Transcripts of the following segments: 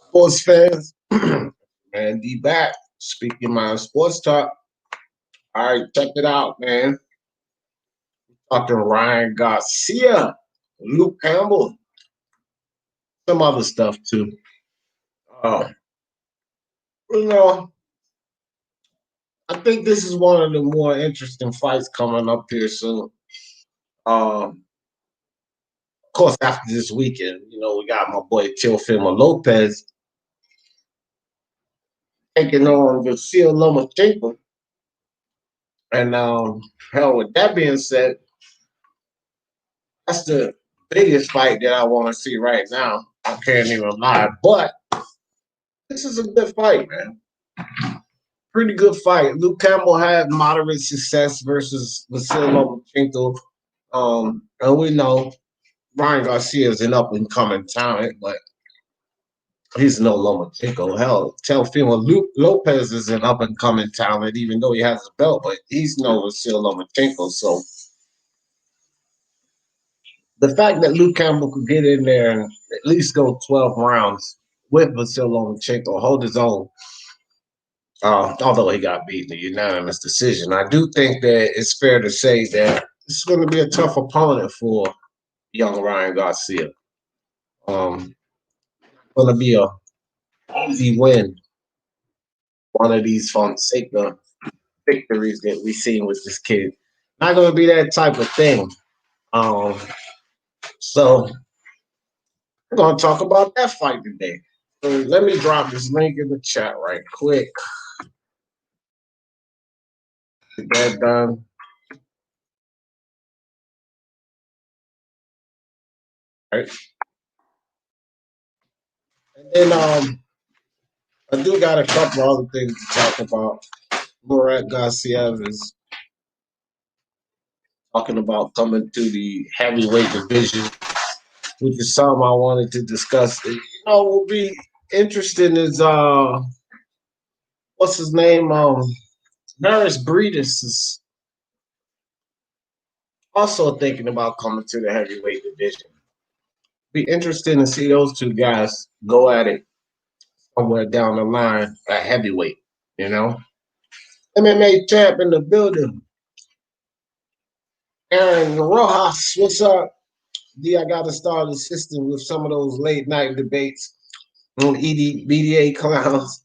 Sports fans, and D back speaking my sports talk. All right, check it out, man. Talking Ryan Garcia, Luke Campbell, some other stuff too. Uh, you know, I think this is one of the more interesting fights coming up here soon. Of course, after this weekend, we got my boy Teofimo Lopez taking on Vasil Lomachenko. And hell, with that being said, that's the biggest fight that I want to see right now. I can't even lie. But this is a good fight, man. Pretty good fight. Luke Campbell had moderate success versus Vasil Lomachenko. And we know Ryan Garcia is an up and coming talent, but he's no Lomachenko. Hell, Teofimo Luke Lopez is an up and coming talent, even though he has a belt, but he's no Vasil Lomachenko. So the fact that Luke Campbell could get in there and at least go 12 rounds with Vasil Lomachenko, hold his own, although he got beaten a unanimous decision, I do think that it's fair to say that this is going to be a tough opponent for young Ryan Garcia. Going to be a easy win, one of these Fonseca victories that we've seen with this kid. Not going to be that type of thing. So we're going to talk about that fight today. So let me drop this link in the chat right quick. Get that done. Right. And then I do got a couple other things to talk about. Murat Gusiev is talking about coming to the heavyweight division, which is something I wanted to discuss. Will be interesting is what's his name? Maris Breedis is also thinking about coming to the heavyweight division. Be interesting to see those two guys go at it somewhere down the line at heavyweight, MMA champ in the building. Aaron Rojas, what's up? D, I got to start assisting with some of those late night debates on BDA clowns.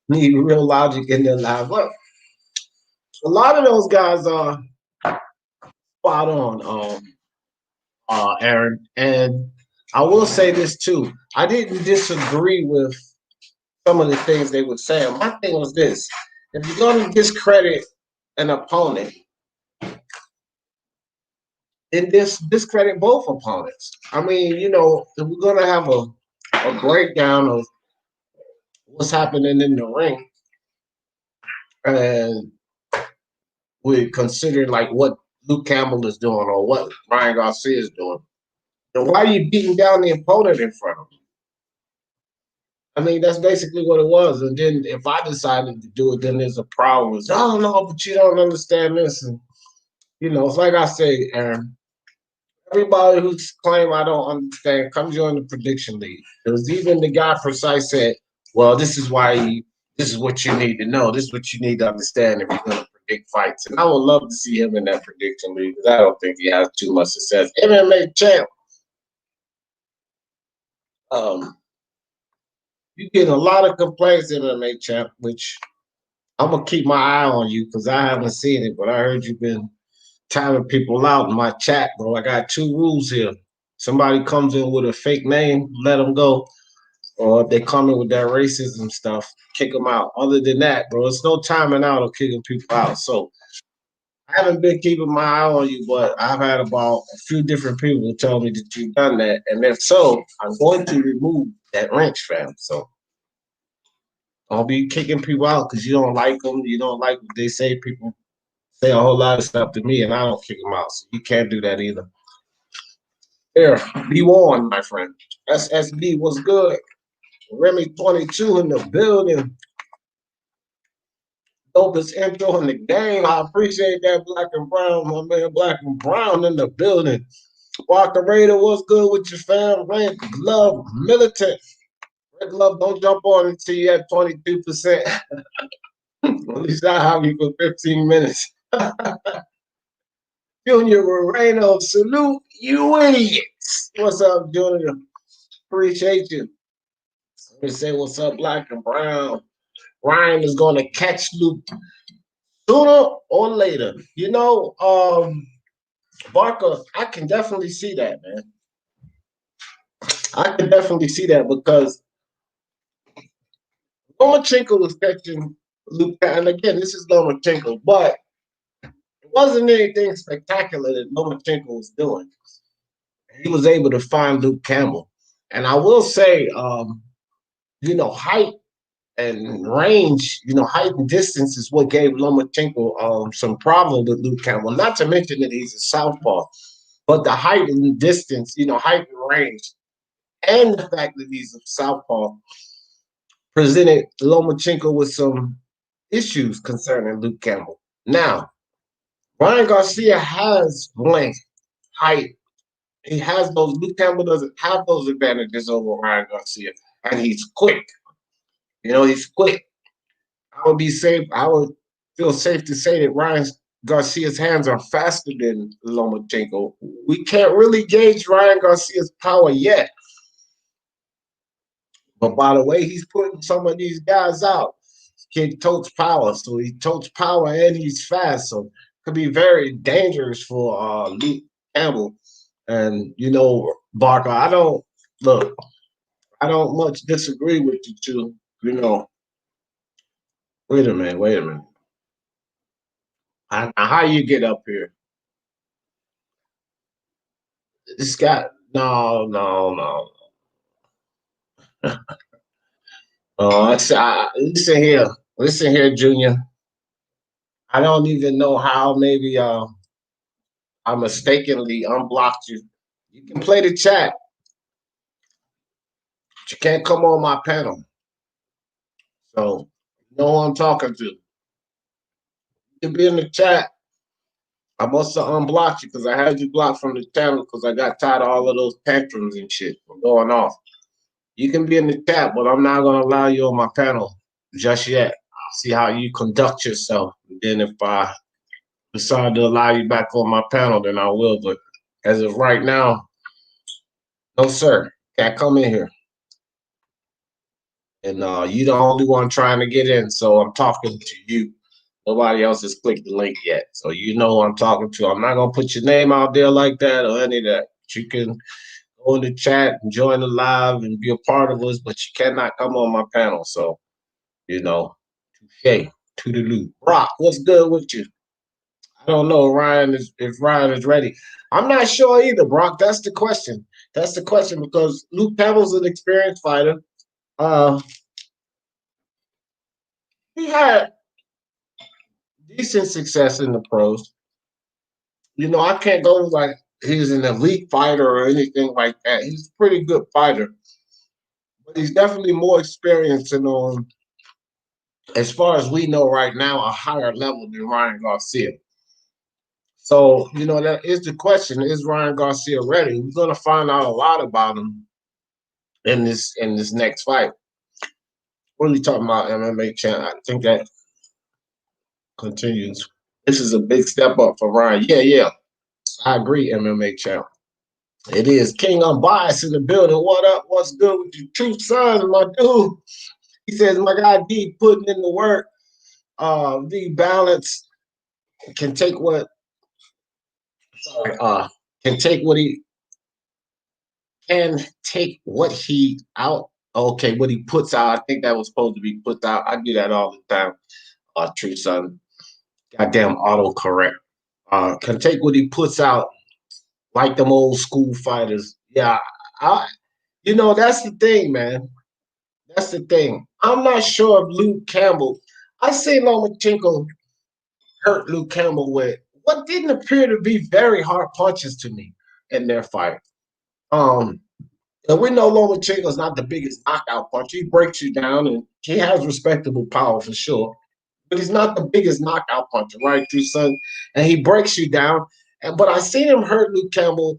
Need real logic in their lives. Well, a lot of those guys are spot on, Aaron. And I will say this too. I didn't disagree with some of the things they were saying. My thing was this: if you're going to discredit an opponent, then discredit both opponents. I mean, if we're going to have a breakdown of what's happening in the ring, and we're considering like what Luke Campbell is doing or what Ryan Garcia is doing, then why are you beating down the opponent in front of him? I mean, that's basically what it was. And then if I decided to do it, then there's a problem. It's, oh, no, but you don't understand this. And, it's like I say, Aaron, everybody who's claim I don't understand, come join the prediction league. Because even the guy Precise said, well, this is what you need to know. This is what you need to understand if you're going to predict fights. And I would love to see him in that prediction league because I don't think he has too much success. MMA champ. You get a lot of complaints, MMA champ, which I'm going to keep my eye on you because I haven't seen it, but I heard you've been timing people out in my chat, bro. I got two rules here. Somebody comes in with a fake name, let them go. Or if they come in with that racism stuff, kick them out. Other than that, bro, it's no timing out or kicking people out. So I haven't been keeping my eye on you, but I've had about a few different people tell me that you've done that. And if so, I'm going to remove that wrench, fam. So don't be kicking people out because you don't like them. You don't like what they say. People say a whole lot of stuff to me, and I don't kick them out. So you can't do that either. There, be warned, my friend. SSB was good. Remy 22 in the building. Dopest intro in the game. I appreciate that, Black and Brown. My man, Black and Brown in the building. Walker Raider, what's good with your fam? Rank, love, militant. Red Love, don't jump on until you have 22%. At least I have you for 15 minutes. Junior Moreno, salute you idiots. What's up, Junior? Appreciate you. Let me say what's up, Black and Brown. Ryan is going to catch Luke sooner or later. Barker, I can definitely see that, man. I can definitely see that because Lomachenko was catching Luke, and again, this is Lomachenko, but it wasn't anything spectacular that Lomachenko was doing. He was able to find Luke Campbell, and I will say, height and range, height and distance is what gave Lomachenko some problem with Luke Campbell. Not to mention that he's a southpaw, but the height and distance, height and range, and the fact that he's a southpaw presented Lomachenko with some issues concerning Luke Campbell. Now, Ryan Garcia has length, height. He has those. Luke Campbell doesn't have those advantages over Ryan Garcia, and he's quick. He's quick. I would be safe. I would feel safe to say that Ryan Garcia's hands are faster than Lomachenko. We can't really gauge Ryan Garcia's power yet. But by the way, he's putting some of these guys out. Kid totes power, so he totes power and he's fast, so it could be very dangerous for Luke Campbell. And Barker, I don't much disagree with you two. Wait a minute. How you get up here? This guy, no. Listen here, Junior. I don't even know how. Maybe I mistakenly unblocked you. You can play the chat, but you can't come on my panel. So you know who I'm talking to. You can be in the chat. I must have unblocked you because I had you blocked from the channel because I got tired of all of those tantrums and shit from going off. You can be in the chat, but I'm not gonna allow you on my panel just yet. I'll see how you conduct yourself. And then if I decide to allow you back on my panel, then I will. But as of right now, no sir. Can't come in here. And you're the only one trying to get in, so I'm talking to you. Nobody else has clicked the link yet. So you know who I'm talking to. I'm not gonna put your name out there like that or any of that. You can go in the chat and join the live and be a part of us, but you cannot come on my panel. So, touche, toodaloo. Brock, what's good with you? I don't know if Ryan is ready. I'm not sure either, Brock. That's the question. That's the question because Luke Campbell's an experienced fighter. He had decent success in the pros. I can't go like he's an elite fighter or anything like that. He's a pretty good fighter, but he's definitely more experienced and on, as far as we know right now, a higher level than Ryan Garcia. So, that is the question. Is Ryan Garcia ready? We're gonna find out a lot about him in this next fight. What are we talking about, MMA champ? I think that continues. This is a big step up for Ryan. Yeah. I agree, MMA champ. It is King Unbiased in the building. What up? What's good with you? Truth Son, my dude. He says, my guy D putting in the work. The balance can take what can take what he out. Okay, what he puts out. I think that was supposed to be put out. I do that all the time. Truth Son. Goddamn autocorrect. Can take what he puts out like them old school fighters. Yeah, that's the thing, man. That's the thing. I'm not sure if Luke Campbell. I say Lomachenko hurt Luke Campbell with what didn't appear to be very hard punches to me in their fight. And we know Lomachenko's not the biggest knockout puncher. He breaks you down and he has respectable power for sure. But he's not the biggest knockout puncher, right, Drew Son? And he breaks you down. But I seen him hurt Luke Campbell,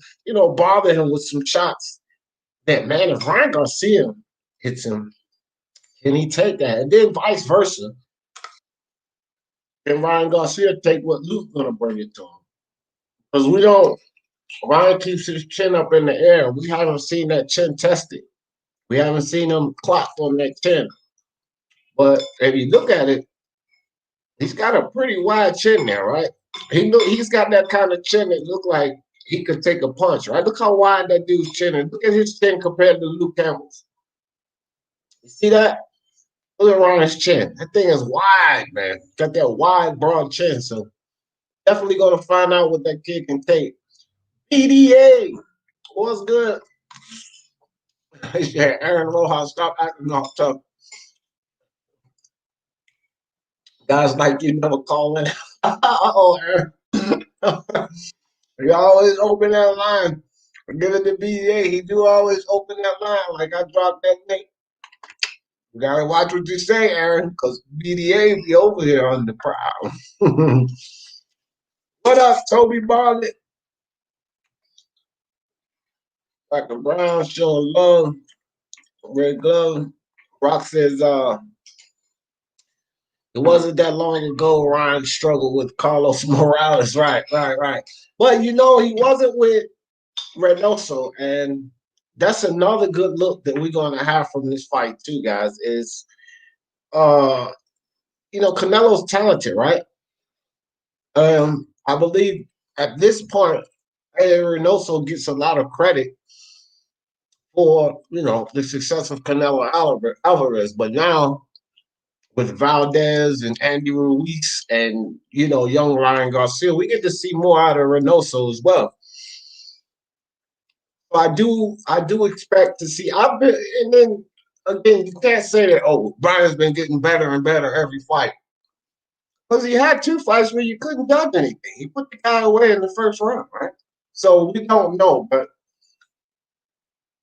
bother him with some shots. That man, if Ryan Garcia hits him, can he take that? And then vice versa. Can Ryan Garcia take what Luke's gonna bring it to him? Because we don't. Ryan keeps his chin up in the air. We haven't seen that chin tested. We haven't seen him clock on that chin. But if you look at it, he's got a pretty wide chin there, right? He's got that kind of chin that look like he could take a punch, right? Look how wide that dude's chin is. Look at his chin compared to Luke Campbell's. You see that? Look at Ryan's chin. That thing is wide, man. Got that wide, broad chin. So definitely gonna find out what that kid can take. PDA, what's good? Yeah, Aaron Rojas, stop acting all tough. Guys like you never call in. Uh-oh, Aaron. You always open that line. Give it to BDA. He do always open that line like I dropped that name. You gotta watch what you say, Aaron, because BDA be over here on the prowl. What up, Toby Bartlett? Dr. Brown showing love. Red glove. Rock says, it wasn't that long ago Ryan struggled with Carlos Morales. Right. But he wasn't with Reynoso, and that's another good look that we're gonna have from this fight too, guys. Is Canelo's talented, right? I believe at this point, Reynoso gets a lot of credit for the success of Canelo Alvarez, but now with Valdez and Andy Ruiz and young Ryan Garcia, we get to see more out of Reynoso as well. So I do expect to see. And then again, you can't say that Brian's been getting better and better every fight, because he had 2 fights where you couldn't done anything. He put the guy away in the first round, right? So we don't know, but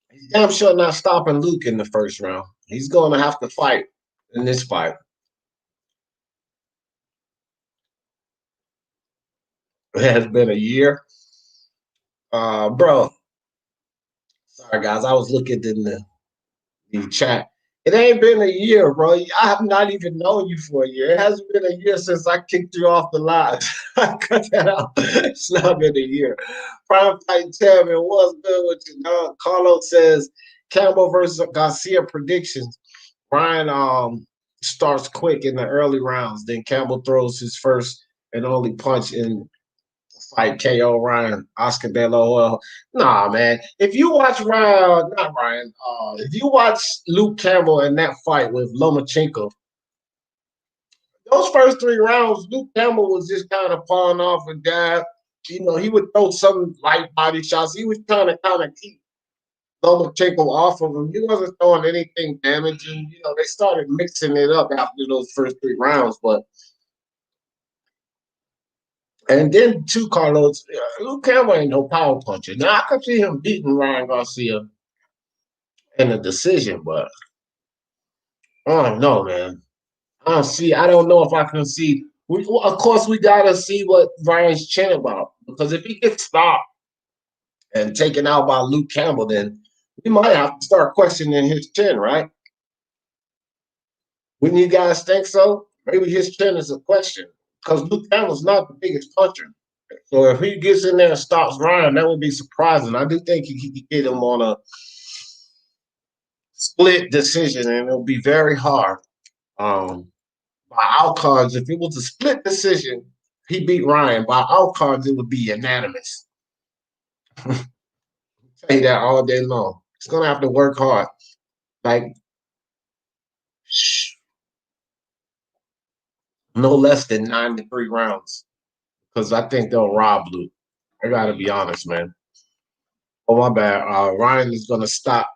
he's damn sure not stopping Luke in the first round. He's going to have to fight in this fight. It has been a year. Bro, sorry guys, I was looking in the chat. It ain't been a year, bro. I have not even known you for a year. It hasn't been a year since I kicked you off the live. I cut that out. It's not been a year. Prime Fight Chairman, what's good with you? Carlos says Campbell versus Garcia predictions. Ryan starts quick in the early rounds. Then Campbell throws his first and only punch in fight KO Ryan, Oscar De La Hoya. Nah, man. If you watch if you watch Luke Campbell in that fight with Lomachenko, those first 3 rounds, Luke Campbell was just kind of pawing off a jab. He would throw some light body shots. He was trying to kind of keep Lomachenko off of him. He wasn't throwing anything damaging. They started mixing it up after those first 3 rounds, but and then too, Carlos, Luke Campbell ain't no power puncher. Now I could see him beating Ryan Garcia in a decision, but I don't know, man. I don't know if I can see. Of course, we gotta see what Ryan's chin about, because if he gets stopped and taken out by Luke Campbell, then we might have to start questioning his chin, right? Wouldn't you guys think so? Maybe his chin is a question, because Luke Campbell's not the biggest puncher. So if he gets in there and stops Ryan, that would be surprising. I do think he could get him on a split decision, and it'll be very hard. By outcomes, if it was a split decision, he beat Ryan. By outcomes, it would be unanimous. Say that all day long. He's gonna have to work hard, like no less than 9 to 3 rounds, because I think they'll rob Luke. I gotta be honest, man. Oh my bad. Ryan is gonna stop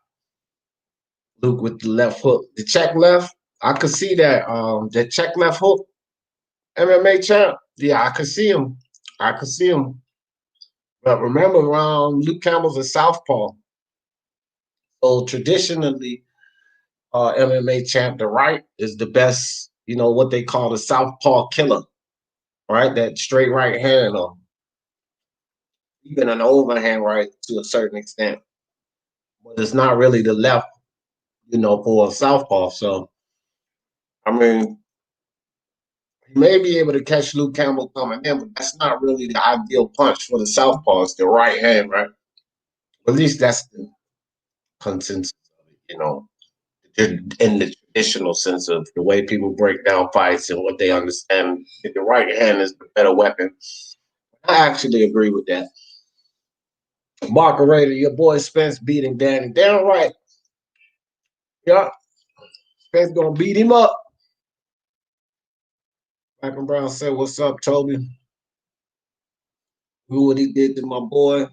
Luke with the left hook. The check left. I could see that. The check left hook. MMA champ. Yeah, I could see him. But remember, Luke Campbell's a southpaw. So traditionally, MMA champ, the right is the best. What they call the southpaw killer, right? That straight right hand, or even an overhand right to a certain extent. But it's not really the left you know, for a southpaw. So, I mean, he may be able to catch Luke Campbell coming in, but that's not really the ideal punch for the southpaw. It's the right hand, right? At least that's the consensus of it, you know, in the traditional sense of the way people break down fights and what they understand. The right hand is the better weapon. I actually agree with that. Marker your boy Spence beating Danny. Damn right. Yeah, Spence gonna beat him up. Michael Brown said, "What's up, Toby? Who what he did to my boy?"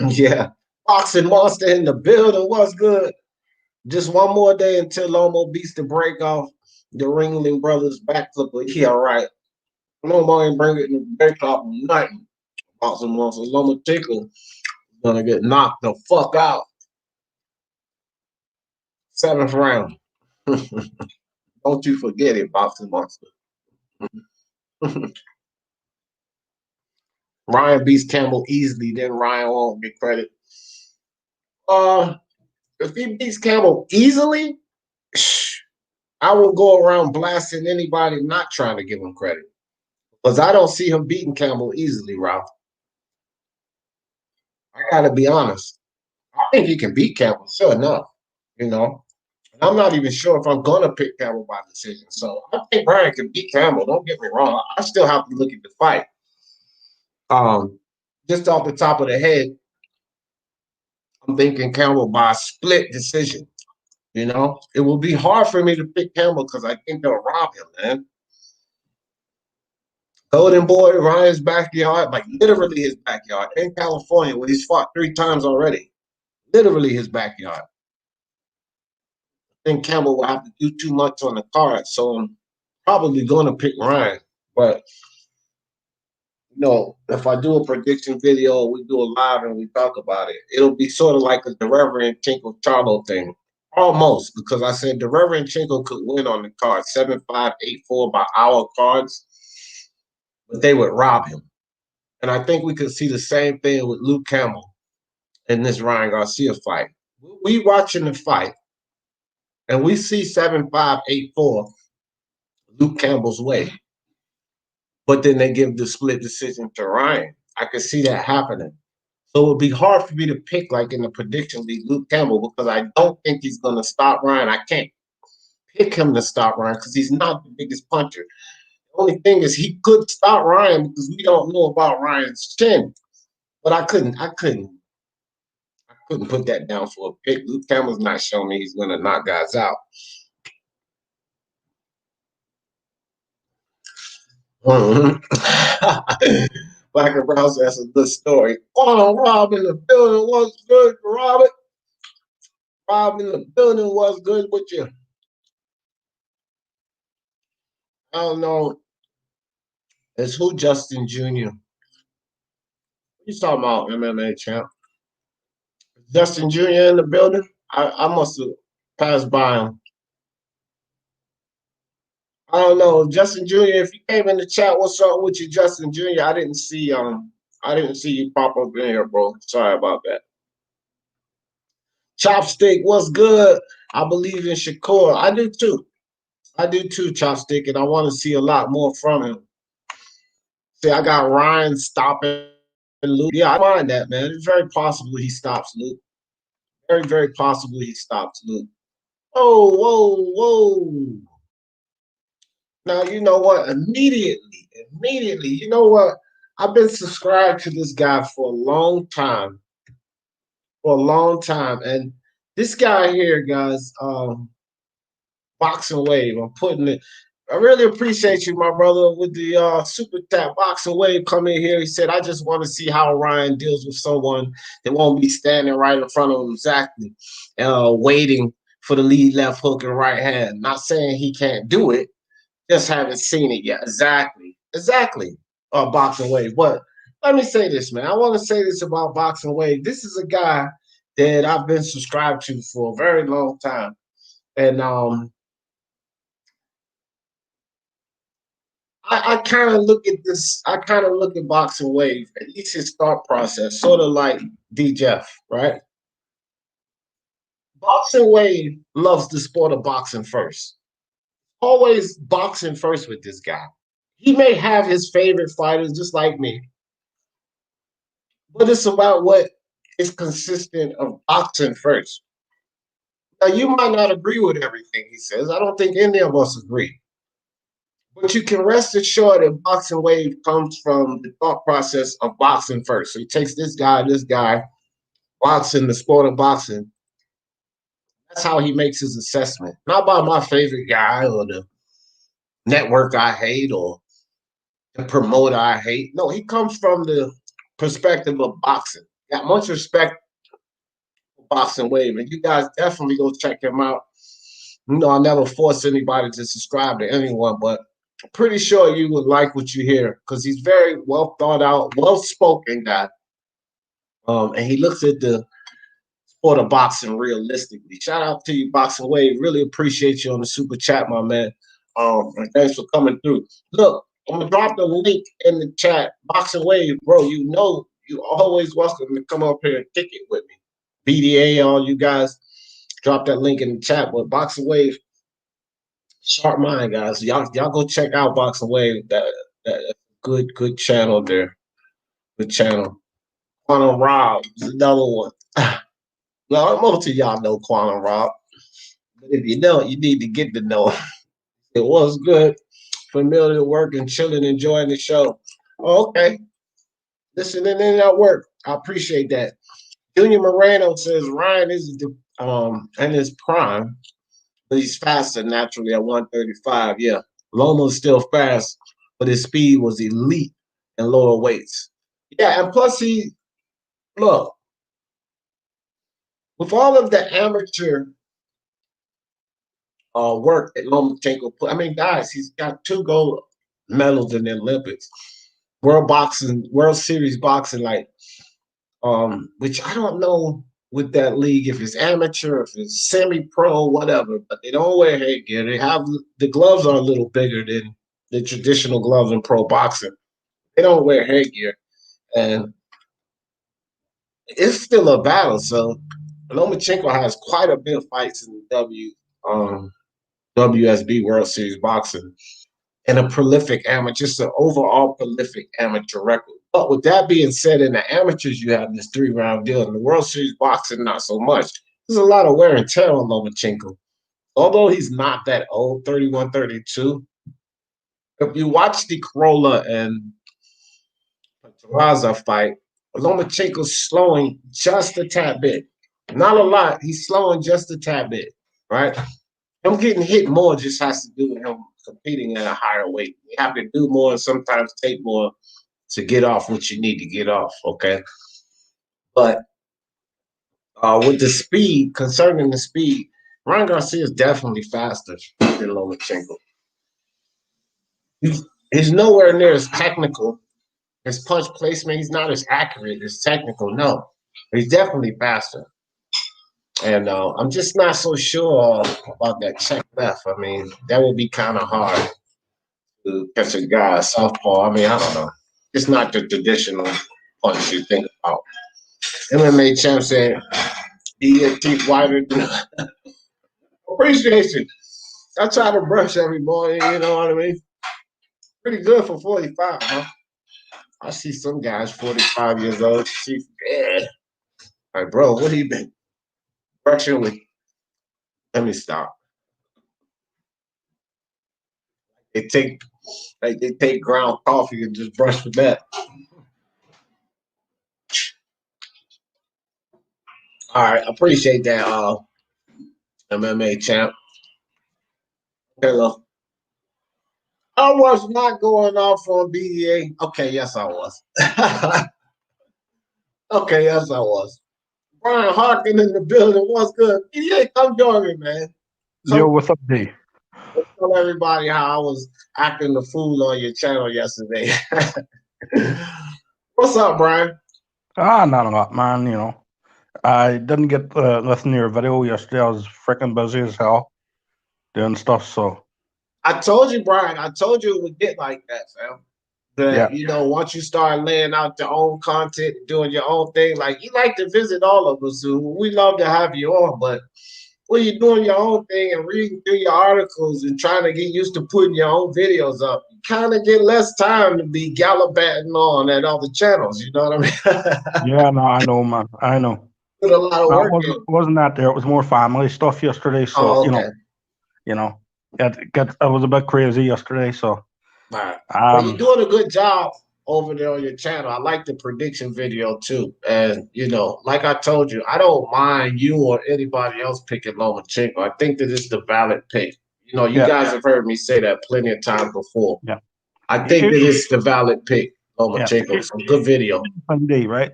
Yeah, boxing monster in the building. What's good? Just one more day until Lomo beats the break off the Ringling Brothers backflip. Yeah, right. Lomo ain't bringing the break off nothing. Boxing monster Lomo Tickle gonna get knocked the fuck out. 7th round. Don't you forget it, boxing monster. Ryan beats Campbell easily, then Ryan won't get credit. Uh, if he beats Campbell easily, I will go around blasting anybody not trying to give him credit. Because I don't see him beating Campbell easily, Ralph. I gotta be honest. I think he can beat Campbell, sure enough. You know. And I'm not even sure if I'm gonna pick Campbell by decision. So I think Ryan can beat Campbell. Don't get me wrong. I still have to look at the fight. Just off the top of the head, I'm thinking Campbell by split decision. You know, it will be hard for me to pick Campbell because I think they'll rob him, man. Golden Boy, Ryan's backyard, like literally his backyard in California, where he's fought 3 times already. Literally his backyard. I think Campbell will have to do too much on the card, so I'm probably going to pick Ryan. But you know, if I do a prediction video, we do a live and we talk about it, it'll be sort of like the Reverend Chinko Charlo thing. Almost, because I said the Reverend Chinko could win on the card 7-5, 8-4 by our cards, but they would rob him. And I think we could see the same thing with Luke Campbell in this Ryan Garcia fight. We watching the fight, and we see 7-5, 8-4 Luke Campbell's way. But then they give the split decision to Ryan. I could see that happening. So it would be hard for me to pick, like in the prediction league, Luke Campbell, because I don't think he's going to stop Ryan. I can't pick him to stop Ryan because he's not the biggest puncher. The only thing is he could stop Ryan because we don't know about Ryan's chin. But I couldn't put that down for a pick. Luke Campbell's not showing me he's going to knock guys out. Black and Brown says that's a good story. Oh, Rob in the building was good, Robert. Rob in the building was good with you. I don't know. It's who Justin Jr. You talking about MMA champ? Justin Jr. in the building? I must have passed by him. I don't know, Justin Jr. If you came in the chat, what's up with you, Justin Jr.? I didn't see you pop up in here, bro. Sorry about that. Chopstick, what's good? I believe in Shakur. I do too. I do too, Chopstick, and I want to see a lot more from him. See, I got Ryan stopping Luke. Yeah, I mind that, man. It's very possible he stops Luke. Very, very possible he stops Luke. Oh, whoa, whoa. Now, you know what? Immediately, you know what? I've been subscribed to this guy for a long time. And this guy here, guys, Boxing Wave, I'm putting it. I really appreciate you, my brother, with the super tap. Boxing Wave come in here. He said, I just want to see how Ryan deals with someone that won't be standing right in front of him exactly, waiting for the lead left hook and right hand. Not saying he can't do it, just haven't seen it yet. Exactly. Boxing Wave. But let me say this, man. I want to say this about Boxing Wave. This is a guy that I've been subscribed to for a very long time. And I kind of look at this, I kind of look at Boxing Wave, at least his thought process, sort of like D. Jeff, right? Boxing Wave loves the sport of boxing first. Always boxing first with this guy. He may have his favorite fighters just like me, but it's about what is consistent of boxing first. Now, you might not agree with everything he says. I don't think any of us agree. But you can rest assured that Boxing Wave comes from the thought process of boxing first. So he takes this guy, boxing, the sport of boxing. That's how he makes his assessment. Not by my favorite guy or the network I hate or the promoter I hate. No, he comes from the perspective of boxing. Got much respect for Boxing Wave, and you guys definitely go check him out. You know, I never force anybody to subscribe to anyone, but I'm pretty sure you would like what you hear because he's very well thought out, well spoken guy. And he looks at the sport of boxing realistically. Shout out to you, Boxing Wave. Really appreciate you on the super chat, my man. And thanks for coming through. Look, I'm gonna drop the link in the chat. Boxing Wave, bro. You know you always welcome to come up here and kick it with me. BDA, all you guys, drop that link in the chat. But Boxing Wave, sharp mind, guys. Y'all go check out Boxing Wave. That good channel there. Good channel. Quantum Rob is another one. Well, most of y'all know Quantum Rob. But if you don't, you need to get to know him. It was good. Familiar work and chilling, enjoying the show. Okay. Listening in at work. I appreciate that. Junior Moreno says Ryan is in his prime, but he's faster naturally at 135. Yeah. Loma's still fast, but his speed was elite in lower weights. Yeah, and plus look, with all of the amateur work that Lomachenko put, I mean, guys, he's got 2 gold medals in the Olympics. World Series boxing, like, which I don't know with that league if it's amateur, if it's semi-pro, whatever, but they don't wear headgear. They have the gloves are a little bigger than the traditional gloves in pro boxing. They don't wear headgear, and it's still a battle. So Lomachenko has quite a bit of fights in the WSB World Series boxing and a prolific amateur, just an overall prolific amateur record. But with that being said, in the amateurs, you have this 3-round deal. In the World Series boxing, not so much. There's a lot of wear and tear on Lomachenko. Although he's not that old, 31, 32, if you watch the Corolla and Terraza fight, Lomachenko's slowing just a tad bit. Not a lot. He's slowing just a tad bit, right? Him getting hit more just has to do with him competing at a higher weight. You have to do more and sometimes take more to get off what you need to get off, okay? But with the speed, concerning the speed, Ryan Garcia is definitely faster than Lomachenko. He's nowhere near as technical. His punch placement, he's not as accurate as technical, no. He's definitely faster. And I'm just not so sure about that check left. I mean, that would be kind of hard to catch a guy southpaw. I mean, I don't know. It's not the traditional punch you think about. MMA champ said, be your teeth whiter than appreciation. I try to brush every morning, you know what I mean? Pretty good for 45, huh? I see some guys 45 years old, teeth bad. Like, bro, what have you been brushing with? Let me stop. They take ground coffee and just brush with that. All right, appreciate that, MMA champ. Hello. I was not going off on BDA. Okay, yes, I was. Okay, yes, I was. Brian Harkin in the building. What's good? BDA, come join me, man. Yo, what's up, D? Tell everybody how I was acting the fool on your channel yesterday. What's up, Brian? Not a lot, man. You know, I didn't get listen to your video yesterday. I was freaking busy as hell doing stuff. So I told you, Brian. I told you it would get like that, fam. But once you start laying out your own content, doing your own thing, like you like to visit all of us, we love to have you on. But when you're doing your own thing and reading through your articles and trying to get used to putting your own videos up, you kind of get less time to be gallivanting on at other channels. You know what I mean? Yeah, no, I know, man. I know. Put a lot of No, work in. it wasn't that there. It was more family stuff yesterday. So, Oh, okay. it was a bit crazy yesterday. So, Right. Well, you're doing a good job over there on your channel. I like the prediction video too. And, like I told you, I don't mind you or anybody else picking Lomachenko. I think that it's the valid pick. You guys have heard me say that plenty of times before. Yeah. I think that it's the valid pick, Lomachenko. Yeah. Some good video. Right?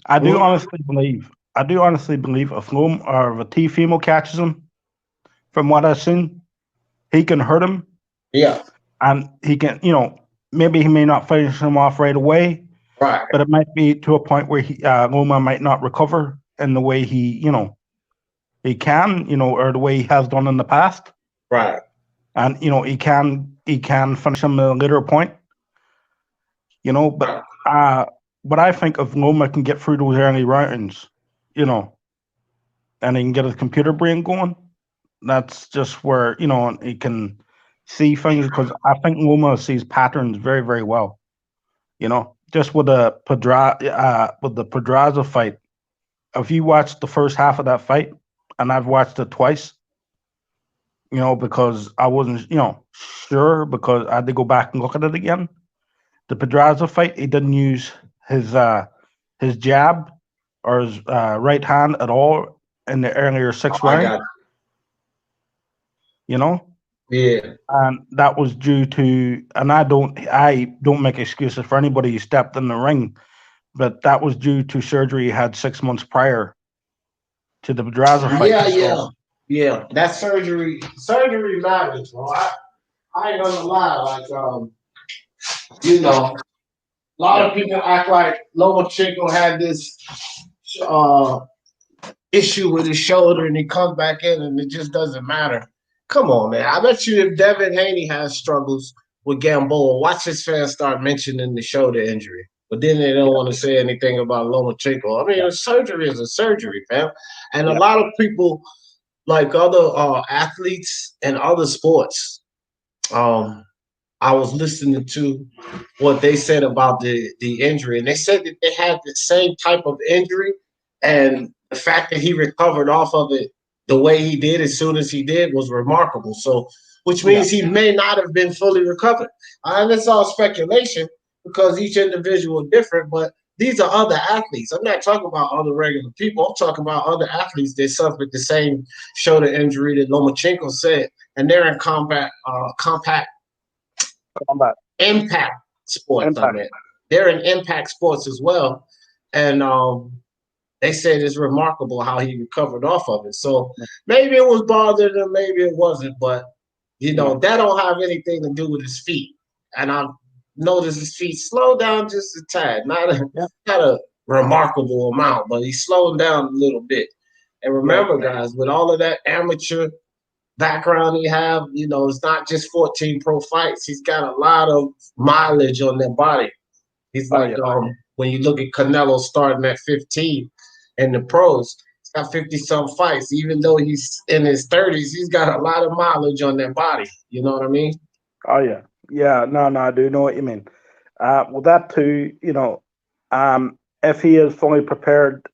I do honestly believe if if a Teofimo catches him, from what I've seen, he can hurt him. Yeah. And he can, maybe he may not finish him off right away. Right. But it might be to a point where Loma might not recover in the way he can, or the way he has done in the past. Right. And he can finish him at a later point. But what I think if Loma can get through those early rounds, and he can get his computer brain going, that's just where, he can see things, because I think Loma sees patterns very, very well. Just with the Pedraza fight, if you watch the first half of that fight, and I've watched it twice, because I wasn't, sure, because I had to go back and look at it again. The Pedraza fight, he didn't use his jab or his right hand at all in the earlier 6 rounds. Yeah. And that was due to, and I don't make excuses for anybody who stepped in the ring, but that was due to surgery he had 6 months prior to the Pedraza fight. Yeah. That surgery matters, bro. I ain't gonna lie, a lot of people act like Lomachenko had this issue with his shoulder and he comes back in and it just doesn't matter. Come on, man. I bet you if Devin Haney has struggles with Gamboa, watch his fans start mentioning the shoulder injury. But then they don't want to say anything about Lomachenko. I mean, a surgery is a surgery, man. And a lot of people, like other athletes and other sports, I was listening to what they said about the injury, and they said that they had the same type of injury, and the fact that he recovered off of it the way he did as soon as he did was remarkable. So, which means he may not have been fully recovered. And it's all speculation because each individual is different, but these are other athletes. I'm not talking about other regular people. I'm talking about other athletes that suffered the same shoulder injury that Lomachenko said, and they're in impact sports. I mean, they're in impact sports as well, and they said it's remarkable how he recovered off of it. So maybe it was bothering him, maybe it wasn't, but that don't have anything to do with his feet. And I noticed his feet slow down just a tad, not a remarkable amount, but he's slowing down a little bit. And remember, guys, with all of that amateur background he have, it's not just 14 pro fights. He's got a lot of mileage on their body. He's like, when you look at Canelo starting at 15 in the pros, he's got 50-some fights. Even though he's in his 30s, he's got a lot of mileage on their body. You know what I mean? Oh, yeah. Yeah, no, I do know what you mean. Well, that too, if he is fully prepared,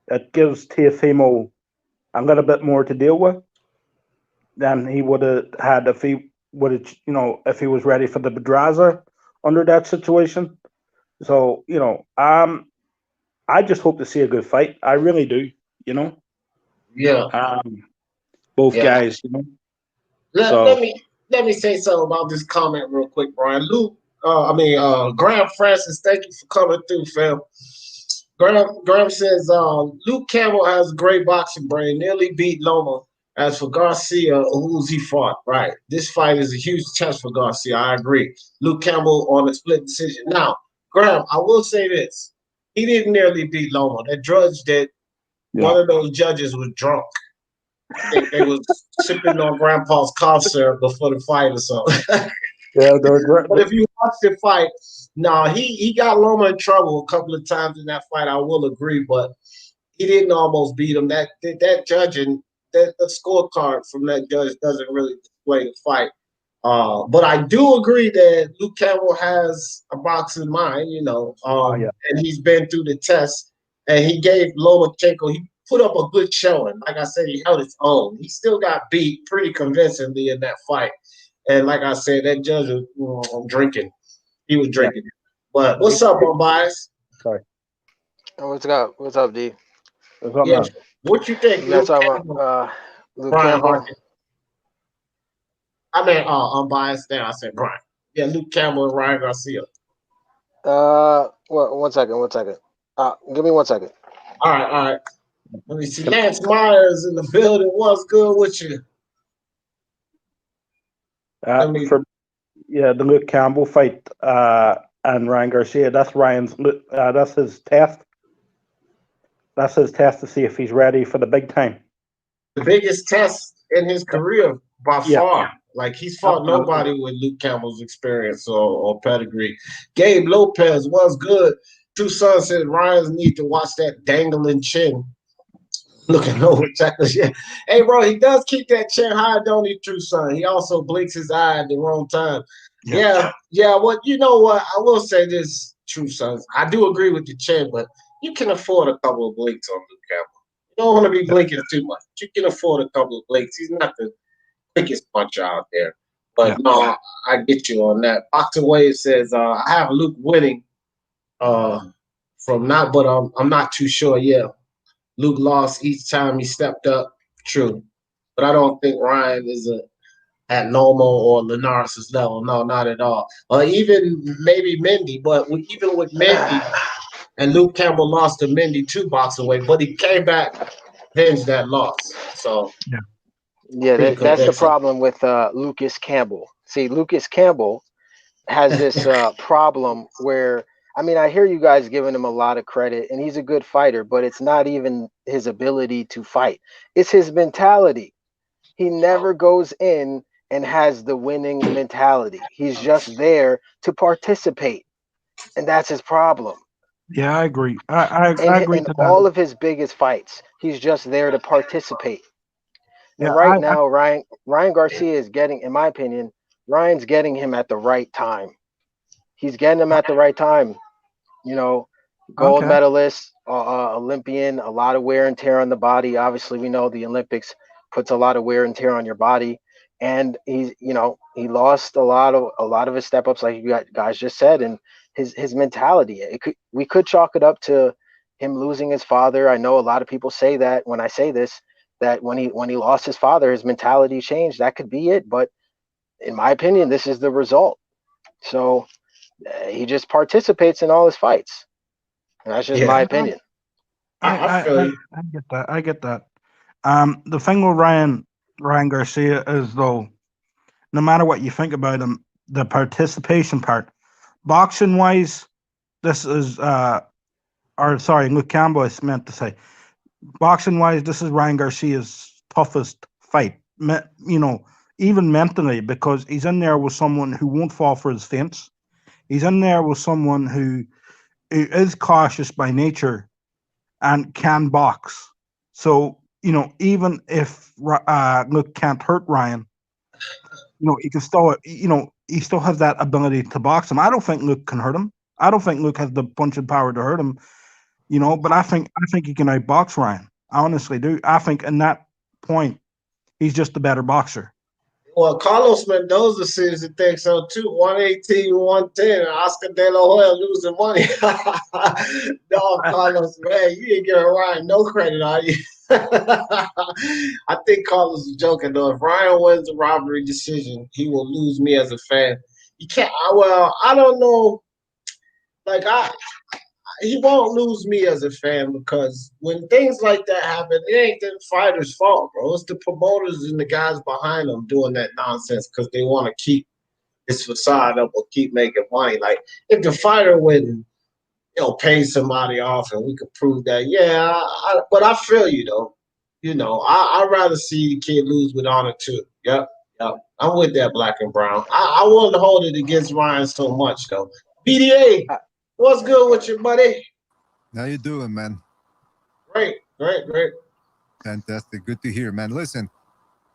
it gives Teofimo a little bit more to deal with than he would have had if he if he was ready for the Pedraza under that situation. So, I just hope to see a good fight. I really do, Yeah. Both guys, Let me say something about this comment real quick, Brian. Graham Francis, thank you for coming through, fam. Graham says, Luke Campbell has a great boxing brain, nearly beat Loma. As for Garcia, who's he fought? Right. This fight is a huge test for Garcia. I agree. Luke Campbell on a split decision. Now, Graham, I will say this. He didn't nearly beat Loma. That judge that one of those judges was drunk. I think they was sipping on Grandpa's cough syrup before the fight or something. Yeah, they're great. But if you watched the fight. No, he got Loma in trouble a couple of times in that fight. I will agree, but he didn't almost beat him. That judging, that the scorecard from that judge doesn't really display the fight. But I do agree that Luke Campbell has a boxing mind, and he's been through the test, and he gave Lomachenko, he put up a good showing. Like I said, he held his own. He still got beat pretty convincingly in that fight. And like I said, that judge was drinking. He was drinking. But what's up, Bias? Sorry. What's up? What's up, D? What's up, Yeah. man? What you think, That's Luke about Campbell? Luke Brian Campbell. Harkin. I mean, unbiased there. I said Brian. Yeah, Luke Campbell and Ryan Garcia. Well, one second. Give me 1 second. All right. Let me see. Lance Myers in the building. What's good with you? The Luke Campbell fight and Ryan Garcia. That's his test. That's his test to see if he's ready for the big time. The biggest test in his career by far. Like, he's fought nobody with Luke Campbell's experience or pedigree. Gabe Lopez was good. True Son said Ryan's need to watch that dangling chin. Looking over Checklers. Yeah. Hey, bro, he does keep that chin high, don't he, True Son? He also blinks his eye at the wrong time. Yeah. Well, you know what? I will say this, True Sons. I do agree with the chin, but you can afford a couple of blinks on Luke Campbell. You don't want to be blinking too much. You can afford a couple of blinks. He's not the quickest puncher out there. But no, I get you on that. Boxing Wave says, I have Luke winning but I'm not too sure. Yeah. Luke lost each time he stepped up. True. But I don't think Ryan is at normal or Linares' level. No, not at all. Or even maybe Mendy. But even with Mendy, and Luke Campbell lost to Mendy 2 boxing weight, but he came back, avenged that loss. So That's the problem with Lucas Campbell. See, Lucas Campbell has this problem where, I mean, I hear you guys giving him a lot of credit, and he's a good fighter, but it's not even his ability to fight. It's his mentality. He never goes in and has the winning mentality. He's just there to participate, and that's his problem. Yeah, I agree. I agree in to all that. of his biggest fights, he's just there to participate. And Yeah, now, Ryan Garcia is getting, in my opinion, Ryan's getting him at the right time. He's getting him at the right time. Gold medalist, Olympian, a lot of wear and tear on the body. Obviously, we know the Olympics puts a lot of wear and tear on your body. And he lost a lot of his step ups, like you guys just said, and his mentality. We could chalk it up to him losing his father. I know a lot of people say that when I say this, that when he lost his father, his mentality changed. That could be it, but in my opinion, this is the result. So he just participates in all his fights. And that's just my opinion. I feel you. I get that. The thing with Ryan Garcia is, though, no matter what you think about him, the participation part, boxing wise, this is Luke Campbell is meant to say, boxing wise, this is Ryan Garcia's toughest fight. Even mentally, because he's in there with someone who won't fall for his feints. He's in there with someone who is cautious by nature and can box. So, even if Luke can't hurt Ryan, he can still, he still has that ability to box him. I don't think Luke can hurt him. I don't think Luke has the punching power to hurt him, but I think he can outbox Ryan. I honestly do. I think in that point, he's just a better boxer. Well, Carlos Mendoza seems to think so too. 118, 110. Oscar De La Hoya losing money. No, Carlos, man, you ain't giving Ryan no credit, are you? I think Carlos is joking though. If Ryan wins the robbery decision, he will lose me as a fan. He can't. I don't know. Like he won't lose me as a fan, because when things like that happen, it ain't the fighter's fault, bro. It's the promoters and the guys behind them doing that nonsense because they want to keep this facade up or keep making money. Like, if the fighter wouldn't, pay somebody off and we could prove that, but I feel you though. I'd rather see the kid lose with honor too. Yep. I'm with that black and brown. I wanted to hold it against Ryan so much though. BDA, what's good with you, buddy? How you doing, man? Great, great, great. Fantastic. Good to hear, man. Listen,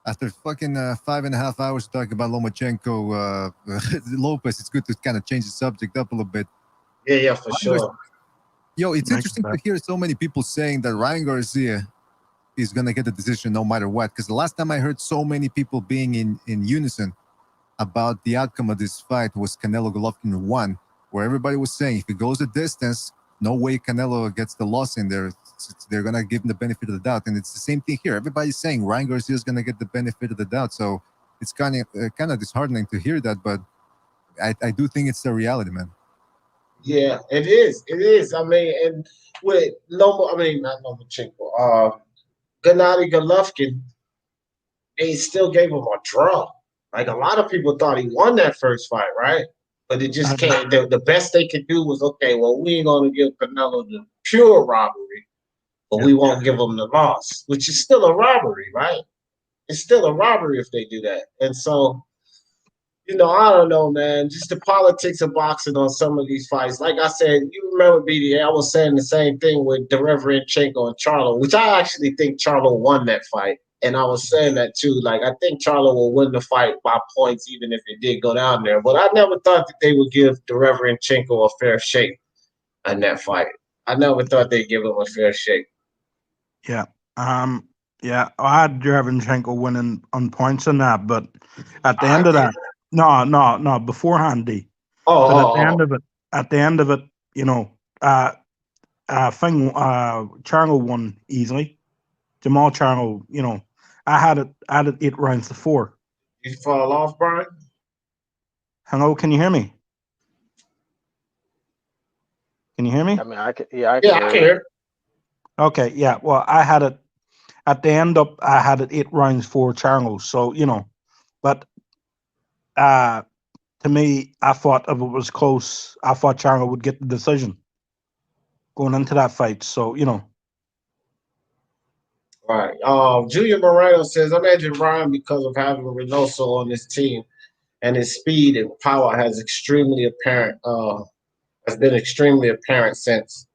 after fucking 5.5 hours talking about Lomachenko, Lopez, it's good to kind of change the subject up a little bit. Yeah, for sure. Yo, it's interesting to hear so many people saying that Ryan Garcia is going to get the decision no matter what. Because the last time I heard so many people being in unison about the outcome of this fight was Canelo Golovkin won, where everybody was saying if it goes the distance, no way Canelo gets the loss in there. They're going to give him the benefit of the doubt. And it's the same thing here. Everybody's saying Ryan Garcia is going to get the benefit of the doubt. So it's kind of disheartening to hear that. But I do think it's the reality, man. Yeah, it is. It is. I mean, and with not Lomachenko, Gennady Golovkin, they still gave him a draw. Like a lot of people thought he won that first fight, right? But it just can't. The best they could do was, okay, well, we ain't going to give Canelo the pure robbery, but we won't give him the loss, which is still a robbery, right? It's still a robbery if they do that. And so, I don't know, man. Just the politics of boxing on some of these fights. Like I said, you remember BDA, I was saying the same thing with Derevanchenko and Charlo, which I actually think Charlo won that fight. And I was saying that too. Like, I think Charlo will win the fight by points, even if it did go down there. But I never thought that they would give Derevanchenko a fair shake in that fight. I never thought they'd give him a fair shake. Yeah. Yeah, I had Derevanchenko winning on points in that, but at the end of that, no, beforehand, D. But at the end of it, Charlo won easily. Jamal Charlo, I had it 8 rounds to 4. You fall off, Brian? Hello, can you hear me? Can you hear me? I mean, I can hear. Okay, yeah. Well, I had it at the end up. I had it 8 rounds for Charlo. So but to me, I thought if it was close, I thought Charlo would get the decision going into that fight. So Right. Junior Moreno says, I imagine Ryan, because of having Reynoso on his team and his speed and power has been extremely apparent since.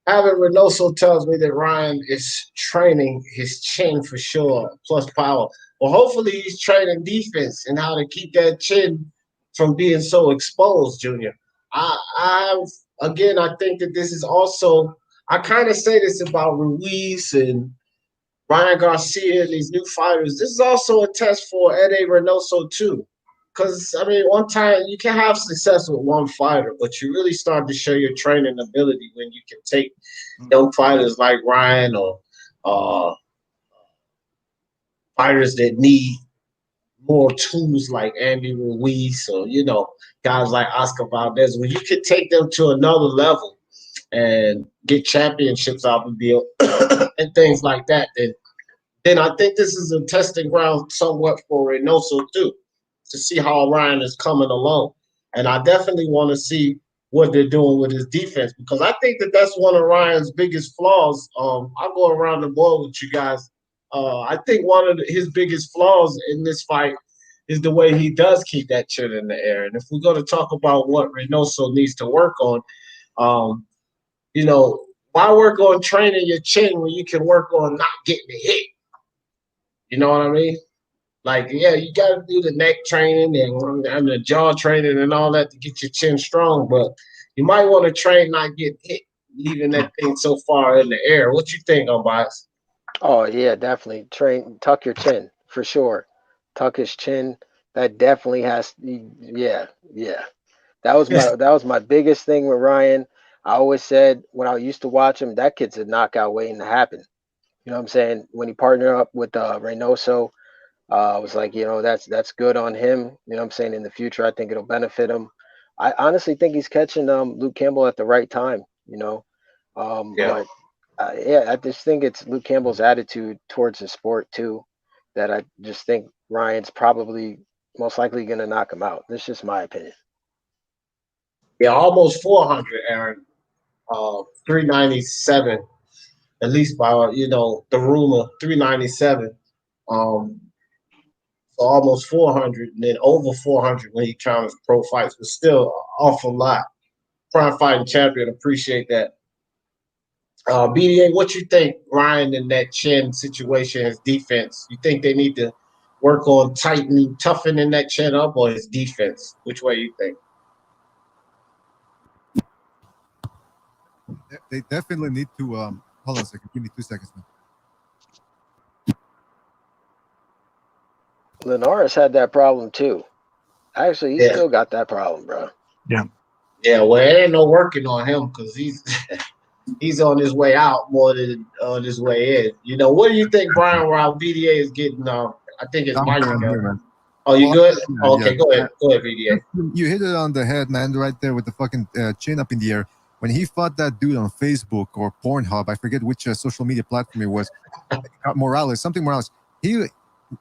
Having Reynoso tells me that Ryan is training his chin for sure, plus power. Well, hopefully he's training defense and how to keep that chin from being so exposed, Junior. I think that this is also, I kind of say this about Ruiz and Ryan Garcia and these new fighters. This is also a test for Eddie Reynoso too. Because, I mean, one time you can have success with one fighter, but you really start to show your training ability when you can take young fighters like Ryan or fighters that need more tools like Andy Ruiz or, guys like Oscar Valdez. When you can take them to another level and get championships out of the deal and things like that, then I think this is a testing ground somewhat for Reynoso too, to see how Ryan is coming along. And I definitely want to see what they're doing with his defense, because I think that that's one of Ryan's biggest flaws. I'll go around the board with you guys. I think one of his biggest flaws in this fight is the way he does keep that chin in the air. And if we're going to talk about what Reynoso needs to work on, why work on training your chin when you can work on not getting hit? You know what I mean? Like, yeah, you got to do the neck training and the jaw training and all that to get your chin strong, but you might want to train not getting hit, leaving that thing so far in the air. What you think, Bias? Oh yeah, definitely. Tuck your chin for sure. Tuck his chin. That definitely has. Yeah. That was my biggest thing with Ryan. I always said when I used to watch him, that kid's a knockout waiting to happen. You know what I'm saying? When he partnered up with Reynoso, I was like, that's good on him. You know what I'm saying? In the future, I think it'll benefit him. I honestly think he's catching Luke Campbell at the right time. But I just think it's Luke Campbell's attitude towards the sport too, that I just think Ryan's probably most likely going to knock him out. That's just my opinion. Yeah, almost 400, Aaron. 397, at least by the rumor, 397. So so almost 400, and then over 400 when he counts pro fights, but still an awful lot. Prime fighting champion, appreciate that. BDA, what you think, Ryan, in that chin situation, his defense? You think they need to work on tightening, toughening that chin up, or his defense? Which way you think? They definitely need to. Hold on a second. Give me 2 seconds, man. Linares had that problem too. Actually, he still got that problem, bro. Yeah. Yeah, well, it ain't no working on him because he's he's on his way out more than on his way in. You know, what do you think, Brian, while BDA is getting I think it's Mike again. Man. Oh, you good? Yeah, Okay, go ahead. Go ahead, BDA. You hit it on the head, man, right there with the fucking chin up in the air. When he fought that dude on Facebook or Pornhub, I forget which social media platform it was, something Morales,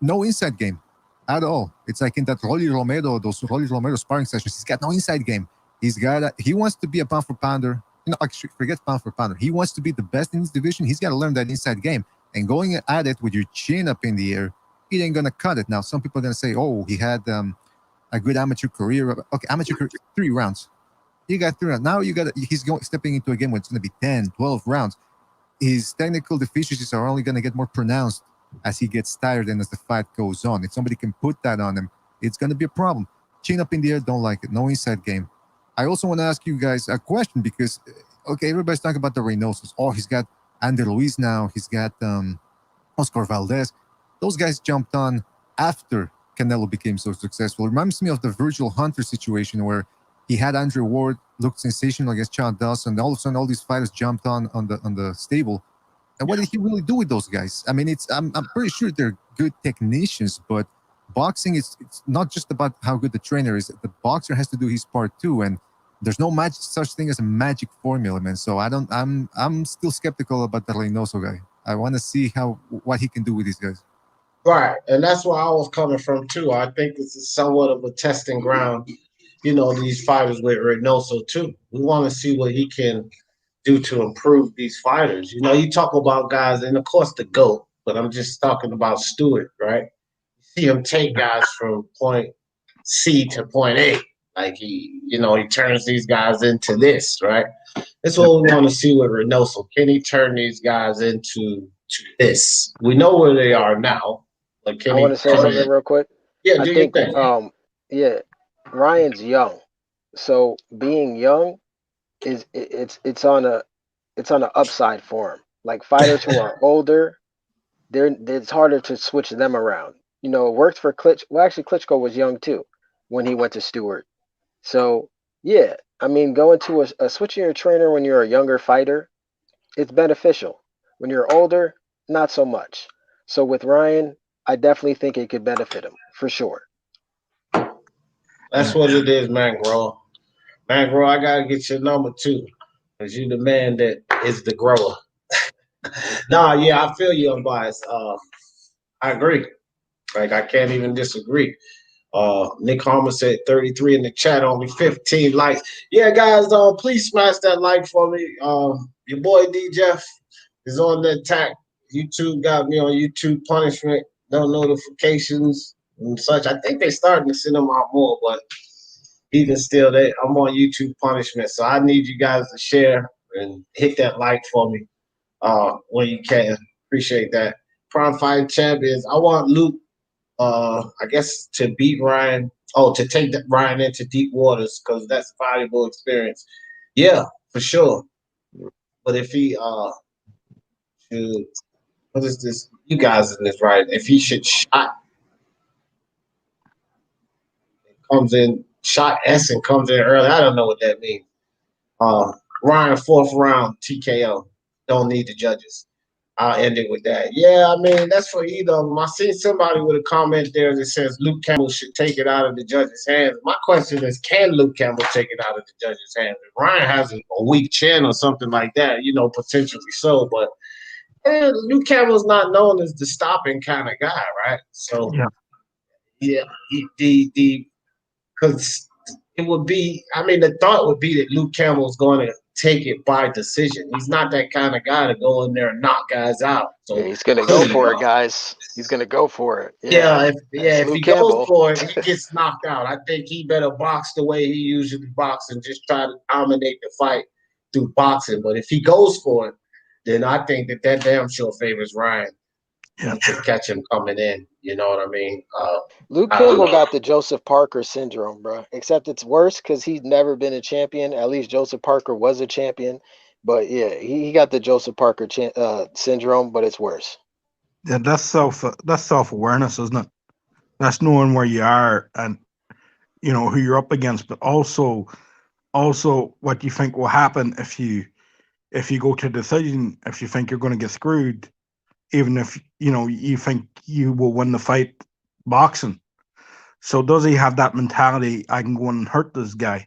no inside game at all. It's like in that those Rolly Romero sparring sessions, he's got no inside game. He wants to be a pound for pounder. Actually, forget pound for pounder. He wants to be the best in his division. He's got to learn that inside game. And going at it with your chin up in the air, he ain't gonna cut it. Now, some people are gonna say, "Oh, he had a good amateur career." Okay, amateur career, 3 rounds. You got 3 rounds. Now he's stepping into a game where it's gonna be 10, 12 rounds. His technical deficiencies are only gonna get more pronounced as he gets tired and as the fight goes on. If somebody can put that on him, it's gonna be a problem. Chin up in the air, don't like it. No inside game. I also want to ask you guys a question because, okay, everybody's talking about the Reynosos. Oh, he's got Ander Luis now. He's got Oscar Valdez. Those guys jumped on after Canelo became so successful. It reminds me of the Virgil Hunter situation where he had Andre Ward, looked sensational against Chad Dawson, and all of a sudden all these fighters jumped on the stable. And what did he really do with those guys? I mean, I'm pretty sure they're good technicians, but boxing it's not just about how good the trainer is. The boxer has to do his part too, and there's no such thing as a magic formula, man. So I'm still skeptical about the Reynoso guy. I want to see what he can do with these guys. Right, and that's where I was coming from too. I think this is somewhat of a testing ground. You know, these fighters with Reynoso too. We want to see what he can do to improve these fighters. You know, you talk about guys, and of course the GOAT, but I'm just talking about Stewart, right? You see him take guys from point C to point A. Like he turns these guys into this, right? That's what we want to see with Reynoso. Can he turn these guys into this? We know where they are now. Like, I want to say something real quick. Yeah, I think Ryan's young, so being young it's on an upside for him. Like fighters who are older, it's harder to switch them around. You know, it worked for Klitschko. Well, actually, Klitschko was young too when he went to Stewart. So yeah, I mean, going to a switching your trainer when you're a younger fighter, it's beneficial. When you're older, not so much. So with Ryan, I definitely think it could benefit him for sure. That's what it is, man, Grow. Man, Grow, I gotta get your number too, because you the man that is the grower. Nah, yeah, I feel you, unbiased. I agree. Like I can't even disagree. Nick Harmer said 33 in the chat, only 15 likes. Yeah, guys, please smash that like for me. Your boy D Jeff is on the attack. YouTube got me on YouTube punishment, no notifications and such. I think they're starting to send them out more, but even still, I'm on YouTube punishment. So I need you guys to share and hit that like for me when you can. Appreciate that. Prime Fighting Champions. I want Luke, I guess, to beat Ryan. Oh, to take Ryan into deep waters because that's a valuable experience. Yeah, for sure. But if he should, what is this? You guys in this, right? If he should comes in S and comes in early, I don't know what that means. Ryan, 4th round TKO. Don't need the judges. I'll end it with that. Yeah, I mean, that's for either of them. I seen somebody with a comment there that says Luke Campbell should take it out of the judges' hands. My question is, can Luke Campbell take it out of the judges' hands? If Ryan has a weak chin or something like that, potentially so. But Luke Campbell's not known as the stopping kind of guy, right? So, yeah, because it would be, I mean, the thought would be that Luke Campbell's going to take it by decision. He's not that kind of guy to go in there and knock guys out. So Yeah, he's gonna go for it, guys. He's gonna go for it. Yeah, That's if Luke he goes Campbell. for it, he gets knocked out. I think he better box the way he usually boxes and just try to dominate the fight through boxing. But if he goes for it, then I think that damn sure favors Ryan. Yeah. To catch him coming in. You know what I mean? Luke Campbell got the Joseph Parker syndrome, bro. Except it's worse because he's never been a champion. At least Joseph Parker was a champion. But yeah, he got the Joseph Parker syndrome, but it's worse. Yeah, that's self-awareness, isn't it? That's knowing where you are and who you're up against, but also what you think will happen if you go to decision, if you think you're going to get screwed, even if you think you will win the fight boxing. So does he have that mentality? I can go and hurt this guy.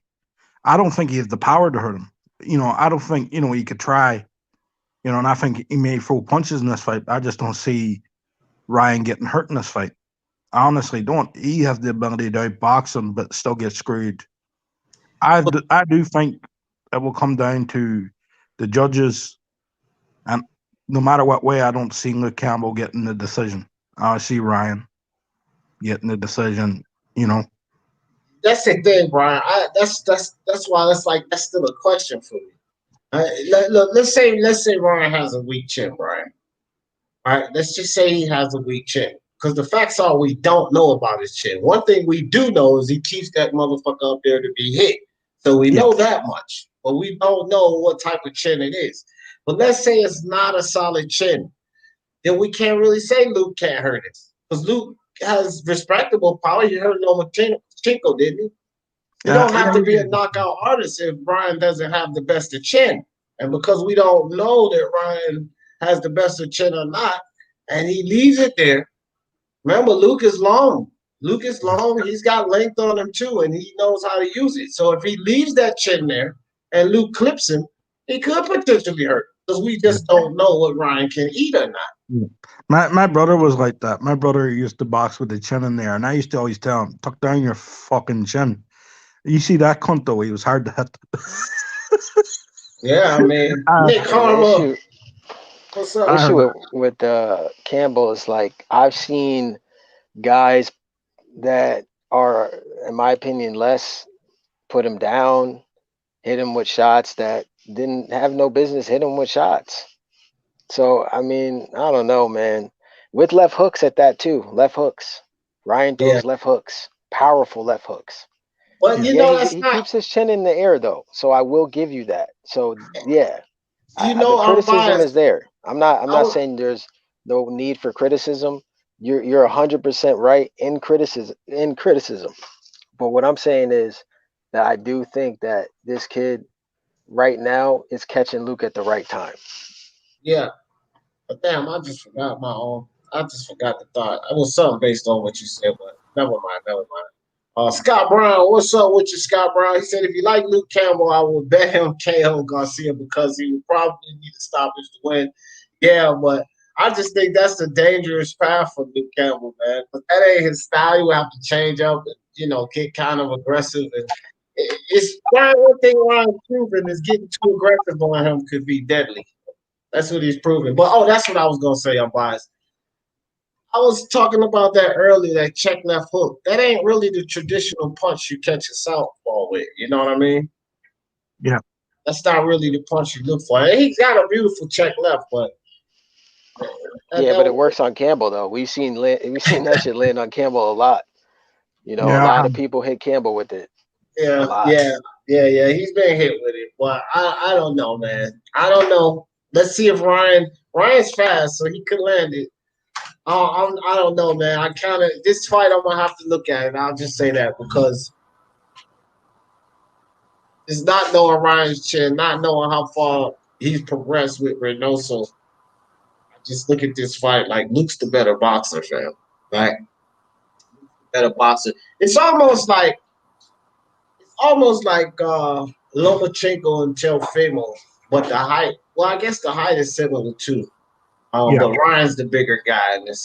I don't think he has the power to hurt him. I don't think he could try. And I think he may throw punches in this fight. I just don't see Ryan getting hurt in this fight. I honestly don't. He has the ability to outbox him, but still get screwed. I do think it will come down to the judges, and no matter what way, I don't see Luke Campbell getting the decision. I see Ryan getting the decision. That's the thing, Brian. That's why that's still a question for me. Look, let's say Ryan has a weak chin, Brian. All right, let's just say he has a weak chin. Because the facts are we don't know about his chin. One thing we do know is he keeps that motherfucker up there to be hit. So we know that much. But we don't know what type of chin it is. But let's say it's not a solid chin. Then we can't really say Luke can't hurt it. Because Luke has respectable power. He hurt Lomachenko, didn't he? You don't have to be a knockout artist if Ryan doesn't have the best of chin. And because we don't know that Ryan has the best of chin or not, and he leaves it there. Remember, Luke is long. He's got length on him too, and he knows how to use it. So if he leaves that chin there and Luke clips him, he could potentially hurt because we just don't know what Ryan can eat or not. My brother was like that. My brother used to box with the chin in there, and I used to always tell him, tuck down your fucking chin. You see that cunt, though? He was hard to hit. Yeah, I mean, Nick Harmer. What's up? The issue with Campbell is like I've seen guys that are, in my opinion, less put him down, hit him with shots that didn't have no business hit him with shots. So, I mean, I don't know, man. With left hooks at that too. Left hooks. Ryan throws left hooks. Powerful left hooks. But he keeps his chin in the air though. So I will give you that. So yeah. The criticism is there. I'm not saying there's no need for criticism. You're 100% right in criticism. But what I'm saying is that I do think that this kid right now is catching Luke at the right time. Yeah. But damn, I just forgot the thought. It was something based on what you said, but never mind. Scott Brown, what's up with you, Scott Brown? He said if you like Luke Campbell, I would bet him KO Garcia because he would probably need a stoppage to win. Yeah, but I just think that's a dangerous path for Luke Campbell, man. But that ain't his style. He would have to change up and, get kind of aggressive. And it's one thing Ryan's proven is getting too aggressive on him could be deadly. That's what he's proven. But, that's what I was going to say. I'm biased. I was talking about that earlier, that check left hook. That ain't really the traditional punch you catch a southpaw with. You know what I mean? Yeah. That's not really the punch you look for. He's got a beautiful check left, but but it works on Campbell though. We've seen that shit land on Campbell a lot. A lot of people hit Campbell with it. Yeah. He's been hit with it, but I don't know, man. I don't know. Let's see if Ryan's fast, so he could land it. I don't know, man. This fight I'm gonna have to look at it. I'll just say that because it's not knowing Ryan's chin, not knowing how far he's progressed with Reynoso. I just look at this fight like Luke's the better boxer, fam. Like better boxer. It's almost like Lomachenko and Teofimo, but the height. Well, I guess the height is similar too. But Ryan's the bigger guy in this.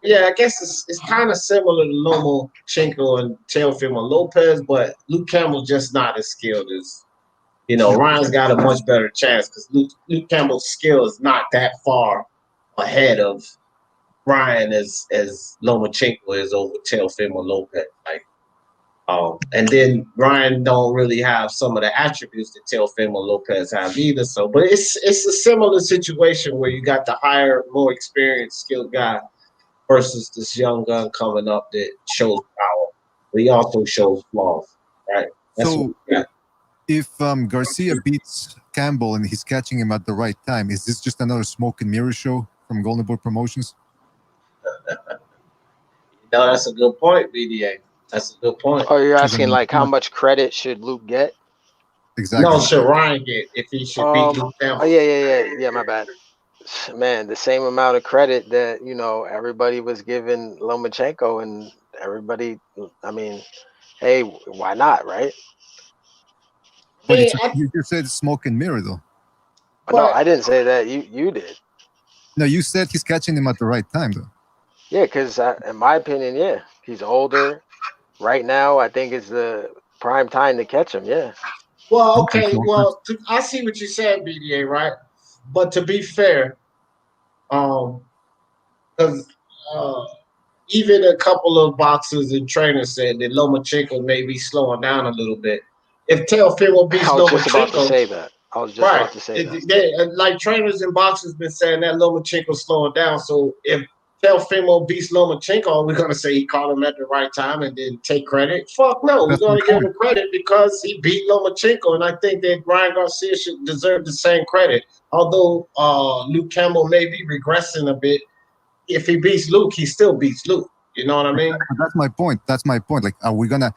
Yeah, I guess it's kind of similar to Lomachenko and Teofimo Lopez, but Luke Campbell just not as skilled as Ryan's got a much better chance because Luke Campbell's skill is not that far ahead of Ryan as Lomachenko is over Teofimo Lopez. And then Ryan don't really have some of the attributes that Teofimo Lopez have either. So, but it's a similar situation where you got the higher, more experienced, skilled guy versus this young gun coming up that shows power, but he also shows flaws, right? If Garcia beats Campbell and he's catching him at the right time, is this just another smoke and mirror show from Golden Boy Promotions? That's a good point, BDA. That's a good point. Oh, you're asking like how much credit should Luke get? Exactly. No, should Ryan get if he should beat Luke Campbell? Oh, yeah. My bad. Man, the same amount of credit that everybody was giving Lomachenko, and everybody. I mean, hey, why not, right? But you just said smoke and mirror, though. No, I didn't say that. You did. No, you said he's catching him at the right time, though. Yeah, because in my opinion, yeah, he's older. Right now, I think it's the prime time to catch him. Yeah. Well, okay. Well, I see what you said, BDA, right? But to be fair, because even a couple of boxers and trainers said that Lomachenko may be slowing down a little bit. If Teofimo beats Lomachenko, I was just about to say that. Like trainers and boxers been saying that Lomachenko's slowing down. So if Teofimo beats Lomachenko, are we going to say he caught him at the right time and then take credit? Fuck no. We're going to give him credit because he beat Lomachenko. And I think that Ryan Garcia should deserve the same credit. Although Luke Campbell may be regressing a bit, if he beats Luke, he still beats Luke. You know what I mean? That's my point. Like, are we going to,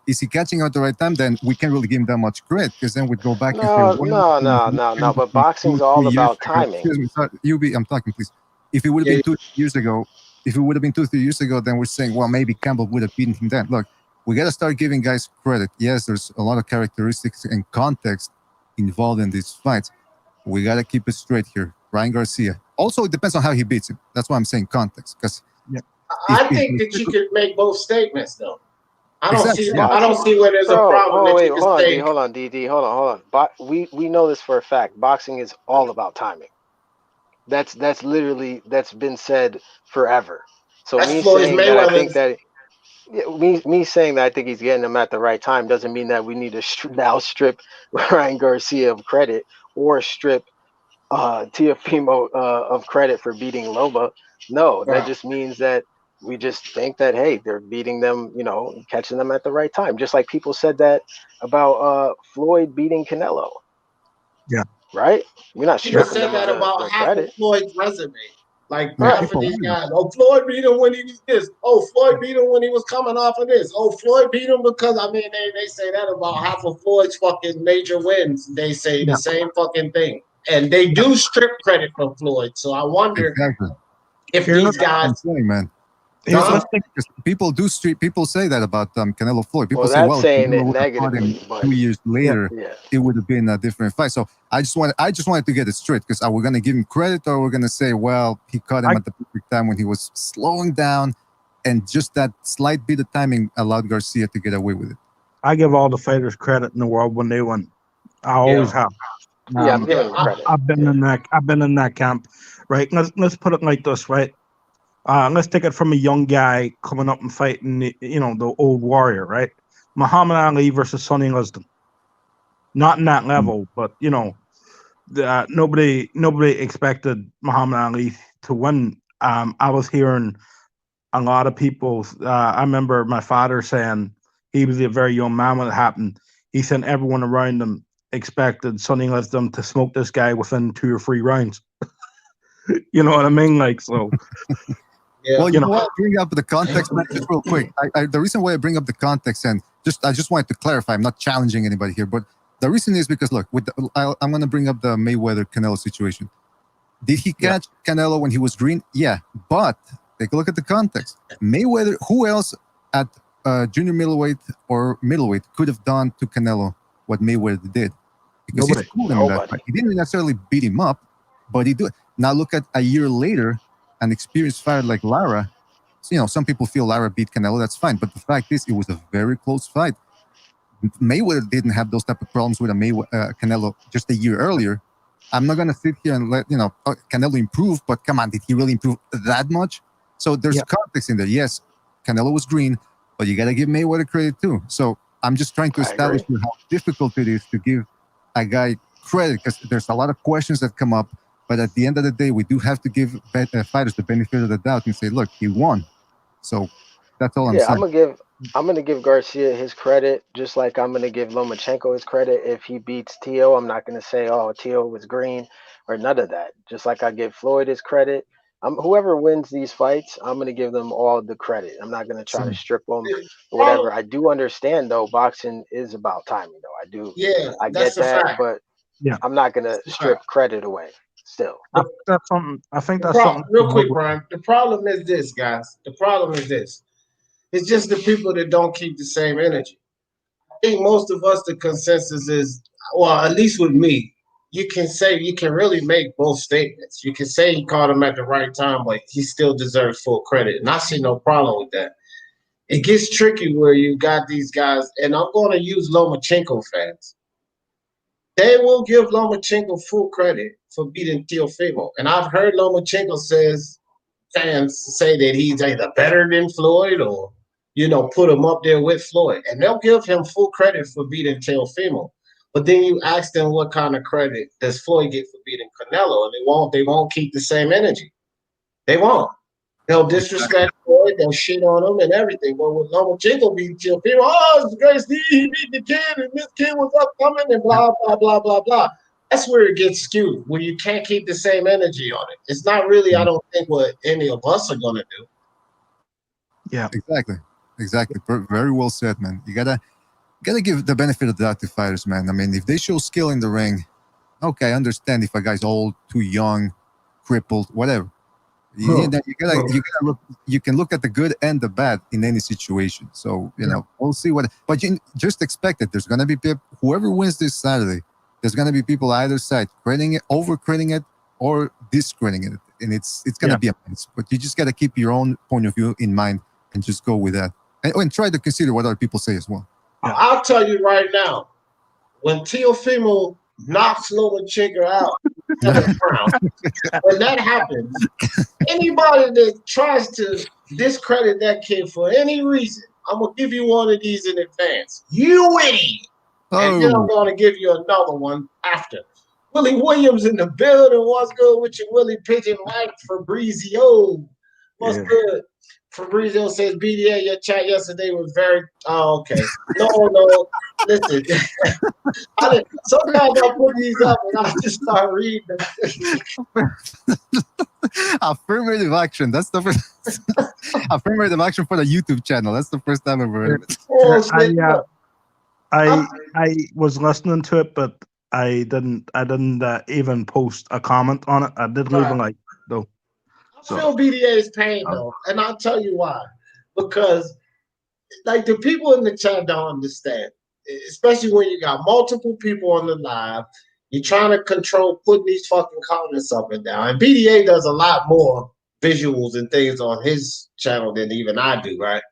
is he catching out the right time? Then we can't really give him that much credit because then we'd go back and say, no. But boxing's all about timing. Excuse me, sorry, I'm talking, please. If it would have been 2 years ago, then we're saying, well, maybe Campbell would have beaten him then. Look, we got to start giving guys credit. Yes, there's a lot of characteristics and context involved in these fights. We got to keep it straight here. Ryan Garcia. Also, it depends on how he beats him. That's why I'm saying context. Because I think that you could make both statements, though. I don't see where there's a problem. Hold on, DD. Hold on. But we know this for a fact. Boxing is all about timing. That's literally been said forever. So me saying that I think he's getting him at the right time doesn't mean that we need to now strip Ryan Garcia of credit or strip Teofimo of credit for beating Loma. No, that just means that we just think that, hey, they're beating them, catching them at the right time. Just like people said that about Floyd beating Canelo. Yeah. Right? We're not stripping said that about half credit. of Floyd's resume. Like half of these guys. Oh, Floyd beat him when he was this. Oh, Floyd beat him when he was coming off of this. Oh, Floyd beat him because they say that about half of Floyd's fucking major wins. They say the same fucking thing. And they do strip credit from Floyd. So I wonder if these guys people say that about Canelo Floyd. People say, saying it negatively, 2 years later, it would have been a different fight. So I just wanted to get it straight, because are we going to give him credit, or we're going to say, well, he caught him at the perfect time when he was slowing down, and just that slight bit of timing allowed Garcia to get away with it? I give all the fighters credit in the world when they win. I always have. I'm giving credit. I've been in that camp, right? Let's put it like this, right? Let's take it from a young guy coming up and fighting, the old warrior, right? Muhammad Ali versus Sonny Liston. Not in that level, but nobody expected Muhammad Ali to win. I was hearing a lot of people. I remember my father saying, he was a very young man when it happened. He said everyone around him expected Sonny Liston to smoke this guy within 2 or 3 rounds. You know what I mean? Like, so. Yeah. Well, what? Bring up the context, man, just real quick. The reason why I bring up the context, and I just wanted to clarify, I'm not challenging anybody here, but the reason is because, look, I'm going to bring up the Mayweather-Canelo situation. Did he catch Canelo when he was green? Yeah, but take a look at the context. Mayweather, who else at junior middleweight or middleweight could have done to Canelo what Mayweather did? Because he schooled him in that fight. He didn't necessarily beat him up, but he did. Now look at a year later, an experienced fighter like Lara. So, some people feel Lara beat Canelo. That's fine. But the fact is, it was a very close fight. Mayweather didn't have those type of problems with a Canelo just a year earlier. I'm not gonna sit here and let Canelo improve, but come on, did he really improve that much? So there's context in there. Yes, Canelo was green, but you gotta give Mayweather credit too. So I'm just trying to establish how difficult it is to give a guy credit, because there's a lot of questions that come up. But at the end of the day, we do have to give fighters the benefit of the doubt and say, look, he won. So that's all I'm saying. I'm gonna give Garcia his credit, just like I'm gonna give Lomachenko his credit. If he beats Tio, I'm not gonna say, oh, Tio was green or none of that. Just like I give Floyd his credit. Whoever wins these fights, I'm gonna give them all the credit. I'm not gonna try to strip them or whatever. I do understand though, boxing is about timing though. I do. Yeah, I get that, but I'm not gonna strip credit away. Still, that's something. I think that's something. Real quick, Brian. The problem is this, guys. The problem is this. It's just the people that don't keep the same energy. I think most of us, the consensus is, well, at least with me, you can really make both statements. You can say he caught him at the right time, but he still deserves full credit. And I see no problem with that. It gets tricky where you got these guys, and I'm going to use Lomachenko fans. They will give Lomachenko full credit for beating Teofimo. And I've heard Lomachenko fans say that he's either better than Floyd or, put him up there with Floyd. And they'll give him full credit for beating Teofimo. But then you ask them what kind of credit does Floyd get for beating Canelo, and they won't keep the same energy. They won't. They'll disrespect Floyd, they'll shit on him and everything. But with Lomachenko beating Teofimo, it's a great Steve, he beat the kid, and this kid was upcoming, and blah, blah, blah, blah, blah. That's where it gets skewed, where you can't keep the same energy on it. It's not really, I don't think, what any of us are going to do. Yeah. Exactly. Very well said, man. You gotta give the benefit of the doubt to fighters, man. I mean, if they show skill in the ring, okay, I understand if a guy's old, too young, crippled, whatever. You can look at the good and the bad in any situation. So, we'll see but you just expect it. There's going to be people, whoever wins this Saturday, there's going to be people either side over-crediting it or discrediting it. And it's going to be a mess. But you just got to keep your own point of view in mind and just go with that. And try to consider what other people say as well. I'll tell you right now, when Teofimo knocks Lomachenko out, when that happens, anybody that tries to discredit that kid for any reason, I'm going to give you one of these in advance. You idiot! And then I'm going to give you another one after. Willie Williams in the building. What's good with you, Willie Pigeon Mike Fabrizio? What's good? Fabrizio says, BDA, your chat yesterday was very... Oh, okay. No. Listen. Sometimes I put these up and I just start reading them. Affirmative action. That's the first... Affirmative action for the YouTube channel. That's the first time I've heard it. I was listening to it, but I didn't even post a comment on it. I didn't even like though. I feel BDA's pain though, and I'll tell you why. Because like the people in the chat don't understand, especially when you got multiple people on the live. You're trying to control putting these fucking comments up and down. And BDA does a lot more visuals and things on his channel than even I do, right?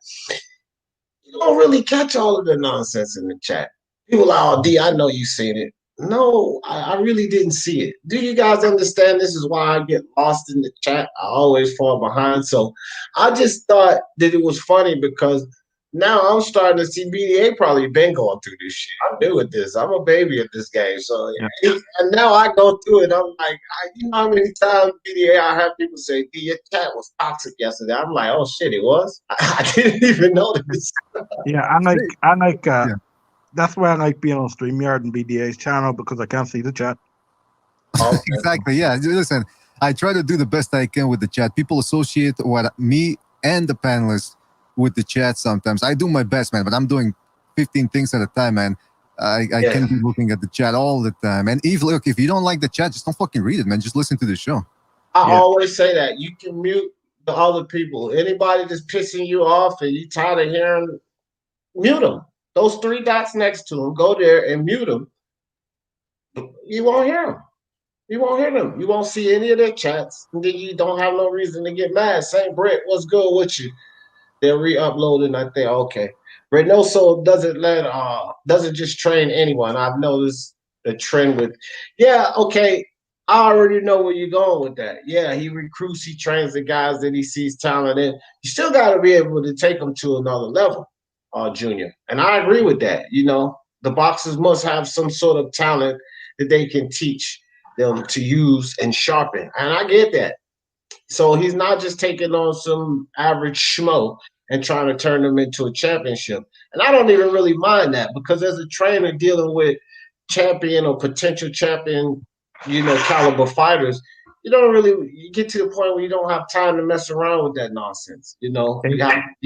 You don't really catch all of the nonsense in the chat. People are, D, I know you've seen it. No, I really didn't see it. Do you guys understand? This is why I get lost in the chat. I always fall behind. So I just thought that it was funny because now I'm starting to see BDA probably been going through this shit. I'm new at this. I'm a baby at this game. So and now I go through it. I'm like, you know how many times BDA I have people say, D, your chat was toxic yesterday. I'm like, oh shit, it was? I didn't even notice. I like that's why I like being on StreamYard and BDA's channel because I can't see the chat. Okay. Exactly. Yeah. Listen, I try to do the best I can with the chat. People associate me and the panelists with the chat sometimes. I do my best, man, but I'm doing 15 things at a time, man. I can't be looking at the chat all the time. And if you don't like the chat, just don't fucking read it, man. Just listen to the show. I always say that. You can mute the other people. Anybody that's pissing you off and you tired of hearing, mute them. Those three dots next to them, go there and mute them. You won't hear them. You won't hear them. You won't see any of their chats. And then you don't have no reason to get mad. Saint Brett, what's good with you? They're re-uploading. I think, okay. Reynoso doesn't just train anyone. I've noticed the trend with, yeah, okay, I already know where you're going with that. Yeah, he recruits, he trains the guys that he sees talent in. You still got to be able to take them to another level, Junior. And I agree with that. You know, the boxers must have some sort of talent that they can teach them to use and sharpen. And I get that. So he's not just taking on some average schmo and trying to turn them into a championship. And I don't even really mind that, because as a trainer dealing with champion or potential champion, caliber fighters, you get to the point where you don't have time to mess around with that nonsense. You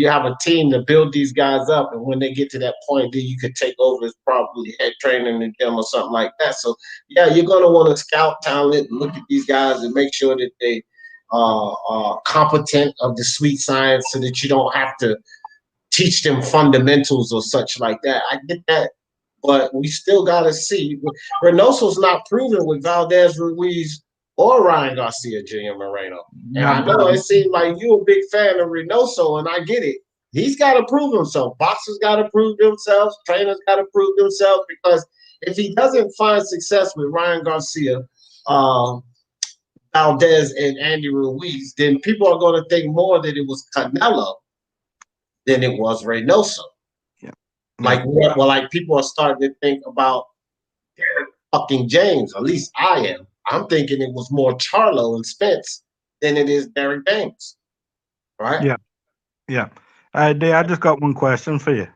have a team to build these guys up, and when they get to that point, then you could take over as probably head trainer in them or something like that. So yeah, you're gonna want to scout talent and look at these guys and make sure that they are competent of the sweet science, so that you don't have to teach them fundamentals or such like that. I get that. But we still got to see. Reynoso's not proven with Valdez Ruiz or Ryan Garcia, Jr. Moreno. And I know it seems like you're a big fan of Reynoso, and I get it. He's got to prove himself. Boxers got to prove themselves. Trainers got to prove themselves, because if he doesn't find success with Ryan Garcia, Valdez, and Andy Ruiz, then people are going to think more that it was Canelo than it was Reynoso. Like people are starting to think about Derek fucking James. At least I am. I'm thinking it was more Charlo and Spence than it is Derek James. Right? Yeah. Dave, I just got one question for you.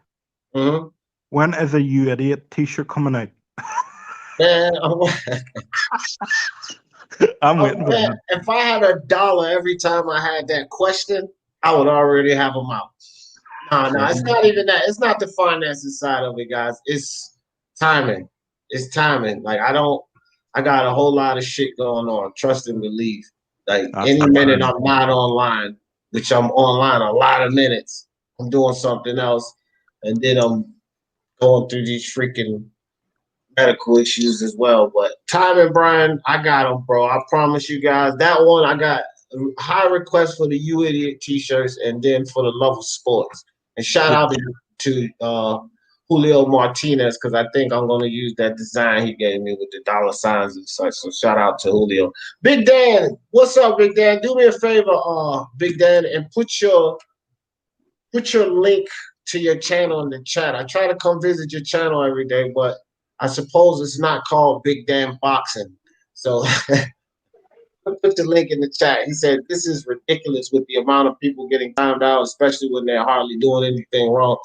Mm-hmm. When is a You Idiot t-shirt coming out? Man, I'm waiting for it. If I had $1 every time I had that question, I would already have them out. No, it's not even that. It's not the finances side of it, guys. It's timing. It's timing. Like, I got a whole lot of shit going on. Trust and believe. Like, any minute I'm not online, which I'm online a lot of minutes, I'm doing something else, and then I'm going through these freaking medical issues as well. But timing, Brian, I got them, bro. I promise you guys. That one, I got a high request for the You Idiot t-shirts, and then for the Love of Sports. And shout out to Julio Martinez, because I think I'm going to use that design he gave me with the dollar signs and such. So shout out to Julio. Big Dan, what's up, Big Dan? Do me a favor, Big Dan, and put your link to your channel in the chat. I try to come visit your channel every day, but I suppose it's not called Big Dan Boxing. So put the link in the chat. He said, this is ridiculous with the amount of people getting timed out, especially when they're hardly doing anything wrong.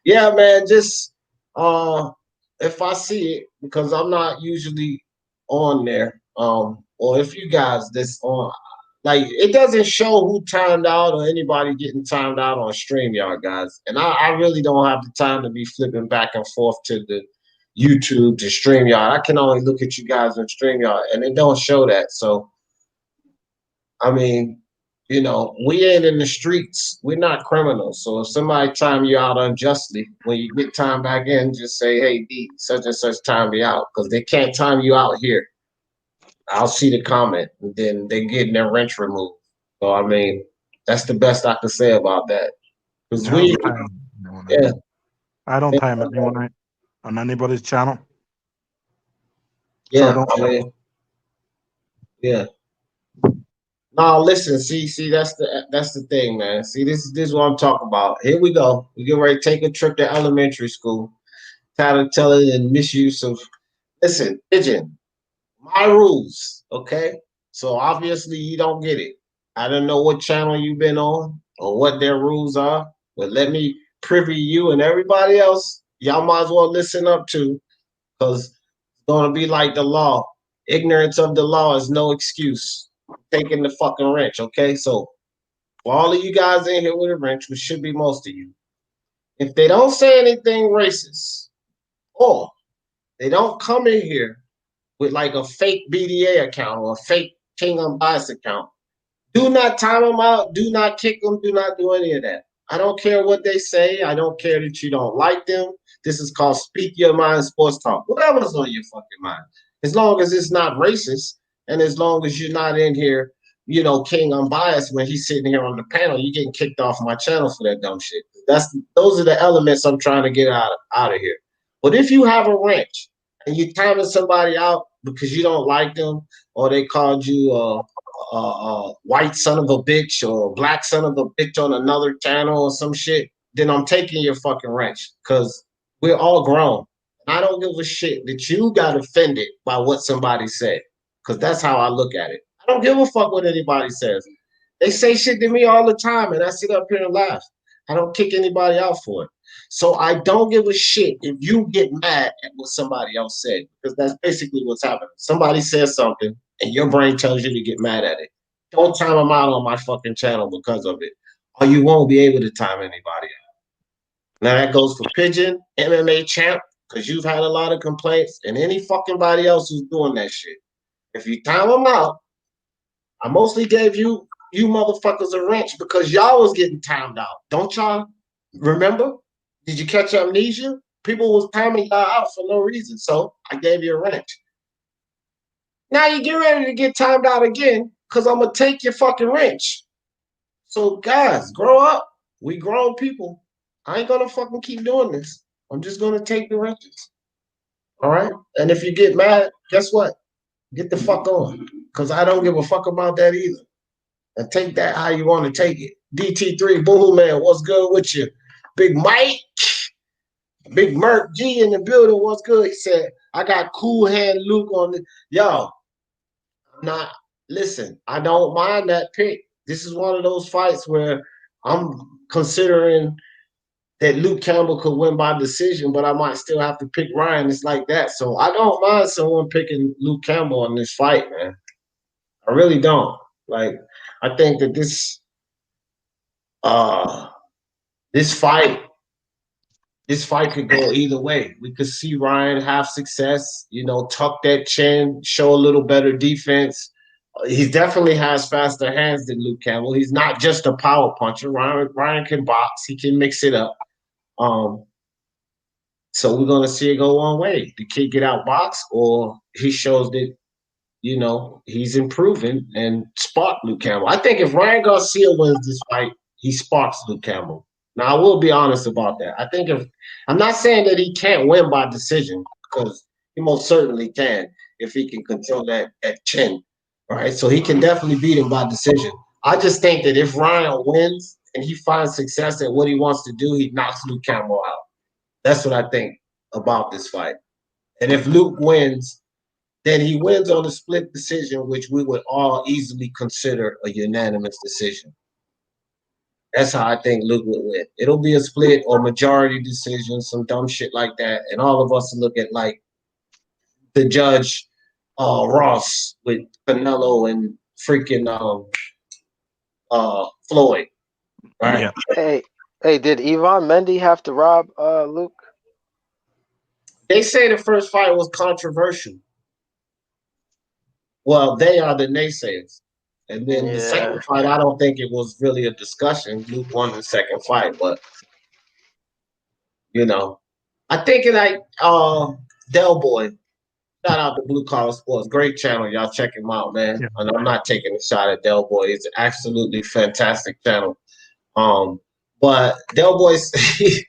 Yeah, man, just if I see it, because I'm not usually on there, or if you guys this on, like, it doesn't show who timed out or anybody getting timed out on StreamYard, guys. And I really don't have the time to be flipping back and forth to the YouTube to StreamYard. I can only look at you guys on StreamYard, and it don't show that. So I mean, we ain't in the streets. We're not criminals. So if somebody time you out unjustly, when you get time back in, just say, hey, D, such and such time me out, because they can't time you out here. I'll see the comment, and then they getting their wrench removed. So, I mean, that's the best I can say about that. Because I don't time anyone out on anybody's channel. Yeah, so yeah. No, listen, see, that's the thing, man. See, this is what I'm talking about. Here we go. We get ready to take a trip to elementary school. Tattletale and misuse of, listen, Pigeon, my rules, okay? So obviously you don't get it. I don't know what channel you've been on or what their rules are, but let me privy you and everybody else. Y'all might as well listen up to, because it's going to be like the law. Ignorance of the law is no excuse. Taking the fucking wrench, okay? So for all of you guys in here with a wrench, which should be most of you, if they don't say anything racist, or they don't come in here with like a fake BDA account or a fake King Unbiased account, do not time them out, do not kick them, do not do any of that. I don't care what they say. I don't care that you don't like them. This is called Speak Your Mind Sports Talk. Whatever's on your fucking mind. As long as it's not racist, and as long as you're not in here you know, King unbiased when he's sitting here on the panel, you're getting kicked off my channel for that dumb shit. Those are the elements I'm trying to get out of here. But if you have a wrench and you're timing somebody out because you don't like them, or they called you a white son of a bitch or a black son of a bitch on another channel or some shit, then I'm taking your fucking wrench, because we're all grown. I don't give a shit that you got offended by what somebody said, because that's how I look at it. I don't give a fuck what anybody says. They say shit to me all the time, and I sit up here and laugh. I don't kick anybody out for it. So I don't give a shit if you get mad at what somebody else said, because that's basically what's happening. Somebody says something, and your brain tells you to get mad at it. Don't time them out on my fucking channel because of it, or you won't be able to time anybody out. Now that goes for Pigeon, MMA Champ, because you've had a lot of complaints, and any fucking body else who's doing that shit. If you time them out, I mostly gave you motherfuckers a wrench because y'all was getting timed out. Don't y'all remember? Did you catch amnesia? People was timing y'all out for no reason, so I gave you a wrench. Now you get ready to get timed out again because I'm going to take your fucking wrench. So guys, grow up. We grown people. I ain't going to fucking keep doing this. I'm just going to take the wrenches. All right? And if you get mad, guess what? Get the fuck on, because I don't give a fuck about that either. And take that how you want to take it. DT3, Boohoo Man, what's good with you? Big Mike, Big Merc G in the building, what's good? He said, I got Cool Hand Luke on the. Yo, listen, I don't mind that pick. This is one of those fights where I'm considering that Luke Campbell could win by decision, but I might still have to pick Ryan. It's like that. So I don't mind someone picking Luke Campbell in this fight, man. I really don't. Like, I think that this fight could go either way. We could see Ryan have success, you know, tuck that chin, show a little better defense. He definitely has faster hands than Luke Campbell. He's not just a power puncher. Ryan can box. He can mix it up. So we're gonna see it go one way. The kid get outboxed, or he shows that, you know, he's improving and spark Luke Campbell. I think if Ryan Garcia wins this fight, he sparks Luke Campbell. Now I will be honest about that. I think I'm not saying that he can't win by decision, because he most certainly can if he can control that chin. Right. So he can definitely beat him by decision. I just think that if Ryan wins and he finds success at what he wants to do, he knocks Luke Campbell out. That's what I think about this fight. And if Luke wins, then he wins on a split decision, which we would all easily consider a unanimous decision. That's how I think Luke would win. It'll be a split or majority decision, some dumb shit like that. And all of us will look at like the judge Ross with Canelo and freaking Floyd. Right? Yeah. Hey, did Ivan Mendy have to rob Luke? They say the first fight was controversial. Well, they are the naysayers. And then the second fight, I don't think it was really a discussion. Luke won the second fight, but you know, I think it like Del Boy. Shout out to Blue Collar Sports. Great channel. Y'all check him out, man. Yeah. And I'm not taking a shot at Del Boy. It's an absolutely fantastic channel. But Del Boy, he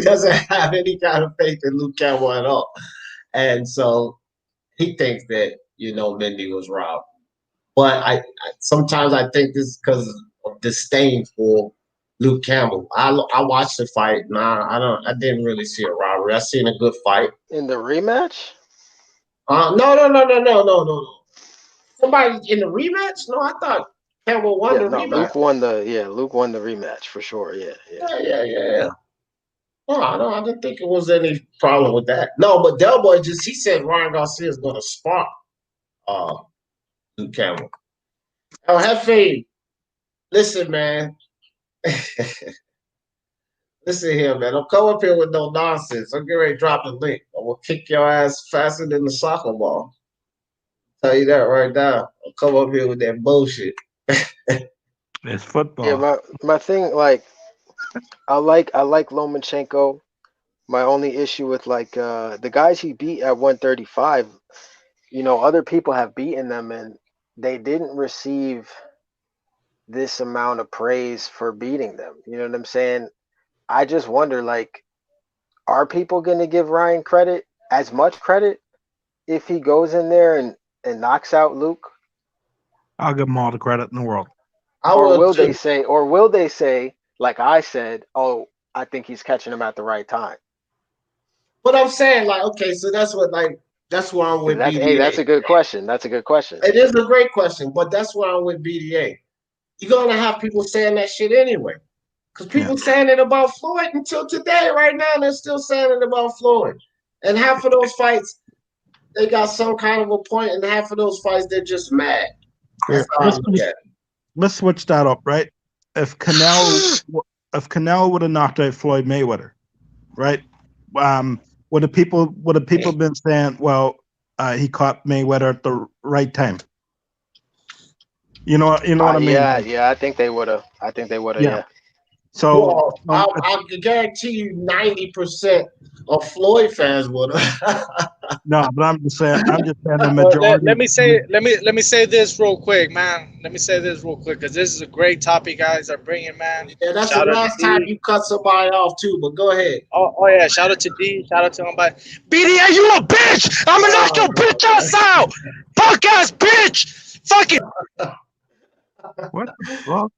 doesn't have any kind of faith in Luke Campbell at all. And so he thinks that, you know, Mendy was robbed. But I sometimes I think this is because of disdain for Luke Campbell. I watched the fight. I didn't really see a robbery. I seen a good fight. In the rematch? No. Somebody in the rematch? No, I thought Campbell won the rematch. Luke won the rematch for sure. Yeah. No, I didn't think it was any problem with that. No, but Del Boy he said Ryan Garcia is gonna spark Luke Campbell. Oh, Hefe, listen, man. Listen here, man. Don't come up here with no nonsense. I'm getting ready to drop the link. I will kick your ass faster than the soccer ball. Tell you that right now. I'll come up here with that bullshit. It's football. Yeah, my thing, like, I like Lomachenko. My only issue with like the guys he beat at 135, you know, other people have beaten them, and they didn't receive this amount of praise for beating them. You know what I'm saying? I just wonder, like, are people going to give Ryan as much credit if he goes in there and knocks out Luke? I'll give him all the credit in the world. Or will they say, like I said, oh, I think he's catching him at the right time? But I'm saying, like, okay, so that's where I'm with BDA. Hey, that's a good question. That's a good question. It is a great question, but that's where I'm with BDA. You're gonna have people saying that shit anyway. Because people saying it about Floyd until today, right now, they're still saying it about Floyd. And half of those fights, they got some kind of a point, and half of those fights, they're just mad. That's how I look at it. Let's switch that up, right? If Canelo would have knocked out Floyd Mayweather, right? Would the people been saying, well, he caught Mayweather at the right time? You know what I mean? Yeah, I think they would have. Yeah. So I can guarantee you 90% of Floyd fans would have. No, but I'm just saying the majority. Let me say this real quick, man. Let me say this real quick because this is a great topic you guys are bringing, man. Yeah, that's the last time you cut somebody off too. But go ahead. Oh yeah, shout out to D. Shout out to everybody. BDA, you a bitch! I'm gonna knock your bitch ass out, punk ass bitch. Fuck it. What the fuck?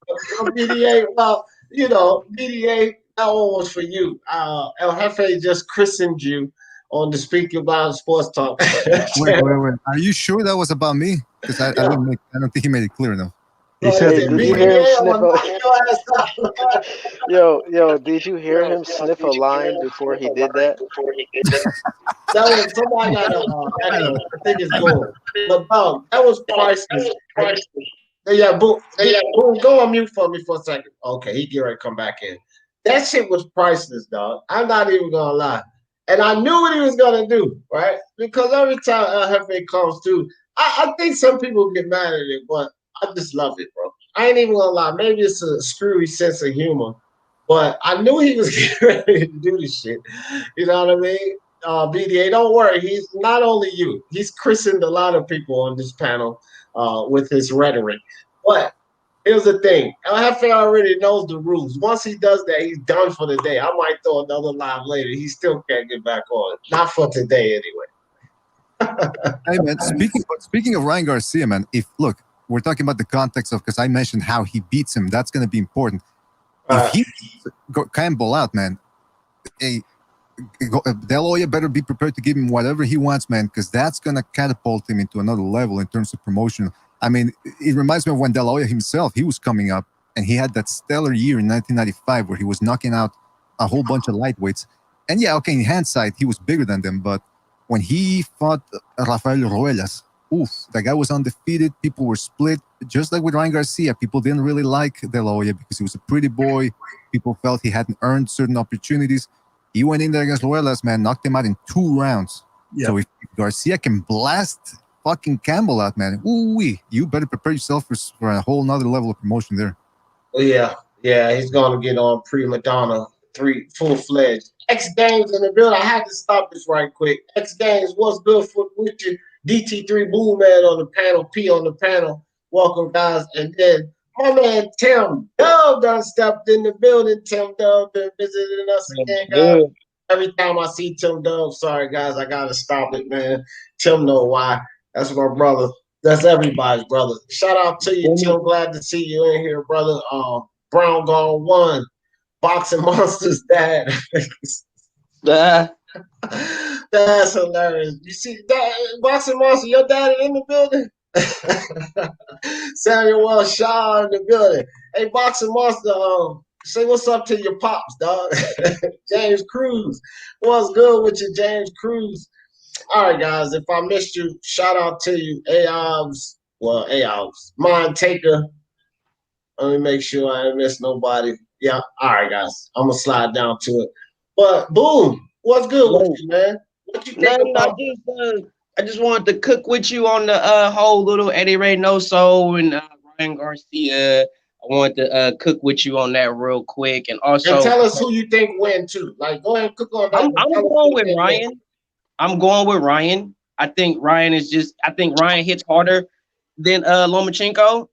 BDA, well, BDA, that one was for you. El Jefe just christened you on the Speaking About Sports Talk. Wait. Are you sure that was about me? Because I don't think he made it clear enough. He said, did you hear him Yo, did you hear him sniff a line before he did that? That was somebody got I think it's gold. But dog, that was priceless. Yeah, boom, go on mute for me for a second. Okay, he get ready to come back in. That shit was priceless, dog. I'm not even gonna lie. And I knew what he was gonna do, right? Because every time LFA comes through, I think some people get mad at it, but I just love it, bro. I ain't even gonna lie. Maybe it's a screwy sense of humor, but I knew he was getting ready to do this shit. You know what I mean? BDA, don't worry. He's not only you. He's christened a lot of people on this panel with his rhetoric. But here's the thing. LFA already knows the rules. Once he does that, he's done for the day. I might throw another live later. He still can't get back on. Not for today, anyway. Hey, man, speaking of Ryan Garcia, man, look, we're talking about the context of, because I mentioned how he beats him. That's going to be important. If he beats Campbell out, man, De La Hoya better be prepared to give him whatever he wants, man, because that's going to catapult him into another level in terms of promotion. I mean, it reminds me of when De La Hoya himself, he was coming up, and he had that stellar year in 1995 where he was knocking out a whole bunch of lightweights. And yeah, okay, in hindsight, he was bigger than them, but when he fought Rafael Ruelas, that guy was undefeated. People were split. Just like with Ryan Garcia, people didn't really like De La Hoya because he was a pretty boy. People felt he hadn't earned certain opportunities. He went in there against Ruelas, man, knocked him out in 2 rounds. Yeah. So if Garcia can blast fucking Campbell out, man, you better prepare yourself for a whole nother level of promotion there. Yeah, he's going to get on Prima Donna 3 full-fledged. X Games in the building. I had to stop this right quick. X Games, what's good with you? DT3 Boom Man on the panel, P on the panel. Welcome, guys. And then my man Tim Dub done stepped in the building. Tim Dub been visiting us again, guys. Every time I see Tim Dub, sorry, guys, I got to stop it, man. Tim know why. That's my brother. That's everybody's brother. Shout out to you, Tim. Glad to see you in here, brother. Brown Gone 1. Boxing Monsters dad. That's hilarious. You see that Boxing Monster, your daddy in the building? Samuel Shaw in the building. Hey, Boxing Monster, say what's up to your pops, dog. James Cruz. What's good with you, James Cruz? All right, guys, if I missed you, shout out to you. AOBS, Mind Taker. Let me make sure I didn't miss nobody. Yeah, all right, guys. I'm going to slide down to it. But, Boom, what's good with you, man? What you think about? I just wanted to cook with you on the whole little Eddie Reynoso and Ryan Garcia. I wanted to cook with you on that real quick. And also, and tell us who you think win, too. Like, go ahead and cook on that. I'm going with Ryan. I'm going with Ryan. I think Ryan hits harder. than Lomachenko.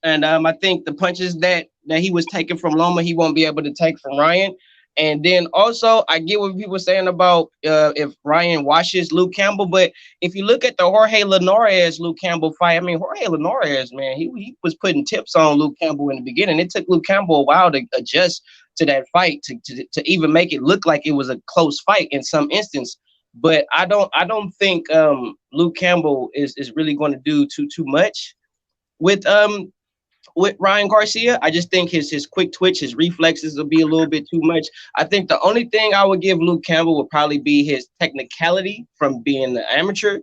And I think the punches that he was taking from Loma, he won't be able to take from Ryan. And then also, I get what people are saying about if Ryan washes Luke Campbell, but if you look at the Jorge Linares Luke Campbell fight, I mean, Jorge Linares, man, he was putting tips on Luke Campbell in the beginning. It took Luke Campbell a while to adjust to that fight to even make it look like it was a close fight in some instance. But I don't think Luke Campbell is really going to do too much with Ryan Garcia. I just think his quick twitch, his reflexes will be a little bit too much. I think the only thing I would give Luke Campbell would probably be his technicality from being an amateur.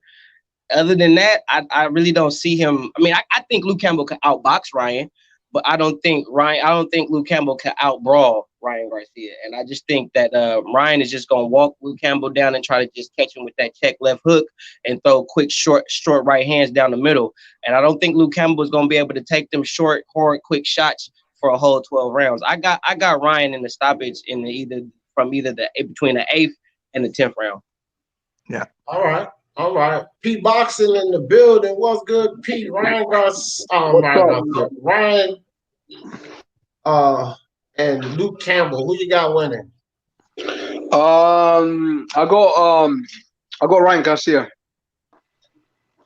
Other than that, I really don't see him. I mean, I think Luke Campbell could outbox Ryan, but I don't think Luke Campbell can outbrawl Ryan Garcia. And I just think that Ryan is just gonna walk Luke Campbell down and try to just catch him with that check left hook and throw quick short right hands down the middle. And I don't think Luke Campbell is gonna be able to take them short, hard, quick shots for a whole 12 rounds. I got Ryan in the stoppage in between the 8th and the 10th round. Yeah. All right. Pete Boxing in the building. What's good, Pete? Ryan Garcia. Ryan and Luke Campbell. Who you got winning? I got Ryan Garcia.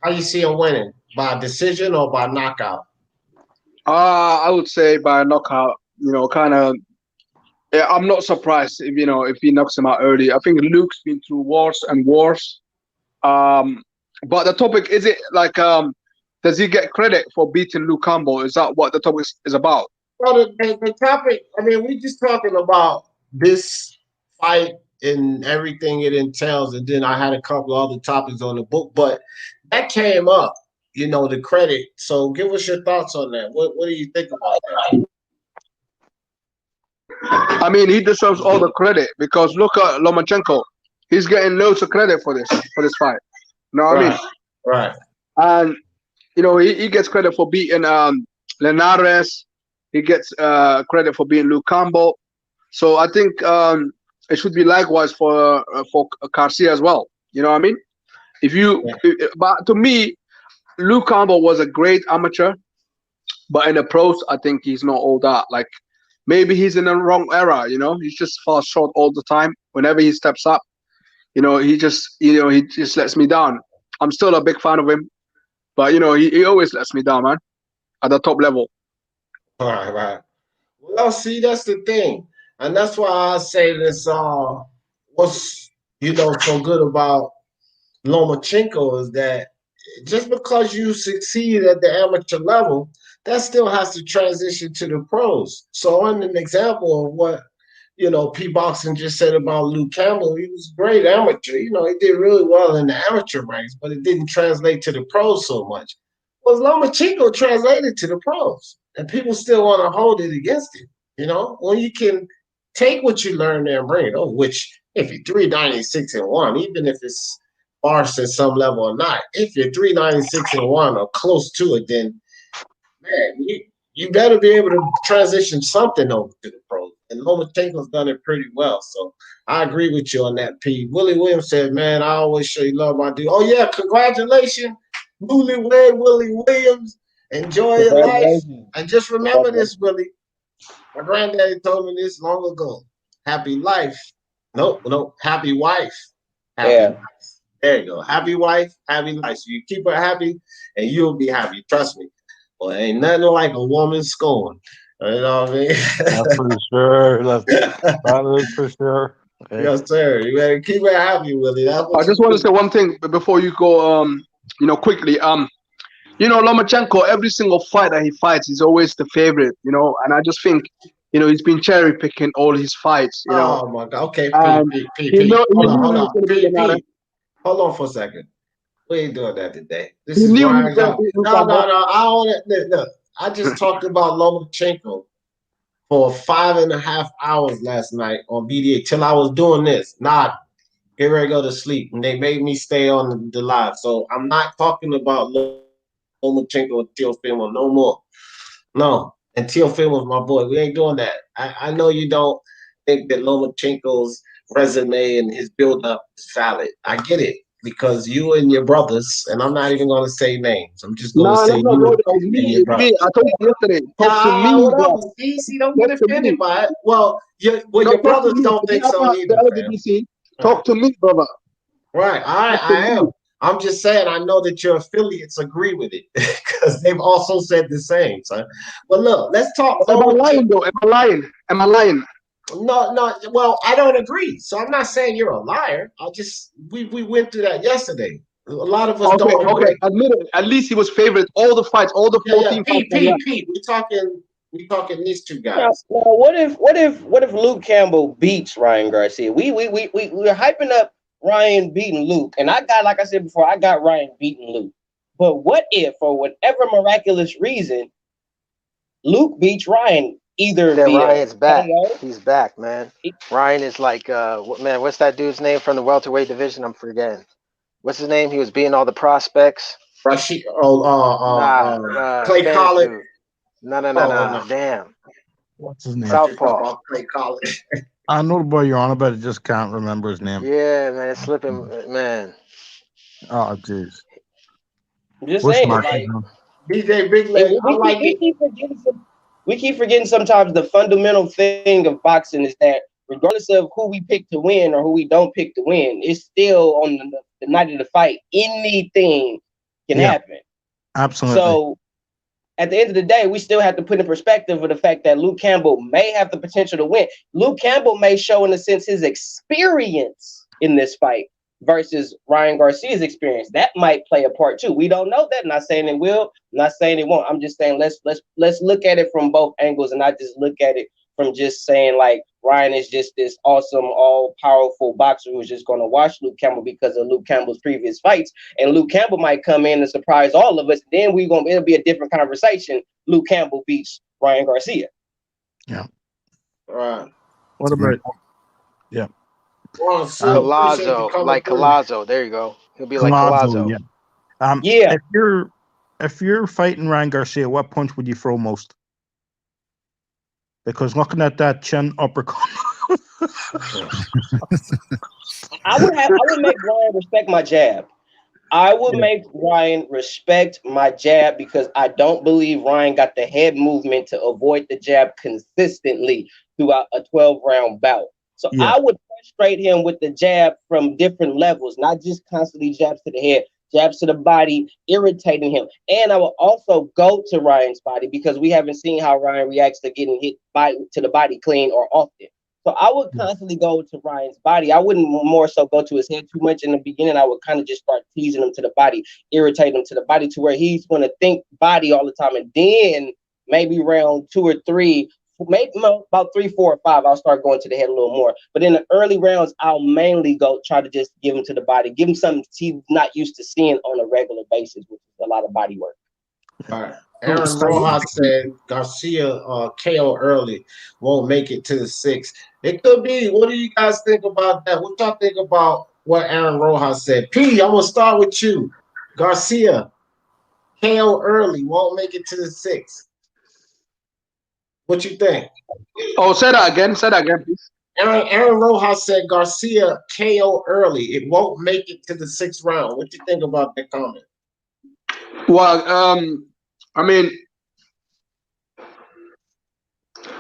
How you see him winning? By decision or by knockout? I would say by knockout. You know, kind of. Yeah, I'm not surprised if he knocks him out early. I think Luke's been through wars and wars. But the topic is it like does he get credit for beating Luke Campbell? Is that what the topic is about? Well, the topic. I mean, we're just talking about this fight and everything it entails, and then I had a couple other topics on the book, but that came up. The credit. So, give us your thoughts on that. What do you think about that? I mean, he deserves all the credit because look at Lomachenko. He's getting loads of credit for this fight. You know what I mean? Right. And he gets credit for beating Linares. He gets credit for beating Luke Campbell. So I think it should be likewise for Garcia as well. You know what I mean? But to me, Luke Campbell was a great amateur, but in the pros, I think he's not all that. Like maybe he's in the wrong era. He just falls short all the time. Whenever he steps up, he just lets me down. I'm still a big fan of him, but he always lets me down, man, at the top level. Right. Well, see, that's the thing, and that's why I say this. What's so good about Lomachenko is that just because you succeed at the amateur level, that still has to transition to the pros. So, on an example of what Pete Boxing just said about Luke Campbell, he was a great amateur. He did really well in the amateur ranks, but it didn't translate to the pros so much. Well, Lomachenko translated to the pros, and people still want to hold it against him. When you can take what you learned there and bring it over, which if you're 396-1, even if it's farce at some level or not, if you're 396-1 or close to it, then man, you better be able to transition something over to the pros. And Lomachenko's done it pretty well. So I agree with you on that, P. Willie Williams said, man, I always show you love my dude. Oh, yeah, congratulations, newlywed Willie Williams. Enjoy your life. And just remember this, Willie. My granddaddy told me this long ago. Happy life. No, happy wife. Happy life. There you go. Happy wife, happy life. So you keep her happy and you'll be happy. Trust me. Well, ain't nothing like a woman scorned. You know what I mean? That's for sure. That is for sure. Okay. Yes, sir. You better keep her happy, Willie. I just want to say one thing before you go, quickly. Lomachenko, every single fight that he fights, he's always the favorite, and I just think, he's been cherry picking all his fights, Oh, my God. Okay, Pete. Hold on for a second. We ain't doing that today. This is Ryan. No. I don't look. I just talked about Lomachenko for 5.5 hours last night on BDA till I was doing this. Get ready to go to sleep. And they made me stay on the live. So I'm not talking about Lomachenko and Teofimo no more. No. And Teofimo's my boy. We ain't doing that. I know you don't think that Lomachenko's resume and his build-up is valid. I get it. because you and your brothers, and I'm not even going to say names. I'm just going to No, say let's not go you there. It's and me. your It's me. brothers. I told you yesterday. Talk to me, Whatever. bro. See, don't Talk get to me. offended by it. Well, Don't your talk to brothers me. don't think Forget so about neither, the fam. LGBC. Talk to me, brother. Right. Talk to I me. am. I'm just saying, I know that your affiliates agree with it because they've also said the same, son. But look, let's talk. Am I lying, though? Am I lying? Am I lying? No. Well, I don't agree. So I'm not saying you're a liar. We went through that yesterday. A lot of us Okay, don't okay. agree. Admit it. At least he was favored. All the fights, all the Yeah. 14 fights. Pete. We talking these two Now, guys. what if Luke Campbell beats Ryan Garcia? We're hyping up Ryan beating Luke, and like I said before, I got Ryan beating Luke. But what if, for whatever miraculous reason, Luke beats Ryan either Then via Ryan's back. KO? He's back, man. Ryan is like, what's that dude's name from the welterweight division? I'm forgetting. What's his name? He was beating all the prospects. Rashid, Clay Spanish Collard. dude. No. No. Damn. What's his name? Southpaw. Clay Collard. I know the boy you're on about. I just can't remember his name. Yeah, man, it's slipping, man. Oh, jeez. I'm just What's saying, Mark? like, DJ Big and Leg. I like it. we keep forgetting sometimes the fundamental thing of boxing is that regardless of who we pick to win or who we don't pick to win, it's still on the night of the fight. Anything can happen. Absolutely. So at the end of the day, we still have to put in perspective of the fact that Luke Campbell may have the potential to win. Luke Campbell may show, in a sense, his experience in this fight versus Ryan Garcia's experience. That might play a part too. We don't know that. I'm not saying it will. I'm not saying it won't. I'm just saying let's look at it from both angles and not just look at it from just saying like Ryan is just this awesome, all-powerful boxer who's just going to watch Luke Campbell because of Luke Campbell's previous fights. And Luke Campbell might come in and surprise all of us. Then it'll be a different conversation. Luke Campbell beats Ryan Garcia. Yeah. All right. What about? Yeah. Collazo. There you go. He'll be like Collazo. Yeah. If you're fighting Ryan Garcia, what punch would you throw most? Because looking at that chin uppercut. I would make Ryan respect my jab. I would make Ryan respect my jab because I don't believe Ryan got the head movement to avoid the jab consistently throughout a 12-round bout. So I would frustrate him with the jab from different levels, not just constantly jabs to the head, jabs to the body, irritating him. And I will also go to Ryan's body because we haven't seen how Ryan reacts to getting hit to the body clean or often. So I would constantly go to Ryan's body. I wouldn't more so go to his head too much in the beginning. I would kind of just start teasing him to the body, irritate him to the body to where he's going to think body all the time. And then maybe round 2 or 3, maybe about 3, 4, or 5, I'll start going to the head a little more. But in the early rounds, I'll mainly try to just give him to the body, give him something he's not used to seeing on a regular basis, which is a lot of body work. All right. Aaron Rojas said Garcia KO early, won't make it to the 6th. It could be. What do you guys think about that? What y'all think about what Aaron Rojas said? P, I'm gonna start with you. Garcia KO early, won't make it to the 6th. What you think? Oh, say that again. Say that again, please. Aaron Rojas said Garcia KO early. It won't make it to the 6th round. What you think about that comment? Well, I mean,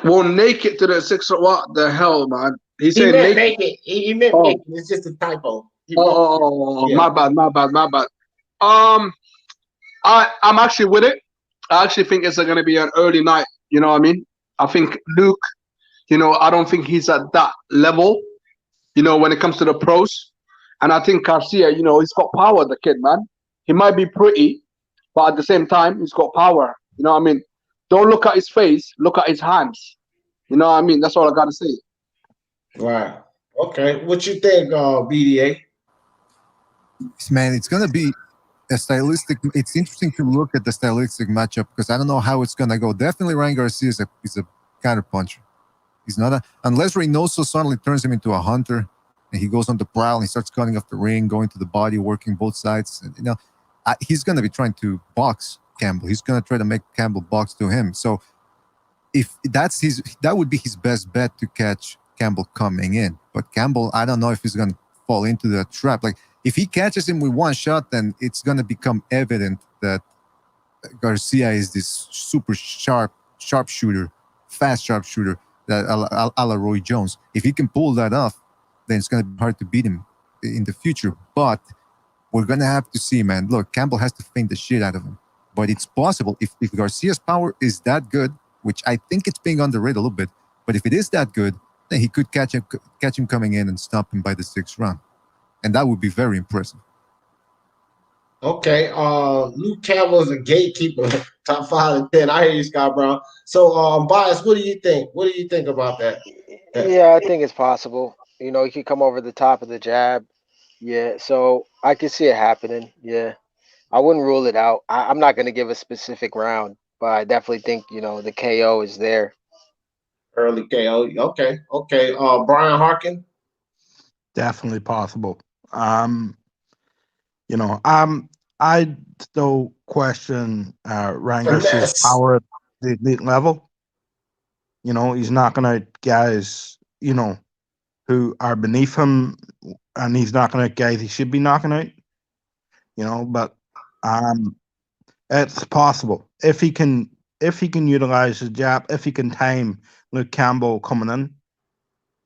won't make it to the 6th. What the hell, man? He said make it. He meant make it. It's just a typo. My bad. I'm actually with it. I actually think it's going to be an early night. You know what I mean? I think Luke, I don't think he's at that level, when it comes to the pros. And I think Garcia, he's got power, the kid, man. He might be pretty, but at the same time, he's got power. You know what I mean? Don't look at his face, look at his hands. You know what I mean? That's all I got to say. Right. Okay. What you think, BDA? Man, it's going to be a stylistic. It's interesting to look at the stylistic matchup because I don't know how it's going to go. Definitely Ryan Garcia is a counter puncher. He's not unless Reynoso suddenly turns him into a hunter and he goes on the prowl and he starts cutting off the ring, going to the body, working both sides. And, he's going to be trying to box Campbell. He's going to try to make Campbell box to him. So if that would be his best bet to catch Campbell coming in. But Campbell, I don't know if he's going to fall into the trap. Like If he catches him with one shot, then it's going to become evident that Garcia is this super sharpshooter, fast sharpshooter that a la Roy Jones. If he can pull that off, then it's going to be hard to beat him in the future. But we're going to have to see, man. Look, Campbell has to feint the shit out of him. But it's possible if Garcia's power is that good, which I think it's being underrated a little bit, but if it is that good, then he could catch him coming in and stop him by the 6th round. And that would be very impressive. Okay, Luke Campbell is a gatekeeper, top 5 and 10. I hear you, Scott Brown. So, Bias, what do you think? What do you think about that? Yeah, I think it's possible. You know, he could come over the top of the jab. Yeah, so I can see it happening. Yeah, I wouldn't rule it out. I'm not going to give a specific round, but I definitely think, you know, the KO is there. Early KO. Okay. Brian Harkin. Definitely possible. You know, I still question Ryan Garcia's power at the elite level. You know, he's knocking out guys, you know, who are beneath him, and he's knocking out guys he should be knocking out. You know, but it's possible if he can utilize his jab, if he can time Luke Campbell coming in,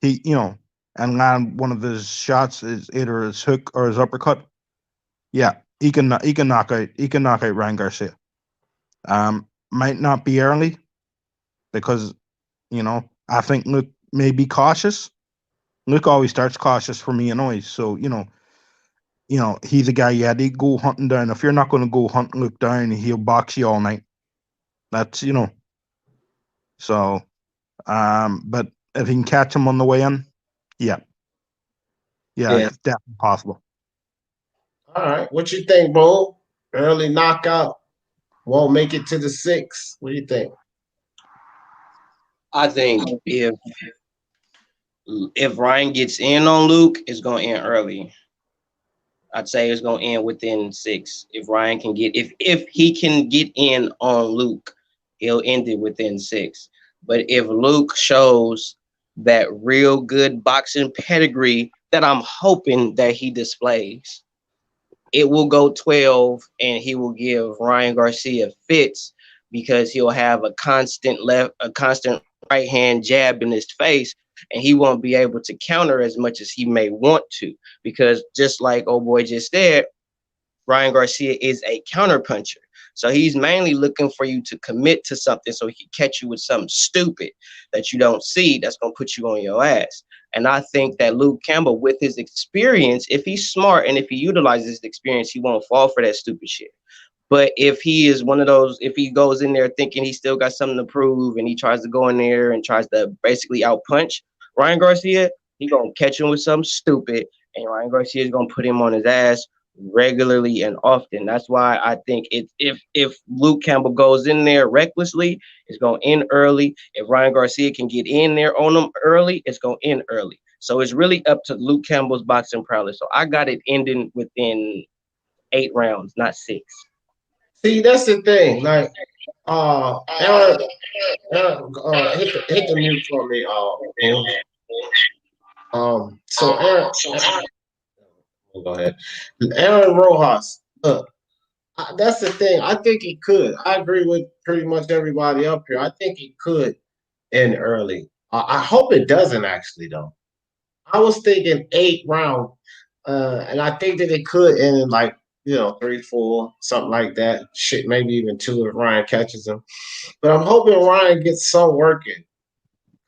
he, you know, and land one of his shots, is either his hook or his uppercut. Yeah, he can knock out Ryan Garcia. Might not be early because, you know, I think Luke may be cautious. Luke always starts cautious for me anyways. So, you know, he's a guy you had to go hunting down. If you're not going to go hunting Luke down, he'll box you all night. That's, you know. So, but if he can catch him on the way in, yeah, it's definitely possible. All right, what you think, bro? Early knockout, won't make it to the 6th. What do you think? I think if Ryan gets in on Luke, it's gonna end early. I'd say it's gonna end within 6. If Ryan can get if he can get in on Luke, he'll end it within 6. But if Luke shows that real good boxing pedigree that I'm hoping that he displays, it will go 12 and he will give Ryan Garcia fits because he'll have a constant right hand jab in his face, and he won't be able to counter as much as he may want to, because just like old boy just said, Ryan Garcia is a counter puncher. So he's mainly looking for you to commit to something so he can catch you with something stupid that you don't see that's going to put you on your ass. And I think that Luke Campbell, with his experience, if he's smart and if he utilizes his experience, he won't fall for that stupid shit. But if he is one of those, if he goes in there thinking he still got something to prove and he tries to go in there and tries to basically outpunch Ryan Garcia, he's going to catch him with something stupid, and Ryan Garcia is going to put him on his ass regularly and often. That's why I think if Luke Campbell goes in there recklessly, it's going to end early. If Ryan Garcia can get in there on him early, it's going to end early. So it's really up to Luke Campbell's boxing prowess. So I got it ending within 8 rounds, not 6. See, that's the thing. Like, Aaron, hit the mute for me. So Aaron, go ahead. Aaron Rojas. Look, that's the thing. I think he could. I agree with pretty much everybody up here. I think he could end early. I hope it doesn't actually, though. I was thinking 8 round, and I think that it could end in like, 3, 4, something like that. Shit, maybe even 2 if Ryan catches him. But I'm hoping Ryan gets some working,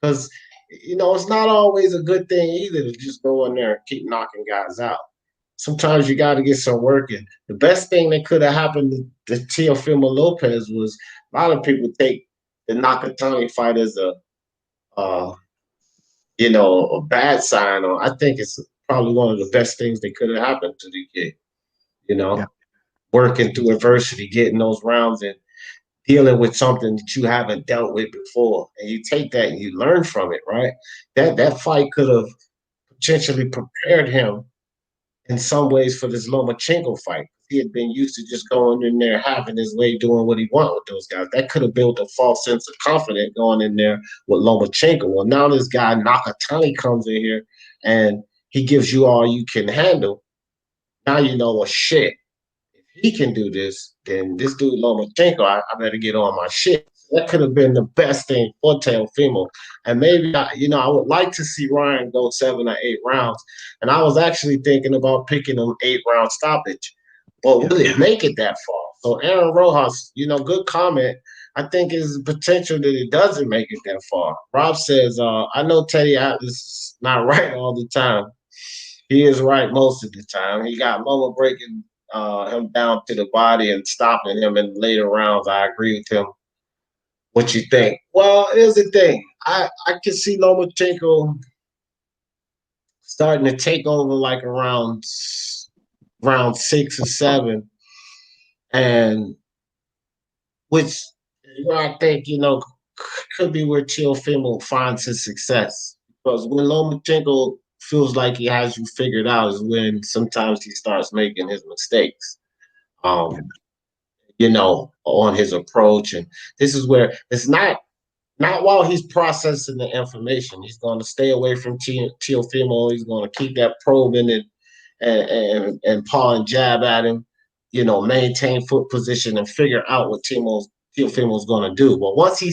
because it's not always a good thing either to just go in there and keep knocking guys out. Sometimes you got to get some working. The best thing that could have happened to Teofimo Lopez was a lot of people take the Nakatani fight as a bad sign. Or I think it's probably one of the best things that could have happened to the kid. Working through adversity, getting those rounds and dealing with something that you haven't dealt with before. And you take that and you learn from it, right? That fight could have potentially prepared him in some ways for this Lomachenko fight. He had been used to just going in there, having his way, doing what he wanted with those guys. That could have built a false sense of confidence going in there with Lomachenko. Well, now this guy Nakatani comes in here and he gives you all you can handle. now you know, well, shit, if he can do this, then this dude Lomachenko, I better get on my shit. That could have been the best thing for Teofimo. And maybe, I would like to see Ryan go 7 or 8 rounds. And I was actually thinking about picking an 8-round stoppage. But will it make it that far? So Aaron Rojas, good comment. I think is potential that it doesn't make it that far. Rob says, I know Teddy Atlas is not right all the time. He is right most of the time. He got Loma breaking him down to the body and stopping him in later rounds. I agree with him. What you think? Well, here's the thing. I can see Lomachenko starting to take over like around round 6 or 7, and which where I think could be where Teofimo finds his success, because when Lomachenko feels like he has you figured out is when sometimes he starts making his mistakes. On his approach. And this is where it's not while he's processing the information. He's going to stay away from Teofimo. He's going to keep that probing and paw and jab at him, maintain foot position and figure out what Teofimo's going to do. But once he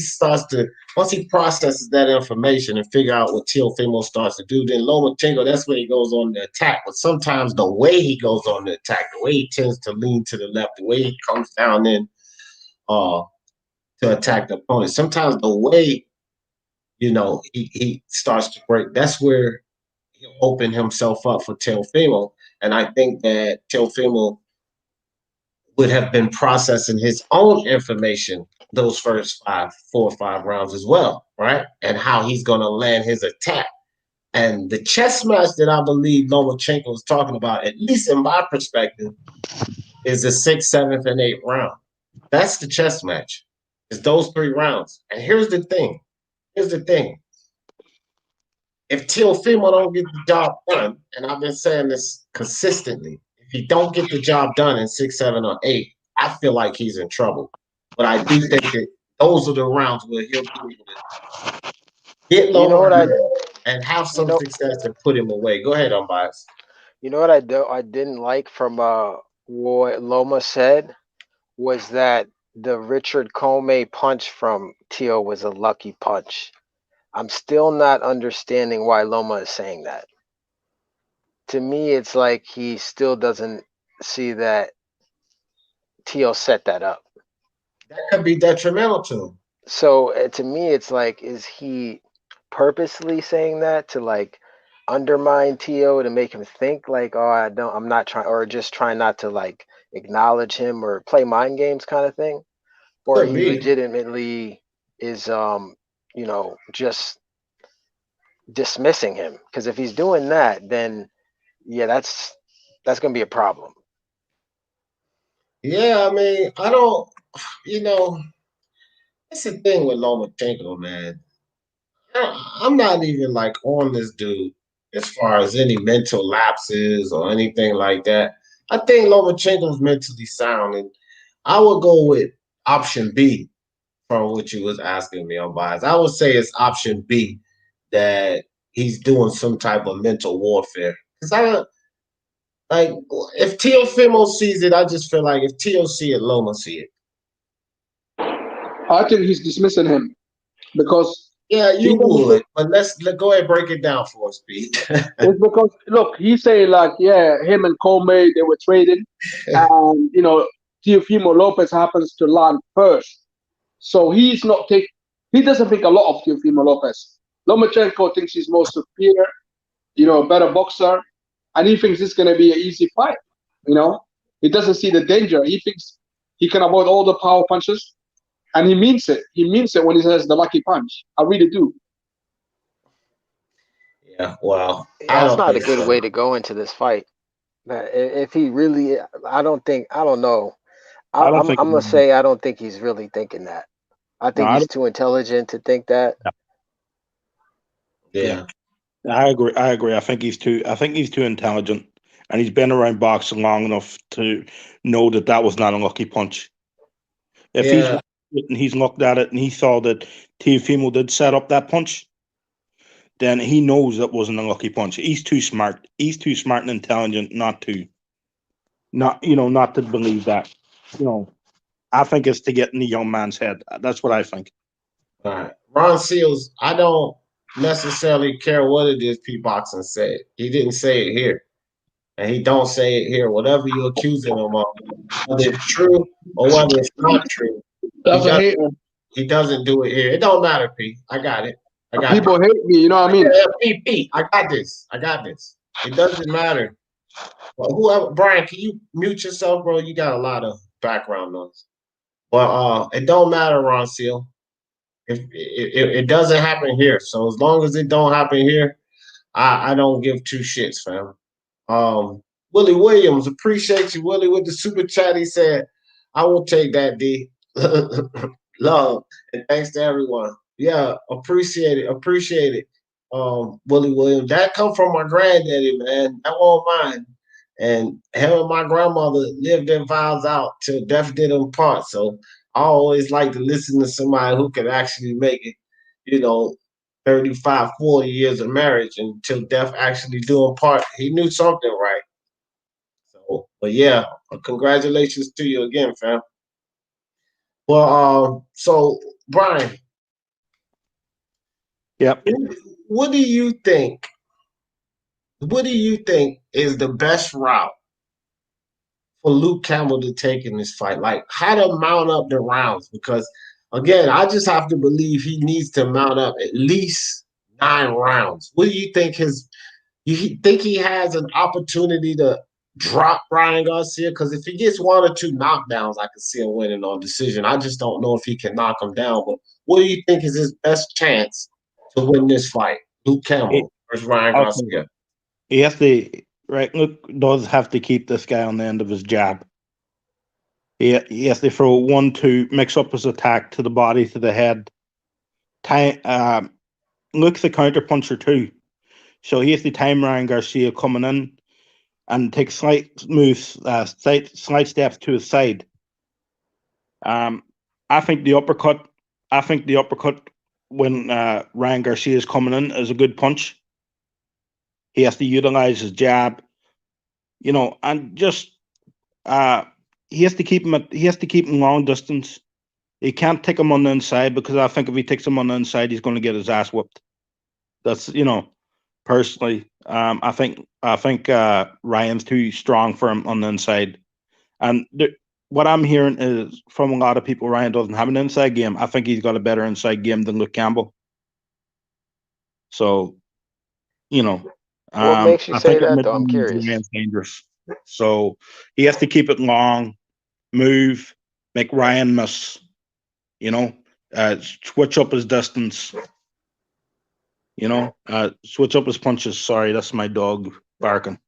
processes that information and figure out what Teofimo starts to do, then Lomachenko, that's when he goes on the attack. But sometimes the way he goes on the attack, the way he tends to lean to the left, the way he comes down in to attack the opponent, sometimes the way, he starts to break, that's where he'll open himself up for Teofimo. And I think that Teofimo would have been processing his own information those first 4 or 5 rounds as well, right? And how he's going to land his attack. And the chess match that I believe Lomachenko is talking about, at least in my perspective, is the 6th, 7th, and 8th round. That's the chess match. It's those 3 rounds. And here's the thing. If Teofimo don't get the job done, and I've been saying this consistently, if he don't get the job done in 6, 7, or 8, I feel like he's in trouble. But I do think that those are the rounds where he'll be able to get low and have some success and put him away. Go ahead, Unbiased. You know what I didn't like from what Loma said was that the Richard Comey punch from Teo was a lucky punch. I'm still not understanding why Loma is saying that. To me, it's like he still doesn't see that Teo set that up. That could be detrimental to him. So to me, it's like, is he purposely saying that to like undermine Teo to make him think like, oh, I'm not trying, or just trying not to like acknowledge him or play mind games kind of thing? Or he legitimately is, just dismissing him? Because if he's doing that, then yeah, that's going to be a problem. Yeah, I mean, I don't, that's the thing with Lomachenko, man. I'm not even like on this dude as far as any mental lapses or anything like that. I think Lomachenko's mentally sound, and I would go with option B from what you was asking me, Unbiased. I would say it's option B, that he's doing some type of mental warfare. Because if Teofimo sees it, I just feel like if Teo see it, Loma see it. I think he's dismissing him because you would, but let's go ahead and break it down for us, Pete. It's because look, he's saying like, him and Comey, they were trading, and Teofimo Lopez happens to land first, so he doesn't think a lot of Teofimo Lopez. Lomachenko thinks he's more superior, a better boxer, and he thinks it's going to be an easy fight. He doesn't see the danger. He thinks he can avoid all the power punches. And he means it. He means it when he says the lucky punch. I really do. Yeah, well, that's not a good way to go into this fight. If he really, I don't know. I'm gonna say I don't think he's really thinking that. I think he's too intelligent to think that. Yeah. I agree. I think he's too intelligent, and he's been around boxing long enough to know that was not a lucky punch. If he's looked at it and he saw that Teofimo did set up that punch, then he knows that wasn't a lucky punch. He's too smart. He's too smart and intelligent not to. not to believe that. I think it's to get in the young man's head. That's what I think. All right. Ron Seals, I don't necessarily care what it is P Boxing said. He didn't say it here. And he don't say it here. Whatever you're accusing him of, whether it's true or whether it's not true, That's a hate. he doesn't do it here. It don't matter, P. I got it. People hate me, you know what I mean? P, I got this. It doesn't matter. Well, whoever, Brian, can you mute yourself, bro? You got a lot of background noise. But it don't matter, Ron Seal. If it doesn't happen here, so as long as it don't happen here, I don't give two shits, fam. Willie Williams, appreciate you, Willie, with the super chat. He said, "I will take that, D." Love and thanks to everyone. Yeah, appreciate it. Willie Williams, that come from my granddaddy, man. That won't mine. And him and my grandmother lived their vows out till death did them part. So I always like to listen to somebody who can actually make it, 35, 40 years of marriage until death actually do them part. He knew something right. So, but yeah, congratulations to you again, fam. Well, so Brian. Yep. What do you think? What do you think is the best route for Luke Campbell to take in this fight? Like how to mount up the rounds? Because again, I just have to believe he needs to mount up at least 9 rounds. What do you think you think he has an opportunity to drop Ryan Garcia? Because if he gets 1 or 2 knockdowns, I can see him winning on decision. I just don't know if he can knock him down. But what do you think is his best chance to win this fight? Luke Campbell versus Ryan Garcia. He has to, right? Luke does have to keep this guy on the end of his jab. He has to throw 1-2, mix up his attack to the body, to the head. Luke's a counter puncher too. So he has to time Ryan Garcia coming in and take slight moves, slight steps to his side. I think the uppercut when Ryan Garcia is coming in is a good punch. He has to utilize his jab, and just he has to keep him long distance. He can't take him on the inside because I think if he takes him on the inside, he's going to get his ass whooped. That's personally, I think Ryan's too strong for him on the inside, and what I'm hearing is from a lot of people, Ryan doesn't have an inside game. I think he's got a better inside game than Luke Campbell. So, what makes you say that, though? I'm curious. Ryan's dangerous. So he has to keep it long, move, make Ryan miss. Switch up his distance. Switch up his punches. Sorry, that's my dog barking.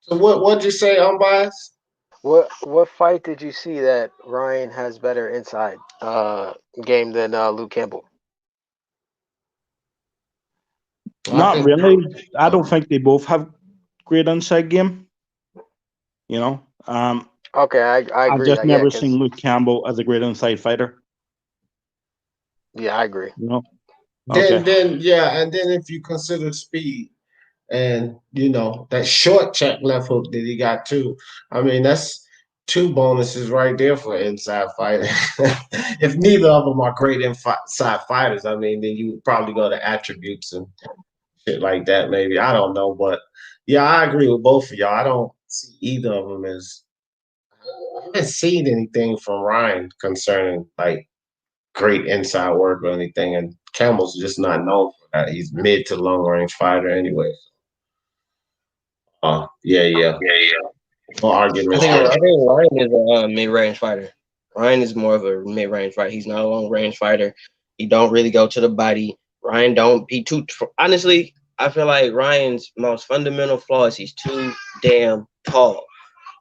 So what'd you say, unbiased? What fight did you see that Ryan has better inside game than Luke Campbell? Not really. I don't think they both have great inside game. Okay, I agree. I've just never seen Luke Campbell as a great inside fighter. Yeah, I agree. Then and then if you consider speed and that short check left hook that he got too, I mean that's 2 bonuses right there for inside fighting. If neither of them are great inside fighters, I mean then you would probably go to attributes and shit like that. Maybe I don't know, but yeah, I agree with both of y'all. I don't see either of them as. I haven't seen anything from Ryan concerning like great inside work or anything, and Campbell's just not known for that. He's mid to long range fighter anyway. Yeah. No arguments. I think Ryan is a mid range fighter. Ryan is more of a mid range fighter. He's not a long range fighter. He don't really go to the body. Ryan don't be too. Honestly, I feel like Ryan's most fundamental flaw is he's too damn tall.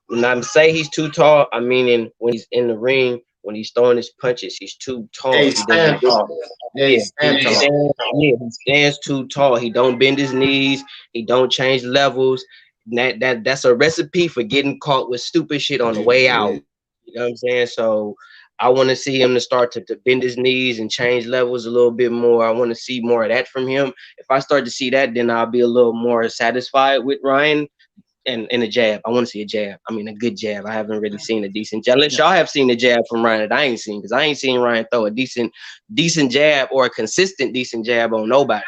When I say he's too tall, I mean when he's in the ring, when he's throwing his punches, he's too tall. He stands tall. He stands too tall. He don't bend his knees. He don't change levels. That's a recipe for getting caught with stupid shit on the way out. You know what I'm saying? So I want to see him to start to bend his knees and change levels a little bit more. I want to see more of that from him. If I start to see that, then I'll be a little more satisfied with Ryan. and a jab. I want to see a jab. I mean, a good jab. I haven't really seen a decent jab. Unless y'all have seen the jab from Ryan that I ain't seen, because I ain't seen Ryan throw a decent jab or a consistent decent jab on nobody.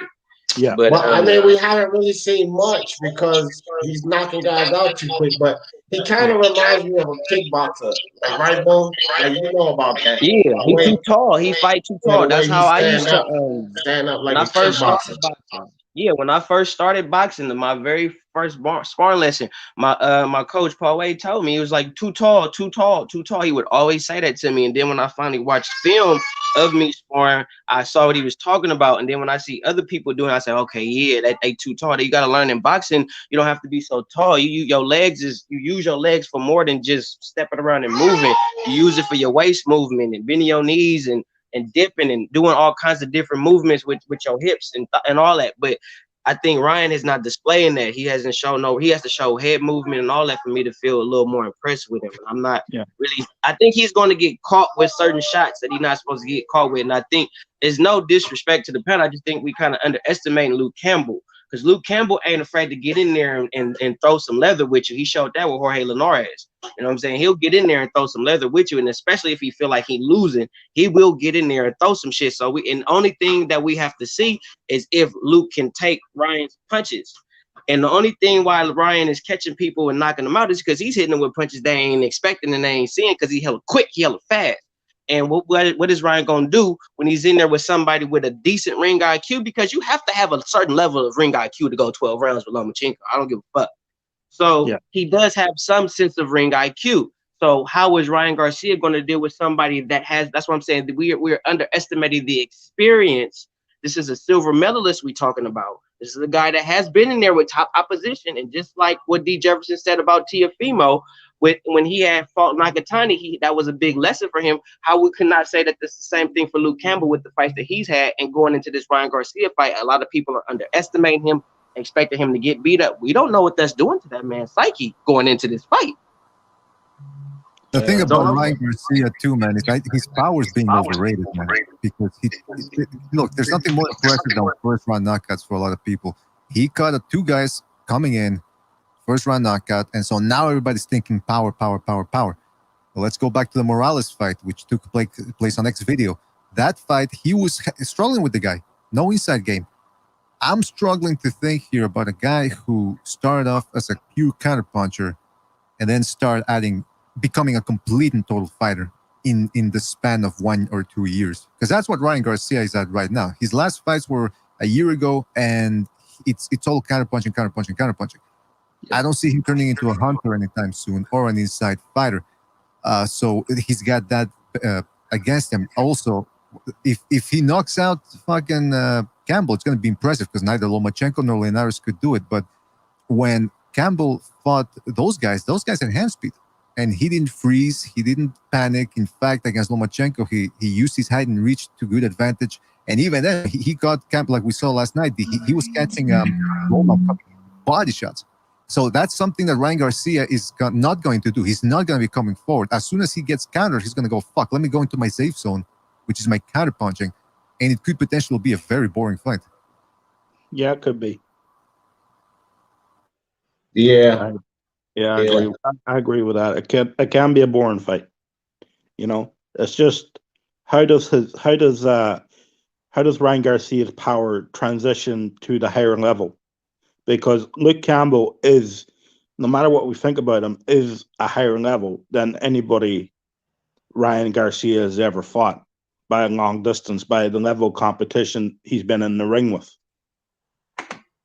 Yeah, but well, I mean, we haven't really seen much because he's knocking guys out too quick. But he kind of reminds me of a kickboxer, like right, Boom? Like you know about that? yeah, The he's way, too tall. He fight too yeah, tall. the way That's he how I used to. stand up When like I a first kickboxer. started boxing, yeah, when I first started boxing, my very first sparring lesson, my coach Paul Wade told me, he was like, too tall, too tall, too tall. He would always say that to me. And then when I finally watched film of me sparring, I saw what he was talking about. And then when I see other people doing it, I said, okay, yeah, that they too tall. You got to learn in boxing, you don't have to be so tall. You use your legs for more than just stepping around and moving. You use it for your waist movement and bending your knees and dipping and doing all kinds of different movements with your hips and all that. But I think Ryan is not displaying that. He hasn't shown he has to show head movement and all that for me to feel a little more impressed with him. I'm not really, I think he's going to get caught with certain shots that he's not supposed to get caught with. And I think there's no disrespect to the pen. I just think we kind of underestimating Luke Campbell, because Luke Campbell ain't afraid to get in there and throw some leather with you. He showed that with Jorge Linares. You know what I'm saying? He'll get in there and throw some leather with you. And especially if he feel like he's losing, he will get in there and throw some shit. So and the only thing that we have to see is if Luke can take Ryan's punches. And the only thing why Ryan is catching people and knocking them out is because he's hitting them with punches they ain't expecting and they ain't seeing, because he hella quick, he hella fast. And what is Ryan going to do when he's in there with somebody with a decent ring IQ? Because you have to have a certain level of ring IQ to go 12 rounds with Lomachenko. I don't give a fuck. So he does have some sense of ring IQ. So how is Ryan Garcia going to deal with somebody that has, that's what I'm saying, we're underestimating the experience. This is a silver medalist we're talking about. This is a guy that has been in there with top opposition. And just like what D. Jefferson said about Teofimo, when he had fought Nakatani, that was a big lesson for him. How we cannot say that this is the same thing for Luke Campbell with the fights that he's had, and going into this Ryan Garcia fight, a lot of people are underestimating him, expecting him to get beat up. We don't know what that's doing to that man's psyche going into this fight. The thing about Ryan Garcia too, man, is his power is being overrated, man. Because look, there's nothing more impressive than first round knockouts for a lot of people. He caught two guys coming in, first round knockout, and so now everybody's thinking power, power, power, power. Well, let's go back to the Morales fight, which took place on X video. That fight, he was struggling with the guy, no inside game. I'm struggling to think here about a guy who started off as a pure counterpuncher and then started becoming a complete and total fighter in the span of 1 or 2 years. Because that's what Ryan Garcia is at right now. His last fights were a year ago, and it's all counterpunching, counterpunching, counterpunching. I don't see him turning into a hunter anytime soon or an inside fighter. So he's got that against him. Also, if he knocks out fucking Campbell, it's going to be impressive, because neither Lomachenko nor Linares could do it. But when Campbell fought those guys had hand speed, and he didn't freeze, he didn't panic. In fact, against Lomachenko, he used his height and reach to good advantage. And even then, he got Campbell, like we saw last night. He was catching Loma body shots. So that's something that Ryan Garcia is not going to do. He's not going to be coming forward. As soon as he gets countered, he's going to go, fuck, let me go into my safe zone, which is my counter punching. And it could potentially be a very boring fight. Yeah, it could be. Yeah. I agree with that. It can be a boring fight. You know, it's just how does Ryan Garcia's power transition to the higher level? Because Luke Campbell is, no matter what we think about him, is a higher level than anybody Ryan Garcia has ever fought by a long distance, by the level of competition he's been in the ring with.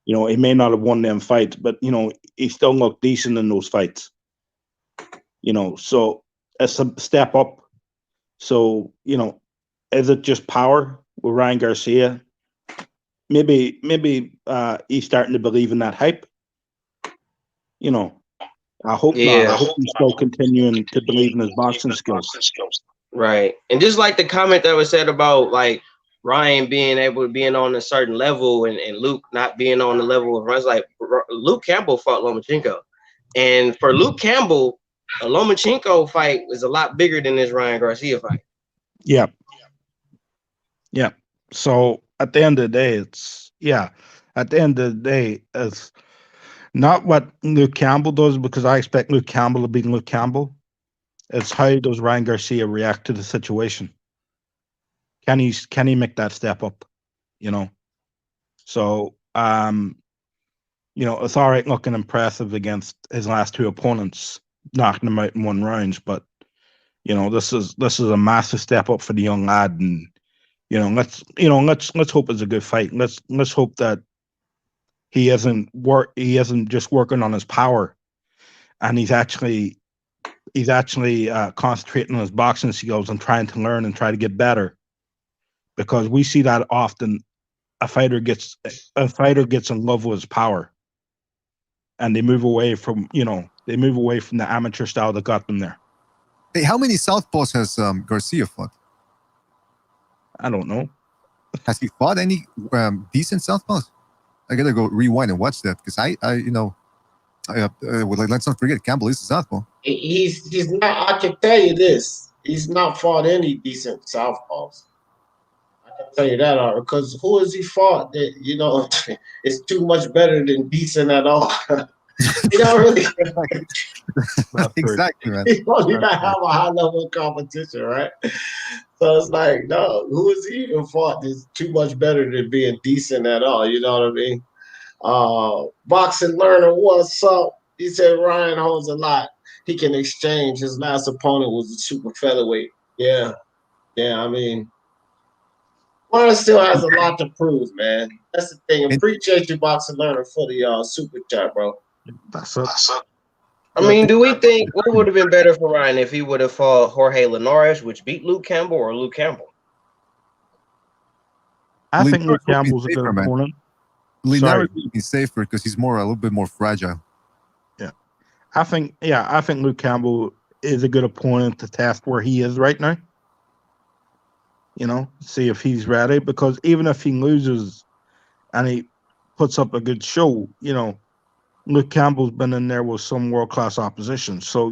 You know, he may not have won them fights, but, you know, he still looked decent in those fights. You know, so it's a step up. So, you know, is it just power with Ryan Garcia? Maybe he's starting to believe in that hype. You know, I hope not. I hope he's still continuing to believe in his boxing skills. Right. And just like the comment that was said about like Ryan being on a certain level and Luke not being on the level of runs, like Luke Campbell fought Lomachenko. And for Luke Campbell, a Lomachenko fight was a lot bigger than this Ryan Garcia fight. Yeah. Yeah. So at the end of the day, Not what Luke Campbell does, because I expect Luke Campbell to be Luke Campbell. It's how does Ryan Garcia react to the situation? Can he make that step up? You know. So it's all right looking impressive against his last two opponents, knocking them out in 1 round, but this is a massive step up for the young lad, and let's hope it's a good fight. Let's hope that he isn't just working on his power, and he's actually concentrating on his boxing skills and trying to learn and try to get better, because we see that often. A fighter gets in love with his power, and they move away from the amateur style that got them there. Hey, how many southpaws has Garcia fought? I don't know. Has he fought any decent southpaws? I gotta go rewind and watch that, because let's not forget Campbell is a southpaw. He's not. I can tell you this: he's not fought any decent southpaws. I can tell you that, because who has he fought that is too much better than decent at all? You don't really exactly, man. You don't even have a high level of competition, right? So it's like, no, who has he even fought that's too much better than being decent at all? You know what I mean? Boxing learner, what's up? He said Ryan holds a lot. He can exchange. His last opponent was a super featherweight. Yeah. I mean, Ryan still has a lot to prove, man. That's the thing. Appreciate you, Boxing Learner, for the super chat, bro. That's up. I mean, do we think what would have been better for Ryan if he would have fought Jorge Linares, which beat Luke Campbell, or Luke Campbell? I think Luke Campbell's a good opponent. Linares would be safer because he's a little bit more fragile. Yeah. I think Luke Campbell is a good opponent to test where he is right now. See if he's ready, because even if he loses and he puts up a good show, Luke Campbell's been in there with some world-class opposition. So,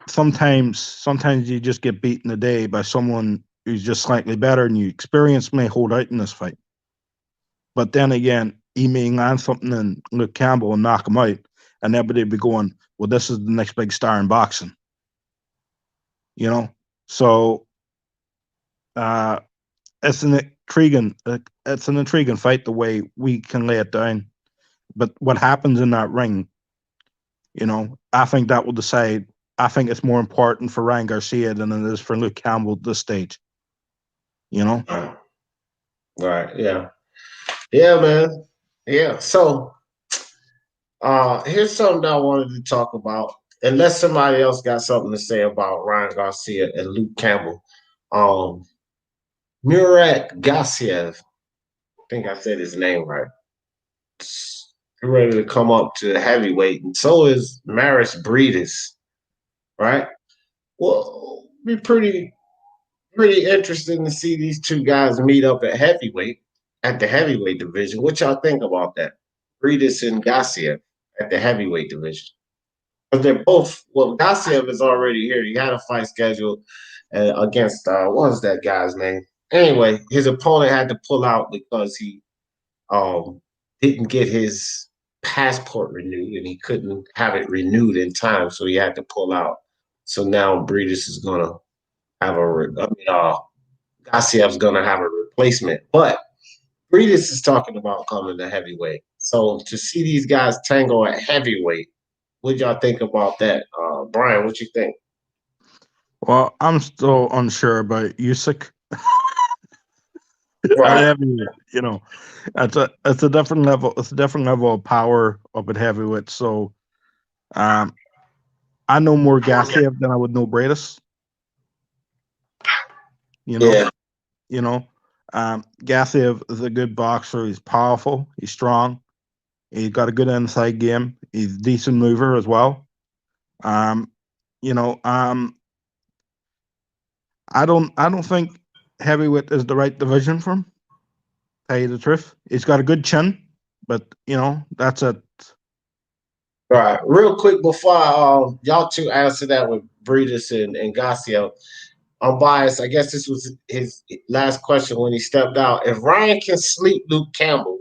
sometimes you just get beaten a day by someone who's just slightly better than you. Experience may hold out in this fight. But then again, he may land something in Luke Campbell and knock him out, and everybody will be going, well, this is the next big star in boxing. So it's an intriguing fight the way we can lay it down. But what happens in that ring, I think that will decide. I think it's more important for Ryan Garcia than it is for Luke Campbell at this stage. Right. Yeah. Yeah, man. Yeah. So here's something I wanted to talk about. Unless somebody else got something to say about Ryan Garcia and Luke Campbell. Murat Gusiev, I think I said his name right. He's ready to come up to heavyweight, and so is Maris Breedis, right? Well, be pretty interesting to see these two guys meet up at the heavyweight division. What y'all think about that? Breedis and Gusiev at the heavyweight division. Because they're both, Gusiev is already here. He had a fight scheduled against, what was that guy's name? Anyway, his opponent had to pull out because he didn't get his passport renewed, and he couldn't have it renewed in time, so he had to pull out. So now Breedis is going to have Gusiev's going to have a replacement. But Breedis is talking about coming to heavyweight. So to see these guys tango at heavyweight, what y'all think about that? Brian, what you think? Well, I'm still unsure about Usyk. Right. It's a different level. It's a different level of power up at heavyweight. So, I know more Gusiev than I would know Breidis. Gusiev is a good boxer. He's powerful. He's strong. He's got a good inside game. He's a decent mover as well. I don't think heavyweight is the right division for him. Tell you the truth, he's got a good chin, but that's it. Right. Real quick before y'all two answer that with Breedis and Gusiev, I'm biased. I guess this was his last question when he stepped out. If Ryan can sleep Luke Campbell,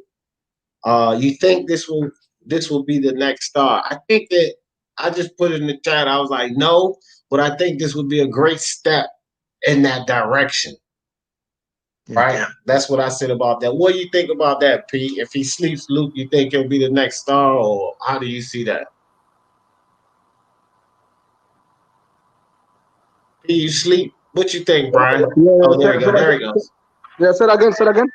You think this will be the next star? I think that I just put it in the chat. I was like, no, but I think this would be a great step in that direction. Yeah. Right? That's what I said about that. What do you think about that, Pete? If he sleeps Luke, you think he'll be the next star, or how do you see that? Pete, you sleep? What you think, Brian? Oh, there he goes. There he goes. Yeah, say it again.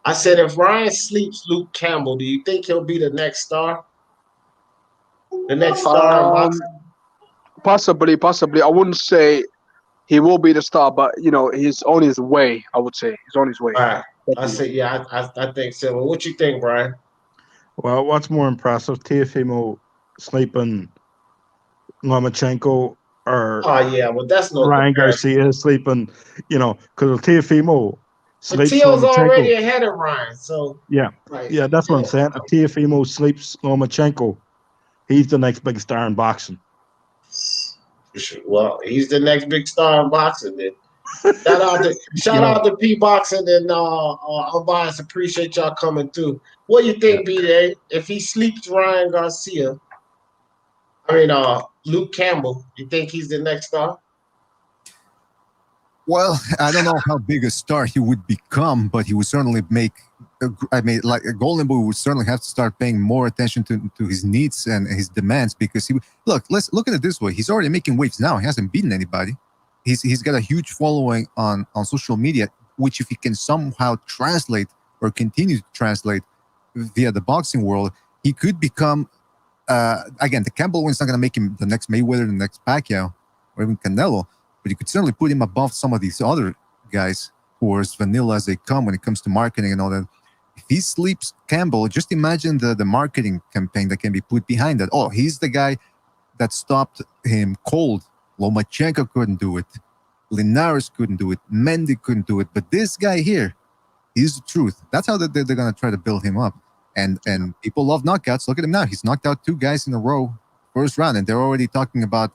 I said, if Ryan sleeps Luke Campbell, do you think he'll be the next star? The next star in boxing? Possibly. I wouldn't say he will be the star, but he's on his way. I would say he's on his way. All right. I said, yeah, I think so. Well, what you think, Brian? Well, what's more impressive, Teofimo sleeping Lomachenko or Oh yeah, well that's no Ryan comparison. Garcia sleeping? Because Teofimo But sleeps Teo's already Lomachenko. ahead of Ryan, so Yeah, like, yeah, that's what I'm saying. If Teofimo sleeps Lomachenko, he's the next big star in boxing. Well, he's the next big star in boxing. Then shout out to P Boxing and Unbiased. Appreciate y'all coming through. What do you think, B-Day? If he sleeps Ryan Garcia, Luke Campbell, you think he's the next star? Well, I don't know how big a star he would become, but he would certainly make. Like a Golden Boy would certainly have to start paying more attention to his needs and his demands, because let's look at it this way: he's already making waves now. He hasn't beaten anybody. He's got a huge following on social media, which if he can somehow translate or continue to translate via the boxing world, he could become. Again, the Campbell win's not going to make him the next Mayweather, the next Pacquiao, or even Canelo, but you could certainly put him above some of these other guys who are as vanilla as they come when it comes to marketing and all that. If he sleeps Campbell, just imagine the marketing campaign that can be put behind that. Oh, he's the guy that stopped him cold. Lomachenko couldn't do it. Linares couldn't do it. Mendy couldn't do it. But this guy here, he's the truth. That's how they're going to try to build him up. And people love knockouts. Look at him now. He's knocked out 2 guys in a row, first round, and they're already talking about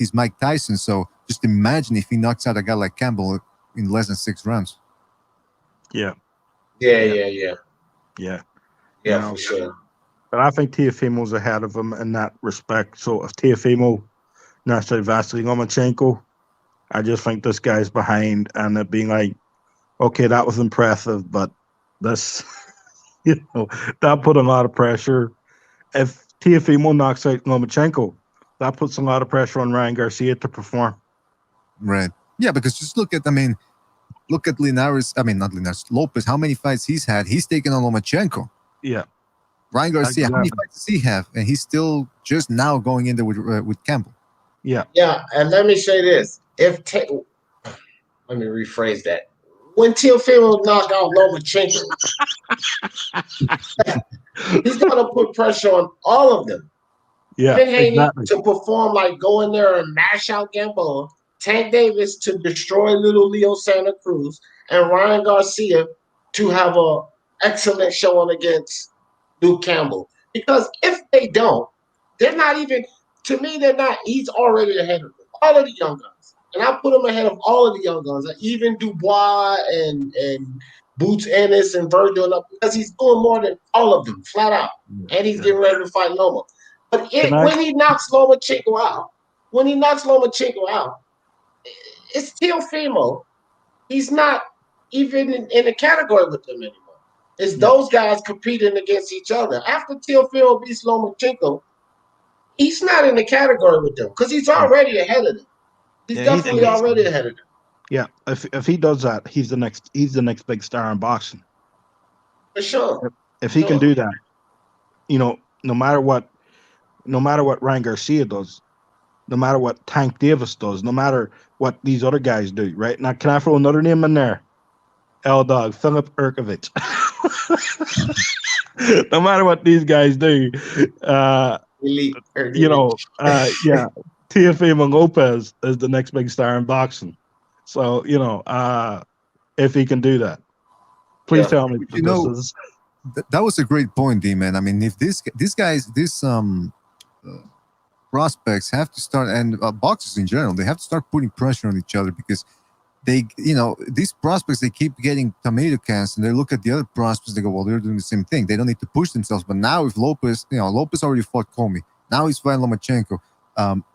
he's Mike Tyson. So just imagine if he knocks out a guy like Campbell in less than 6 rounds. Yeah, No, for sure. But I think Teofimo's ahead of him in that respect. So if Teofimo knocks out Vasily Lomachenko, I just think this guy's behind, and it being like, okay, that was impressive, but this, that put a lot of pressure. If Teofimo knocks out Lomachenko, that puts a lot of pressure on Ryan Garcia to perform. Right. Yeah, because just look at Linares. Not Linares, Lopez. How many fights he's had? He's taken on Lomachenko. Yeah. Ryan Garcia, how many fights does he have? And he's still just now going in there with Campbell. Yeah. Yeah, and let me say this. Let me rephrase that. When Teofimo knocked out Lomachenko, he's going to put pressure on all of them. Yeah, exactly. To perform like go in there and mash out Gamboa, Tank Davis to destroy little Leo Santa Cruz, and Ryan Garcia to have an excellent showing against Luke Campbell. Because if they don't, they're not even, to me, they're not, he's already ahead of them. All of the young guns. And I put him ahead of all of the young guns, even Dubois and Boots Ennis and Virgil, because he's doing more than all of them, flat out. And he's getting ready to fight Loma. But when he knocks Lomachenko out, it's Teofimo. He's not even in a category with them anymore. It's those guys competing against each other. After Teofimo beats Lomachenko, he's not in the category with them because he's already ahead of them. He's definitely already ahead of them. Yeah, if he does that, he's the next big star in boxing. For sure. If he can do that, no matter what Ryan Garcia does, no matter what Tank Davis does, no matter what these other guys do, right? Now, can I throw another name in there? L-Dog, Filip Urkovic. No matter what these guys do, Teofimo Lopez is the next big star in boxing. So, if he can do that, please tell me. That was a great point, D-Man. I mean, if these guys, prospects have to start, and boxers in general, they have to start putting pressure on each other, because they, these prospects, they keep getting tomato cans, and they look at the other prospects, they go, well, they're doing the same thing. They don't need to push themselves. But now if Lopez, Lopez already fought Comey. Now he's fighting Lomachenko.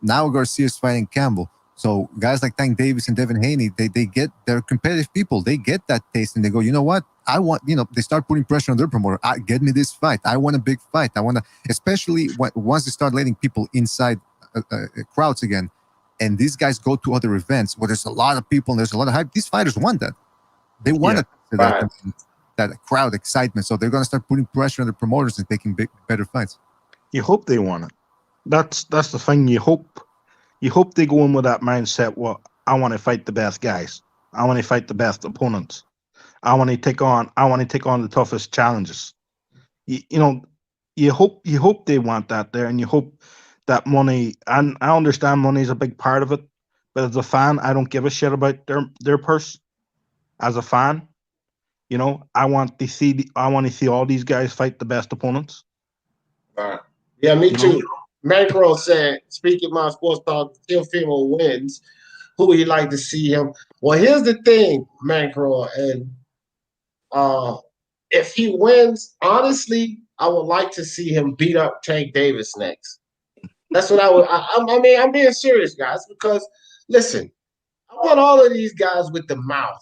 Now Garcia is fighting Campbell. So guys like Tank Davis and Devin Haney, they're competitive people. They get that taste and they go, you know what? I want, they start putting pressure on their promoter. Get me this fight. I want a big fight. I want to, especially once they start letting people inside crowds again. And these guys go to other events where there's a lot of people and there's a lot of hype. These fighters want that. They want that crowd excitement. So they're going to start putting pressure on the promoters and taking better fights. You hope they want it. That's the thing. You hope they go in with that mindset. Well, I want to fight the best guys. I want to fight the best opponents. I want to take on the toughest challenges. You hope they want that there, and you hope that money. And I understand money is a big part of it, but as a fan, I don't give a shit about their purse. As a fan, I want to see all these guys fight the best opponents. Yeah, me too. Macro said, speaking my sports talk, Teofimo wins. Who would you like to see him? Well, here's the thing, Macro, and if he wins, honestly, I would like to see him beat up Tank Davis next. That's what I would. I mean, I'm being serious, guys, because listen, I want all of these guys with the mouth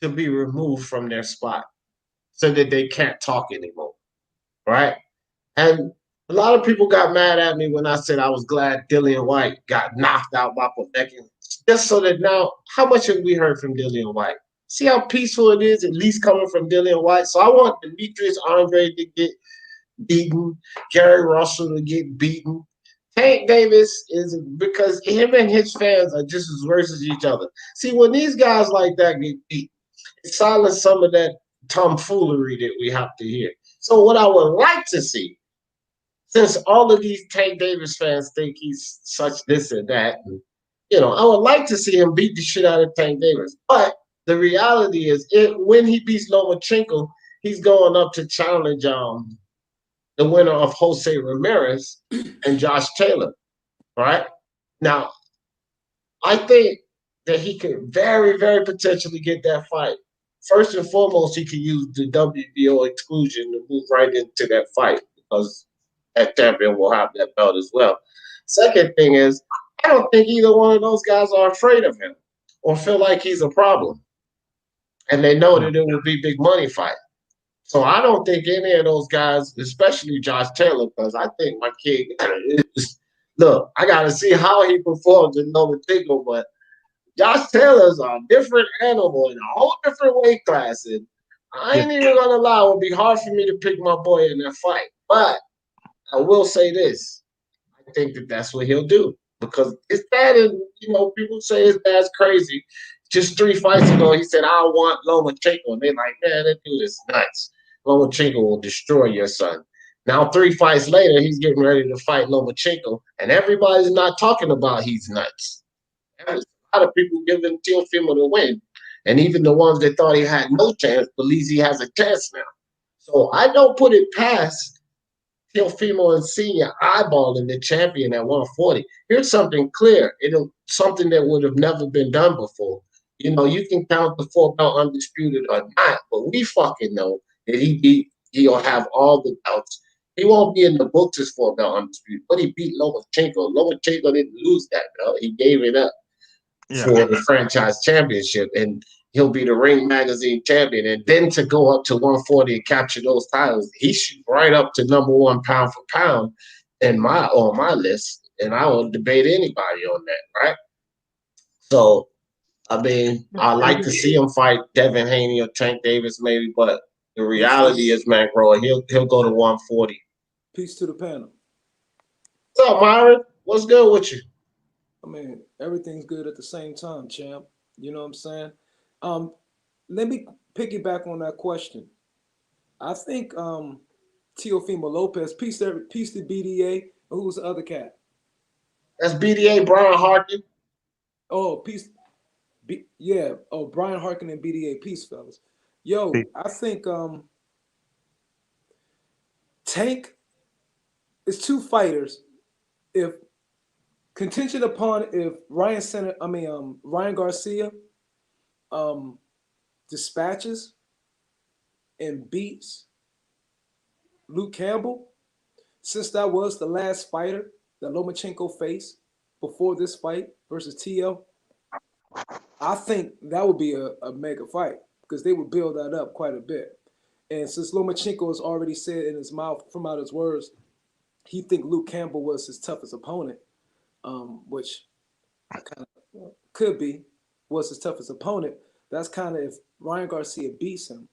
to be removed from their spot so that they can't talk anymore, right? And a lot of people got mad at me when I said I was glad Dillian White got knocked out by Povetkin. Just so that now, how much have we heard from Dillian White? See how peaceful it is, at least coming from Dillian White. So I want Demetrius Andre to get beaten, Gary Russell to get beaten. Tank Davis is because him and his fans are just as worse as each other. See, when these guys like that get beat, it silences some of that tomfoolery that we have to hear. So what I would like to see, since all of these Tank Davis fans think he's such this and that, I would like to see him beat the shit out of Tank Davis. But the reality is, when he beats Lomachenko, he's going up to challenge the winner of Jose Ramirez and Josh Taylor, right? Now, I think that he could very, very potentially get that fight. First and foremost, he could use the WBO exclusion to move right into that fight because that champion will have that belt as well. Second thing is, I don't think either one of those guys are afraid of him or feel like he's a problem. And they know that it will be big money fight. So I don't think any of those guys, especially Josh Taylor, because I think my kid look, I got to see how he performs in Lomachenko, but Josh Taylor's a different animal in a whole different weight class. And I ain't even going to lie, it would be hard for me to pick my boy in that fight. But I will say this. I think that that's what he'll do because his dad is, people say his dad's crazy. Just 3 fights ago, he said, I want Lomachenko. And they're like, man, that dude is nuts. Lomachenko will destroy your son. Now, 3 fights later, he's getting ready to fight Lomachenko, and everybody's not talking about he's nuts. There's a lot of people giving Teofimo the win, and even the ones that thought he had no chance believes he has a chance now. So I don't put it past Teofimo and Senior eyeballing the champion at 140. Here's something clear. Something that would have never been done before. You can count the 4-belt undisputed or not, but we fucking know that he'll have all the belts. He won't be in the books as 4-belt undisputed, but he beat Lomachenko. Lomachenko didn't lose that belt. He gave it up for the franchise championship, and he'll be the Ring Magazine champion. And then to go up to 140 and capture those titles, he should right up to number 1 pound for pound on my list, and I won't debate anybody on that, right? So, I mean, I'd like to see him fight Devin Haney or Tank Davis maybe, but the reality is, man, bro, he'll go to 140. Peace to the panel. What's up, Myron? What's good with you? I mean, everything's good at the same time, champ. You know what I'm saying? Let me piggyback on that question. I think Teofimo Lopez, peace to BDA. Who's the other cat? That's BDA, Brian Harkin. Oh, peace. Brian Harkin and BDA. Peace, fellas. Yo, I think Tank is 2 fighters. If Ryan Garcia dispatches and beats Luke Campbell, since that was the last fighter that Lomachenko faced before this fight versus Tio, I think that would be a mega fight because they would build that up quite a bit. And since Lomachenko has already said in his mouth, from out his words, he think Luke Campbell was his toughest opponent, which kind of could be, was his toughest opponent. That's kind of if Ryan Garcia beats him,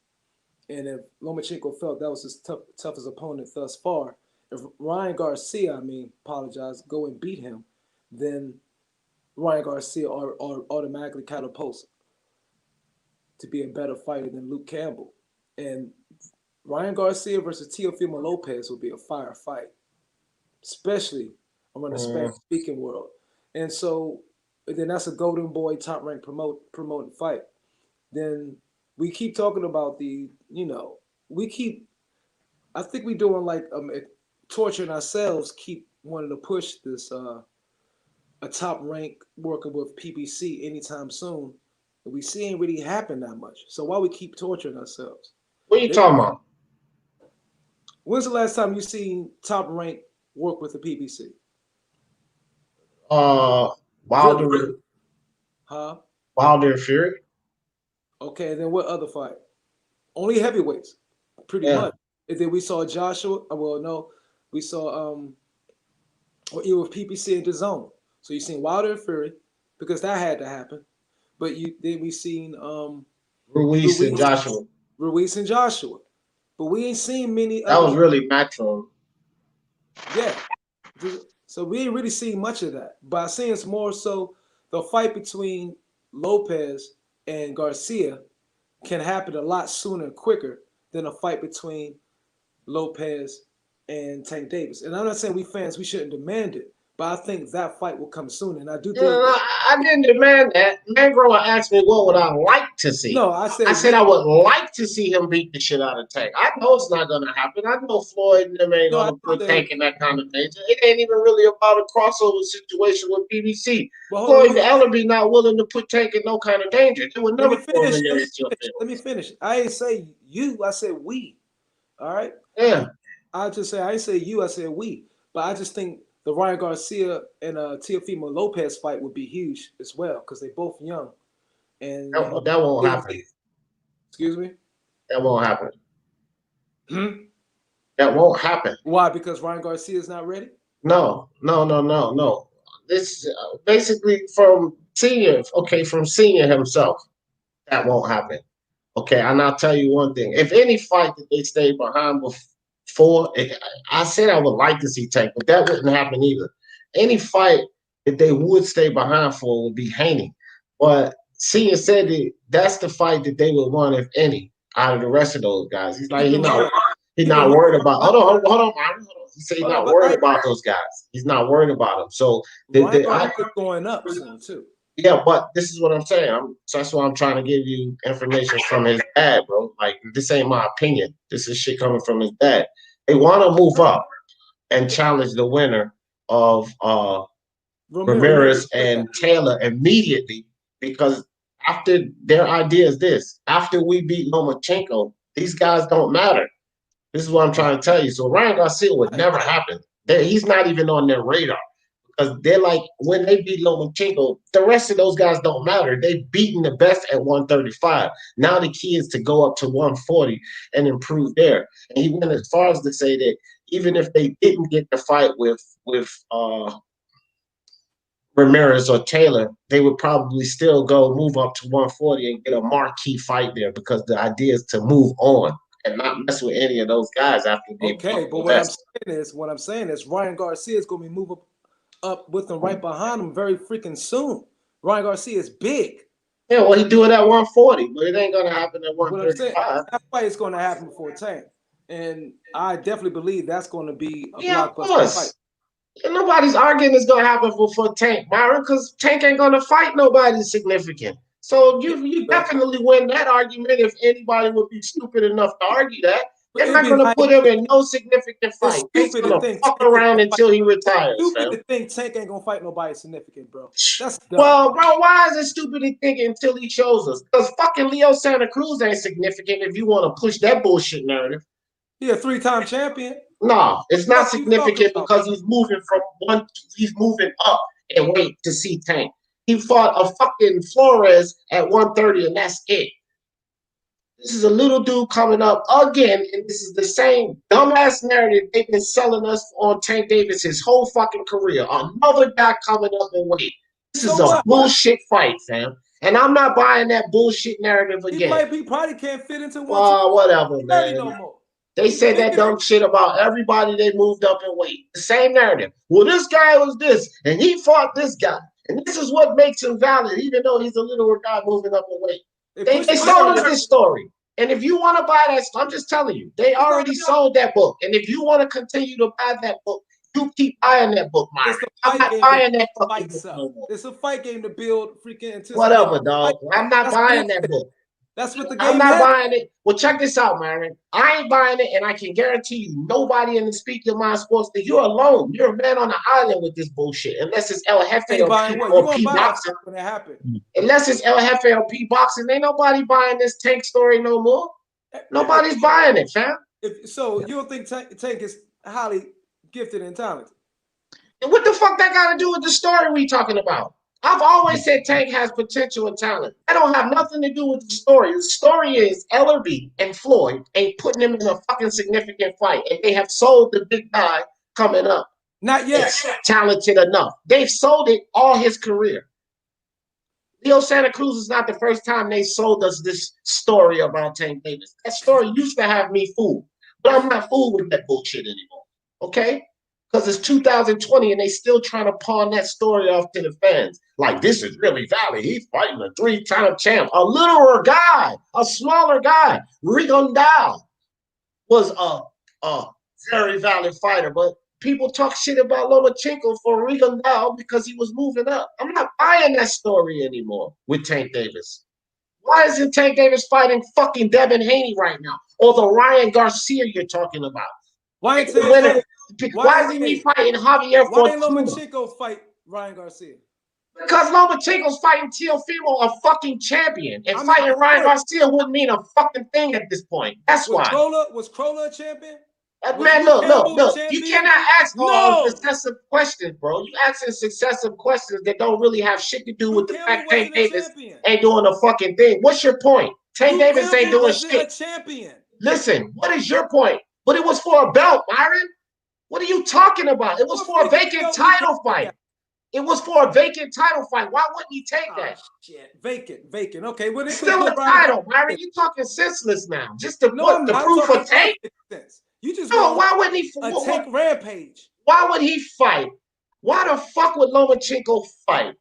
and if Lomachenko felt that was his toughest opponent thus far, if Ryan Garcia, apologize, go and beat him, then Ryan Garcia automatically catapults to be a better fighter than Luke Campbell. And Ryan Garcia versus Teofimo Lopez would be a fire fight, especially around the Spanish-speaking world. And so then that's a Golden Boy top-ranked promoting fight. Then we keep talking about I think we're doing like torturing ourselves, keep wanting to push this a top rank working with PBC anytime soon. But we see ain't really happen that much. So why we keep torturing ourselves? What are you talking about? When's the last time you seen top rank work with the PBC? Wilder. Really? Huh? Wilder and Fury. Okay, then what other fight? Only heavyweights, pretty much. And then we saw Joshua. Well, no, we saw even with PPC and DAZN. So you seen Wilder and Fury because that had to happen. But then we seen Ruiz and Joshua. Ruiz and Joshua. But we ain't seen many. That was really Matchroom. Yeah. So we ain't really seen much of that. But I see it's more so the fight between Lopez and Garcia can happen a lot sooner and quicker than a fight between Lopez and Tank Davis. And I'm not saying we fans, we shouldn't demand it, but I think that fight will come soon. And I do think I didn't demand that. Mangrover asked me what would I like to see. No, I said I would like to see him beat the shit out of Tank. I know it's not gonna happen. I know Floyd and them ain't gonna put Tank in that kind of danger. It ain't even really about a crossover situation with PBC. Floyd and Ellerby not willing to put Tank in no kind of danger. They would never Let me finish. I ain't say you, I said we. All right? Yeah. I ain't say you, I said we. But I just think the Ryan Garcia and Teofimo Lopez fight would be huge as well because they're both young. And that won't happen. Excuse me? That won't happen. That won't happen. Why? Because Ryan Garcia is not ready? No. This basically from Senior himself, that won't happen. Okay, and I'll tell you one thing. If any fight that they stayed behind before, I said I would like to see Tank, but that wouldn't happen either. Any fight that they would stay behind for would be Haney. But Senior said that's the fight that they would want, if any, out of the rest of those guys. He's like, he's not worried about. Hold on. He said he's not worried about those guys. He's not worried about them. So Ryan going up soon too. Yeah, but this is what I'm saying. That's why I'm trying to give you information from his dad, bro. Like, this ain't my opinion. This is shit coming from his dad. They want to move up and challenge the winner of Ramirez and Taylor immediately, because after their idea is this: after we beat Lomachenko, these guys don't matter. This is what I'm trying to tell you. So Ryan Garcia would never happen. He's not even on their radar. Because they're like, when they beat Lomachenko, the rest of those guys don't matter. They've beaten the best at 135. Now the key is to go up to 140 and improve there. And he went as far as to say that even if they didn't get the fight with Ramirez or Taylor, they would probably still move up to 140 and get a marquee fight there, because the idea is to move on and not mess with any of those guys after they. Okay, but what I'm saying is Ryan Garcia is going to be moving up with them right behind him very freaking soon. Ryan Garcia is big. Yeah, well, he do it at 140, but it ain't gonna happen at 135. That fight is going to happen before Tank, and I definitely believe that's going to be a blockbuster fight. And nobody's arguing it's gonna happen before Tank, Myron, because Tank ain't gonna fight nobody significant. So you definitely win that argument if anybody would be stupid enough to argue that. They're not gonna put him in no significant fight. Tank's gonna fuck around until he retires. Stupid to think Tank ain't gonna fight nobody significant, bro. That's dumb. Well, bro, why is it stupid to think until he shows us? Because fucking Leo Santa Cruz ain't significant if you want to push that bullshit narrative. He a 3-time champion. No, it's not significant because he's moving up and weight to see Tank. He fought a fucking Flores at 130, and that's it. This is a little dude coming up again, and this is the same dumbass narrative they've been selling us on Tank Davis his whole fucking career. Another guy coming up in weight. This is a bullshit fight, fam. And I'm not buying that bullshit narrative again. He probably can't fit into one. Whatever, man. No more. They said that dumb shit about everybody they moved up in weight. The same narrative. Well, this guy was this, and he fought this guy. And this is what makes him valid, even though he's a littler guy moving up in weight. They sold us this story. And if you want to buy that, I'm just telling you, they already sold that book. And if you want to continue to buy that book, you keep buying that book, Myron. I'm not buying that fucking book no more. It's a fight game to build freaking anticipation. Whatever, dog. I'm not buying that book. That's what the game I'm not buying it. Well, check this out, Myron. I ain't buying it, and I can guarantee you, nobody in the Speak Your Mind Sports, that you're alone. You're a man on the island with this bullshit, unless it's El Jefe or P Boxing. Unless it's El Jefe or P Boxing, ain't nobody buying this Tank story no more. Nobody's buying it, fam. So you don't think Tank is highly gifted and talented? And what the fuck that got to do with the story we talking about? I've always said Tank has potential and talent. That don't have nothing to do with the story. The story is Ellerby and Floyd ain't putting him in a fucking significant fight, and they have sold the big guy coming up. Not yet. It's talented enough. They've sold it all his career. Leo Santa Cruz is not the first time they sold us this story about Tank Davis. That story used to have me fooled, but I'm not fooled with that bullshit anymore. Okay? Because it's 2020 and they still trying to pawn that story off to the fans. Like, this is really valid. He's fighting a 3-time champ. A littler guy, a smaller guy. Rigondal was a very valid fighter, but people talk shit about Lomachenko for Rigondal because he was moving up. I'm not buying that story anymore with Tank Davis. Why isn't Tank Davis fighting fucking Devin Haney right now? Or the Ryan Garcia you're talking about? Why isn't he fighting Javier Fortuna? Why didn't Lomachenko fight Ryan Garcia? Because Lomachenko's fighting Teofimo, a fucking champion. And fighting Ryan Garcia wouldn't mean a fucking thing at this point. That's why. Was Krola a champion? Man, look. You cannot ask all successive questions, bro. You asking successive questions that don't really have shit to do with the fact Tank Davis ain't doing a fucking thing. What's your point? Tank Davis ain't doing shit. Listen, what is your point? But it was for a belt, Myron. What are you talking about? It was for a vacant title fight. It was for a vacant title fight. Why wouldn't he take that? Shit, vacant. Okay, well, it's still a title, Myron. You talking senseless now? Just to prove for Tank? You just why wouldn't he? A Tank rampage. Why would he fight? Why the fuck would Lomachenko fight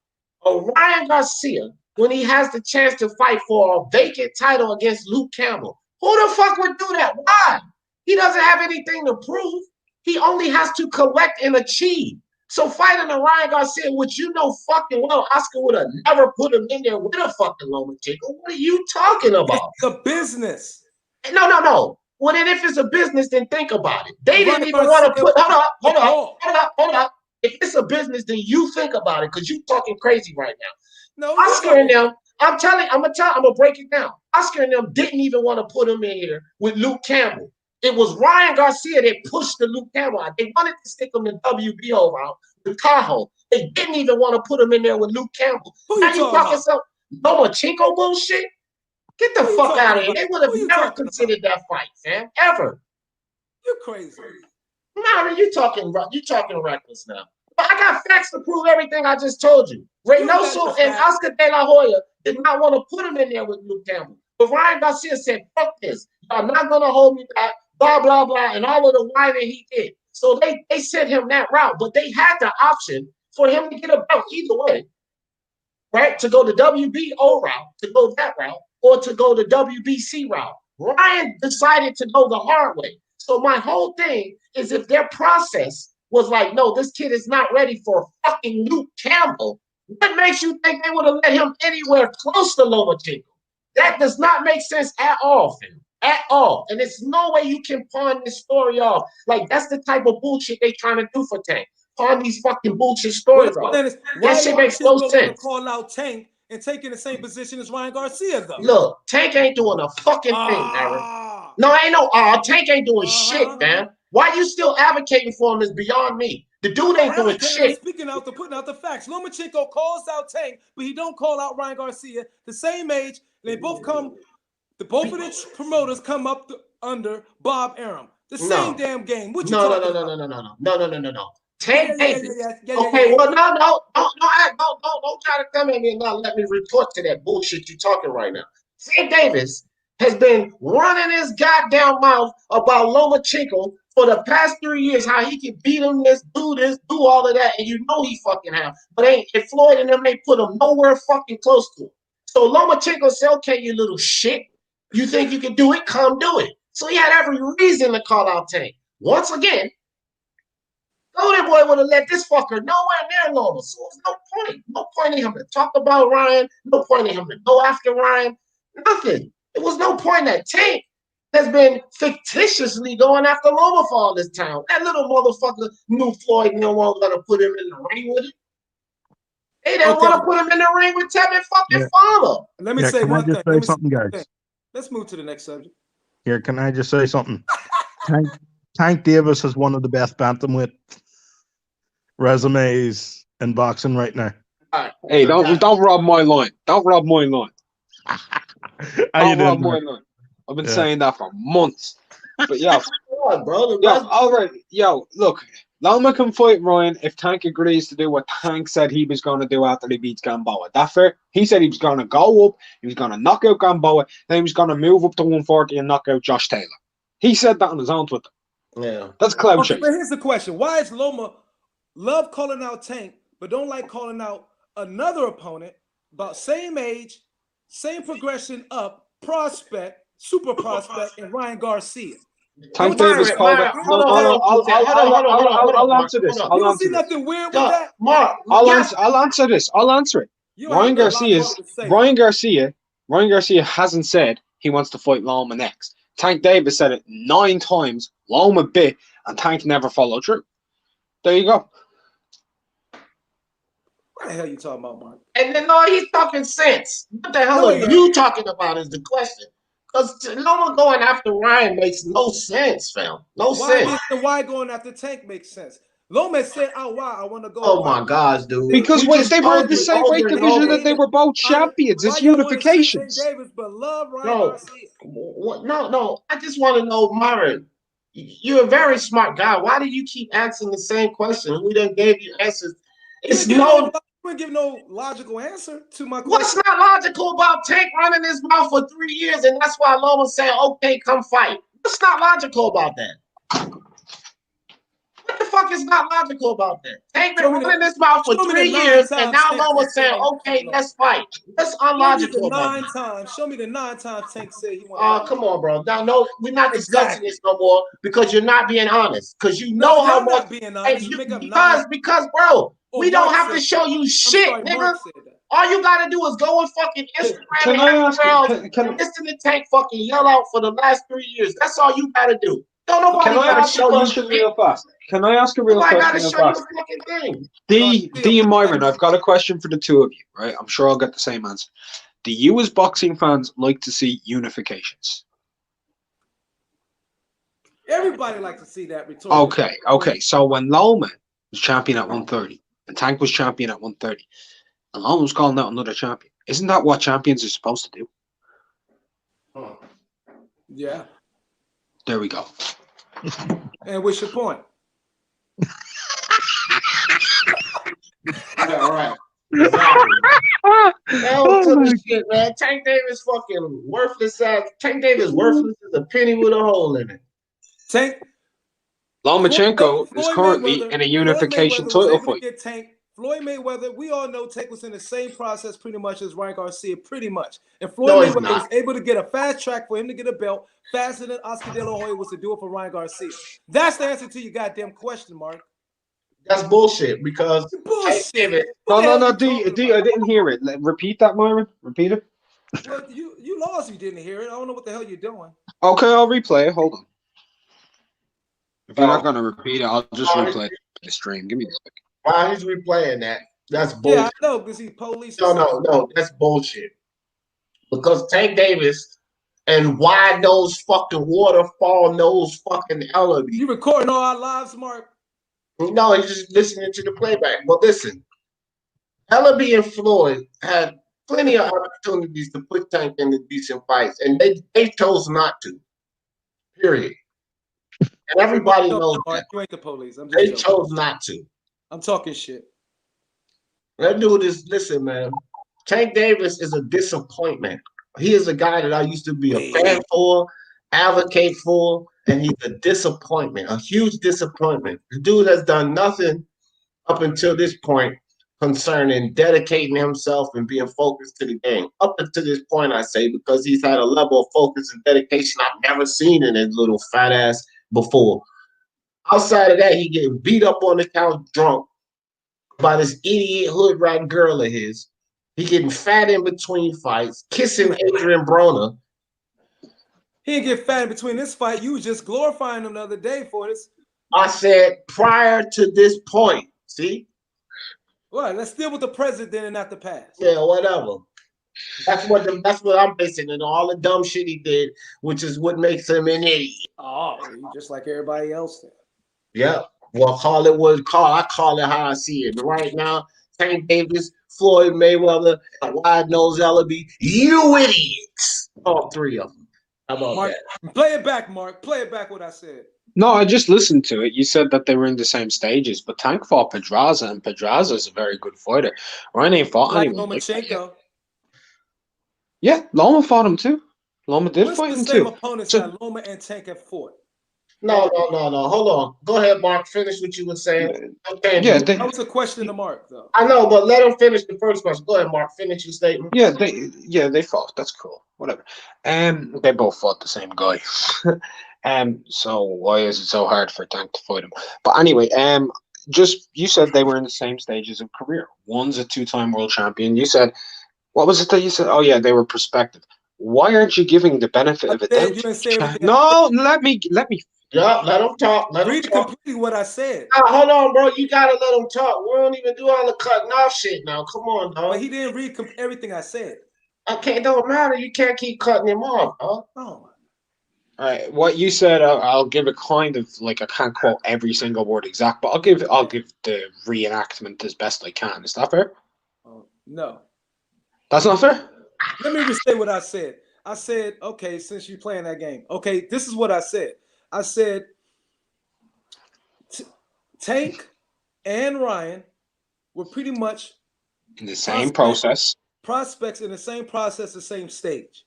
a Ryan Garcia when he has the chance to fight for a vacant title against Luke Campbell? Who the fuck would do that? Why? He doesn't have anything to prove. He only has to collect and achieve. So fighting a Ryan Garcia, which you know fucking well, Oscar would have never put him in there with a fucking Lomachenko. What are you talking about? It's a business. No. Well, then if it's a business, then think about it. They didn't even want to put. Hold up. If it's a business, then you think about it, because you talking crazy right now. No, Oscar and them. I'm gonna break it down. Oscar and them didn't even want to put him in here with Luke Campbell. It was Ryan Garcia that pushed the Luke Campbell out. They wanted to stick him in WBO route with Tahoe. They didn't even want to put him in there with Luke Campbell. Now you talking some Lomachenko bullshit? Get the fuck out of here. They would have never considered that fight, fam. Ever. You're crazy. Myron, you talking reckless now. But I got facts to prove everything I just told you. Reynoso and Oscar De La Hoya did not want to put him in there with Luke Campbell. But Ryan Garcia said, fuck this. Y'all not going to hold me back, blah, blah, blah, and all of the whining he did. So they sent him that route. But they had the option for him to get a belt either way, right? To go the WBO route, to go that route, or to go the WBC route. Ryan decided to go the hard way. So my whole thing is, if their process was like, no, this kid is not ready for fucking Luke Campbell, what makes you think they would have let him anywhere close to Lomachenko? That does not make sense at all, fam. at all. And there's no way you can pawn this story off. Like, that's the type of bullshit they trying to do for Tank. Pawn these fucking bullshit stories off. That shit makes no sense. Call out Tank and take in the same position as Ryan Garcia, though. Look, Tank ain't doing a fucking thing, Aaron. No, ain't no Tank ain't doing shit, man. Why you still advocating for him is beyond me. The dude ain't doing shit. Putting out the facts. Lomachenko calls out Tank, but he don't call out Ryan Garcia. The same age, they both come. Both of the promoters come up under Bob Arum. The same damn game. What you talking about? No. Tank Davis. Okay, well, don't try to come in here and not let me retort to that bullshit you talking right now. Tank Davis has been running his goddamn mouth about Lomachenko for the past 3 years, how he can beat him, do all of that, and you know he fucking have. But Floyd and them ain't put him nowhere fucking close to him. So Lomachenko said, okay, you little shit. You think you can do it? Come do it. So he had every reason to call out Tank. Once again, Golden Boy would have let this fucker nowhere near Loma. So there's no point. No point in him to talk about Ryan. No point in him to go after Ryan. Nothing. There was no point that Tank has been fictitiously going after Loma for all this time. That little motherfucker knew Floyd and no one gonna put him in the ring with him. They didn't want to put him in the ring with Tevin fucking Father. Let me say one thing. Say something, guys. Let's move to the next subject. Here, can I just say something? Tank Davis is one of the best bantamweight resumes in boxing right now. Hey, don't rob my line. Don't rob my line. Don't rob my line. I've been saying that for months. But yo, look, Loma can fight Ryan if Tank agrees to do what Tank said he was going to do after he beats Gamboa. That fair? He said he was going to go up, he was going to knock out Gamboa, then he was going to move up to 140 and knock out Josh Taylor. He said that on his own Twitter. Yeah. That's clout chase. But here's the question. Why is Loma love calling out Tank, but don't like calling out another opponent about same age, same progression up, prospect, super prospect, and Ryan Garcia? Tank Davis called it. I'll answer this. You don't see nothing weird with that? Mark, I'll answer this. I'll answer it. Ryan Garcia hasn't said he wants to fight Loma next. Tank Davis said it 9 times. Loma bit, and Tank never followed through. There you go. What the hell are you talking about, Mark? And then he's talking sense. What the hell are you talking about is the question. Because Loma going after Ryan makes no sense, fam. No sense. Why going after Tank makes sense? Loma said, "Oh wow, I want to go." Oh my gosh, dude! Because they were in the same weight division that they were both champions. It's unifications. Davis, but love Ryan Garcia. No. I just want to know, Myron. You're a very smart guy. Why do you keep asking the same question? We done gave you answers. We give no logical answer to my question. What's not logical about Tank running his mouth for 3 years, and that's why Loma said, "Okay, come fight." What's not logical about that? What the fuck is not logical about that? Tank been running his mouth for 3 years, and now Loma said, "Okay, let's fight." What's unlogical about that? Show me the 9 times Tank said he wanted. Oh, come on, bro. Now, no, we're not discussing this no more because you're not being honest. Because you know how much. Not being honest. Because, bro, we don't have to show you shit, nigga. All you gotta do is go on fucking Instagram and listen to Tank fucking yell out for the last 3 years. That's all you gotta do. Don't nobody gotta show you shit. Real fast? Can I ask a real question real fast? D and Myron, I've got a question for the two of you, right? I'm sure I'll get the same answer. Do you as boxing fans like to see unifications? Everybody likes to see that rhetorical. Okay. So when Loma was champion at 130 and Tank was champion at 130, and Loma was calling out another champion, isn't that what champions are supposed to do? Yeah. There we go. And what's your point? Yeah, all right. Hell to the shit, man. Tank Davis fucking worthless ass. Tank Davis worthless as a penny with a hole in it. Tank Lomachenko is currently in a unification title fight. Floyd Mayweather, we all know Tank was in the same process pretty much as Ryan Garcia, pretty much. And Floyd Mayweather was able to get a fast track for him to get a belt faster than Oscar De La Hoya was to do it for Ryan Garcia. That's the answer to your goddamn question, Mark. That's bullshit because bullshit. No, D, I didn't hear it. Repeat that, Myron. Repeat it. Well, you lost. You didn't hear it. I don't know what the hell you're doing. Okay, I'll replay it. Hold on. If you're not Oh, going to repeat it, I'll just replay the stream. Give me a second. why he's replaying that? That's Yeah, bullshit. I know because he police. No, that's bullshit. Because Tank Davis and wide nose fucking waterfall nose fucking Ellaby. You recording all our lives, Mark? No, he's just listening to the playback. But listen, Ellaby and Floyd had plenty of opportunities to put Tank into decent fights, and they chose not to. Period. And everybody knows Mark, that. you ain't the police. I'm just They joking. chose not to. I'm talking shit. That dude is, listen, man. Tank Davis is a disappointment. He is a guy that I used to be a fan for, advocate for, and he's a disappointment, a huge disappointment. The dude has done nothing up until this point concerning dedicating himself and being focused to the game. Up until this point, I say, because he's had a level of focus and dedication I've never seen in his little fat ass before. Outside of that, he getting beat up on the couch drunk by this idiot hood rat girl of his. He getting fat in between fights, kissing Adrian Broner. He didn't get fat in between this fight. You was just glorifying him the other day for this. I said prior to this point. See? Well, let's deal with the present then and not the past. Yeah, whatever. That's what I'm basing it on. All the dumb shit he did, which is what makes him an idiot. Oh, just like everybody else then. Yeah. Well, call it what call. I call it how I see it. But right now, Tank Davis, Floyd Mayweather, and Wide Nose Ellaby, you idiots. All three of them. How about Mark, that? play it back, Mark. Play it back what I said. No, I just listened to it. You said that they were in the same stages, but Tank fought Pedraza, and Pedraza is a very good fighter. Ryan ain't fought anyone like that yet. Yeah, Loma fought him too. Loma did fight him too. What's the same opponents that Loma and Tank have fought? No. Hold on. Go ahead, Mark. Finish what you were saying. Okay, yeah, that was a question to Mark, though. I know, but let him finish the first question. Go ahead, Mark. Finish your statement. Yeah, they fought. That's cool. Whatever. They both fought the same guy. So why is it so hard for Tank to fight him? But anyway, just you said they were in the same stages of career. One's a two-time world champion. You said, what was it that you said? Oh yeah, they were prospective. Why aren't you giving the benefit of a doubt? You didn't say everything. No, let me. Yeah, let him talk. Read completely what I said. Hold on, bro. You gotta let him talk. We don't even do all the cutting off shit now. Come on, dog. But he didn't read everything I said. Okay, it don't matter. You can't keep cutting him off, dog. Oh. All right, what you said, I'll give it kind of like I can't quote every single word exact, but I'll give the reenactment as best I can. Is that fair? No. That's not fair? Let me restate what I said. I said, okay, since you're playing that game. Okay, this is what I said. I said Tank and Ryan were pretty much in the same process. Prospects in the same process, the same stage.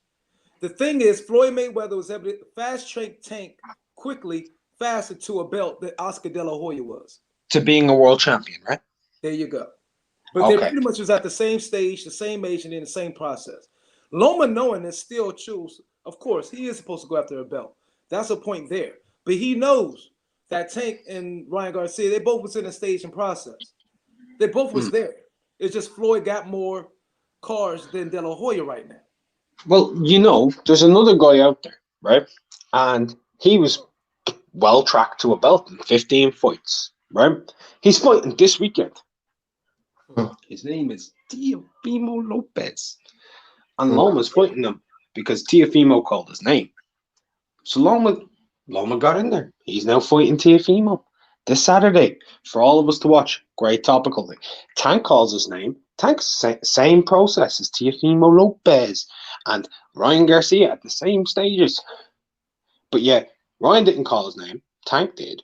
The thing is, Floyd Mayweather was able to fast-track Tank quickly, faster to a belt that Oscar De La Hoya was. To being a world champion, right? There you go. But they pretty much was at the same stage, the same age, and in the same process. Loma knowing this still choose, of course, he is supposed to go after a belt. That's a point there. But he knows that Tank and Ryan Garcia, they both was in the stage and process. They both was there. It's just Floyd got more cars than De La Hoya right now. Well, there's another guy out there, right? And he was well tracked to a belt in 15 fights, right? He's fighting this weekend. His name is Teofimo Lopez. And Loma's fighting him because Teofimo called his name. So Loma got in there. He's now fighting Teofimo this Saturday for all of us to watch. Great topical thing. Tank calls his name. Tank's same process as Teofimo Lopez and Ryan Garcia at the same stages. But yeah, Ryan didn't call his name. Tank did.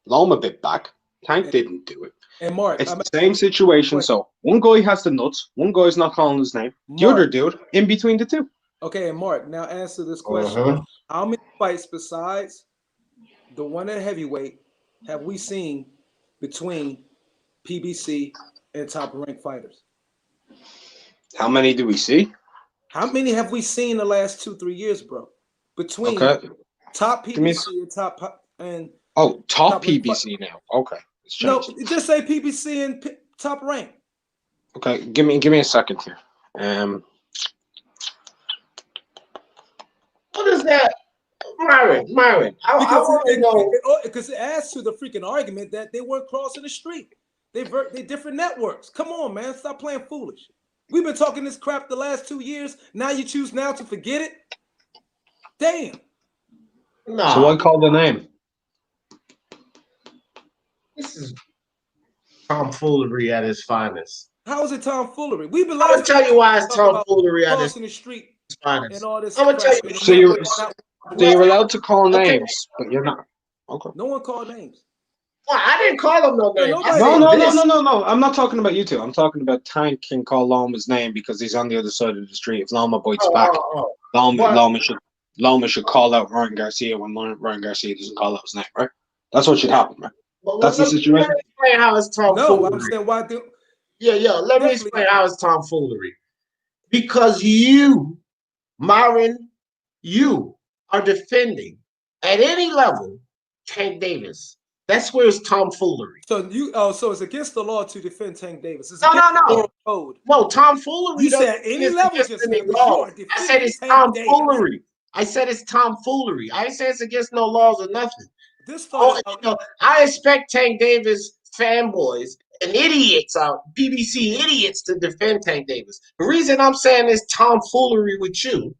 Loma bit back. Tank didn't do it. And Mark, it's the same situation. So one guy has the nuts. One guy's not calling his name. The other dude in between the two. Okay, and Mark, now answer this question. How many fights besides the one at heavyweight have we seen between PBC and top-ranked fighters? How many do we see? How many have we seen the last 2-3 years, bro? Between top PBC and top PBC now. Okay. No, just say PBC and top rank. Okay, give me a second here. What is that? Myron, I want to know because it adds to the freaking argument that they weren't crossing the street. They different networks. Come on, man, stop playing foolish. We've been talking this crap the last 2 years. Now you choose now to forget it. Damn. no. So why call the name? This is tomfoolery at its finest. How is it tomfoolery? We've been. I'm gonna tell you why it's talking about tomfoolery at crossing its the street finest. and all this. I'm gonna tell you. So you're allowed to call names, but you're not. Okay. No one called names. Well, I didn't call him no name. No. I'm not talking about you two. I'm talking about Tank can call Loma's name because he's on the other side of the street. If Loma bites back, Loma should call out Ryan Garcia when Ryan Garcia doesn't call out his name, right? That's what should happen, right? That's the situation. Let me explain how it's tomfoolery. No, I'm saying why do. Yeah. Let me explain how it's tomfoolery. Because you, Myron, you are defending at any level Tank Davis. That's where it's tomfoolery. So so it's against the law to defend Tank Davis. It's No. the code. No, tomfoolery. You said any level just I said it's tomfoolery. I said it's tomfoolery. I didn't say it's against no laws or nothing. I expect Tank Davis fanboys and idiots out, BBC idiots, to defend Tank Davis. The reason I'm saying it's tomfoolery with you,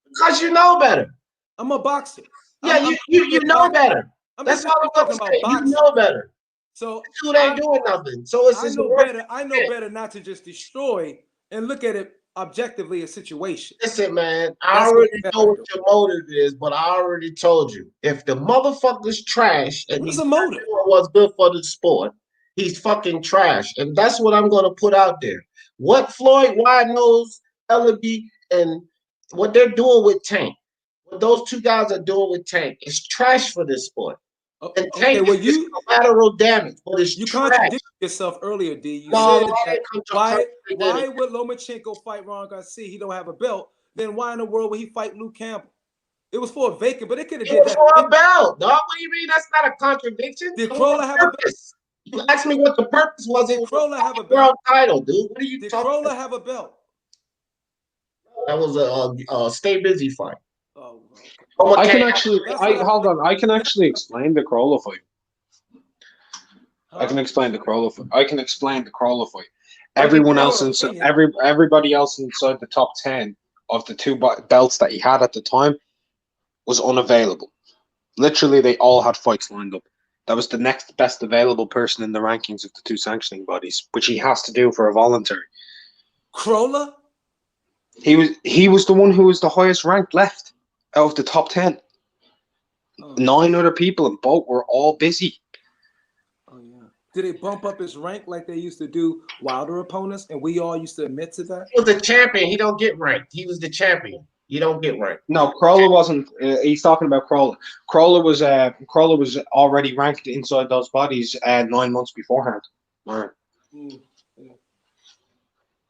because you know better. I'm a boxer. Yeah, you know better. That's all I'm talking about. You know better. So dude ain't doing nothing. So it's I know better. I know better not to just destroy and look at it objectively a situation. Listen, man, I already know what your motive is, but I already told you. If the motherfucker's trash and he's not doing what's good for the sport, he's fucking trash. And that's what I'm going to put out there. What Floyd Wide-Nose, Ellaby, and what they're doing with Tank, what those two guys are doing with Tank, is trash for this sport. And Tank is collateral damage, but it's trash. Contradicted yourself earlier, D. You said that why would Lomachenko fight Ryan Garcia? He don't have a belt. Then why in the world would he fight Luke Campbell? It was for a vacant, but it could have did that. For a belt, dog. What do you mean? That's not a contradiction. Did Crawler have a belt? You asked me what the purpose was. Did Crawler have a world title, dude? What are you Did talking Crawler about? have a belt? That was a stay busy fight. Oh, I can actually explain the Crawler fight. I can explain the Crawler fight. Everyone else inside, everybody else inside the top 10 of the two belts that he had at the time was unavailable. Literally, they all had fights lined up. That was the next best available person in the rankings of the two sanctioning bodies, which he has to do for a voluntary. Crawler? He was the one who was the highest ranked left out of the top 10. 9 other people, and both were all busy. Oh yeah. Did they bump up his rank like they used to do Wilder opponents, and we all used to admit to that? He was the champion. He don't get ranked. He was the champion. You don't get ranked. No, Crawler wasn't. He's talking about Crawler. Crawler was already ranked inside those bodies 9 months beforehand. Right. You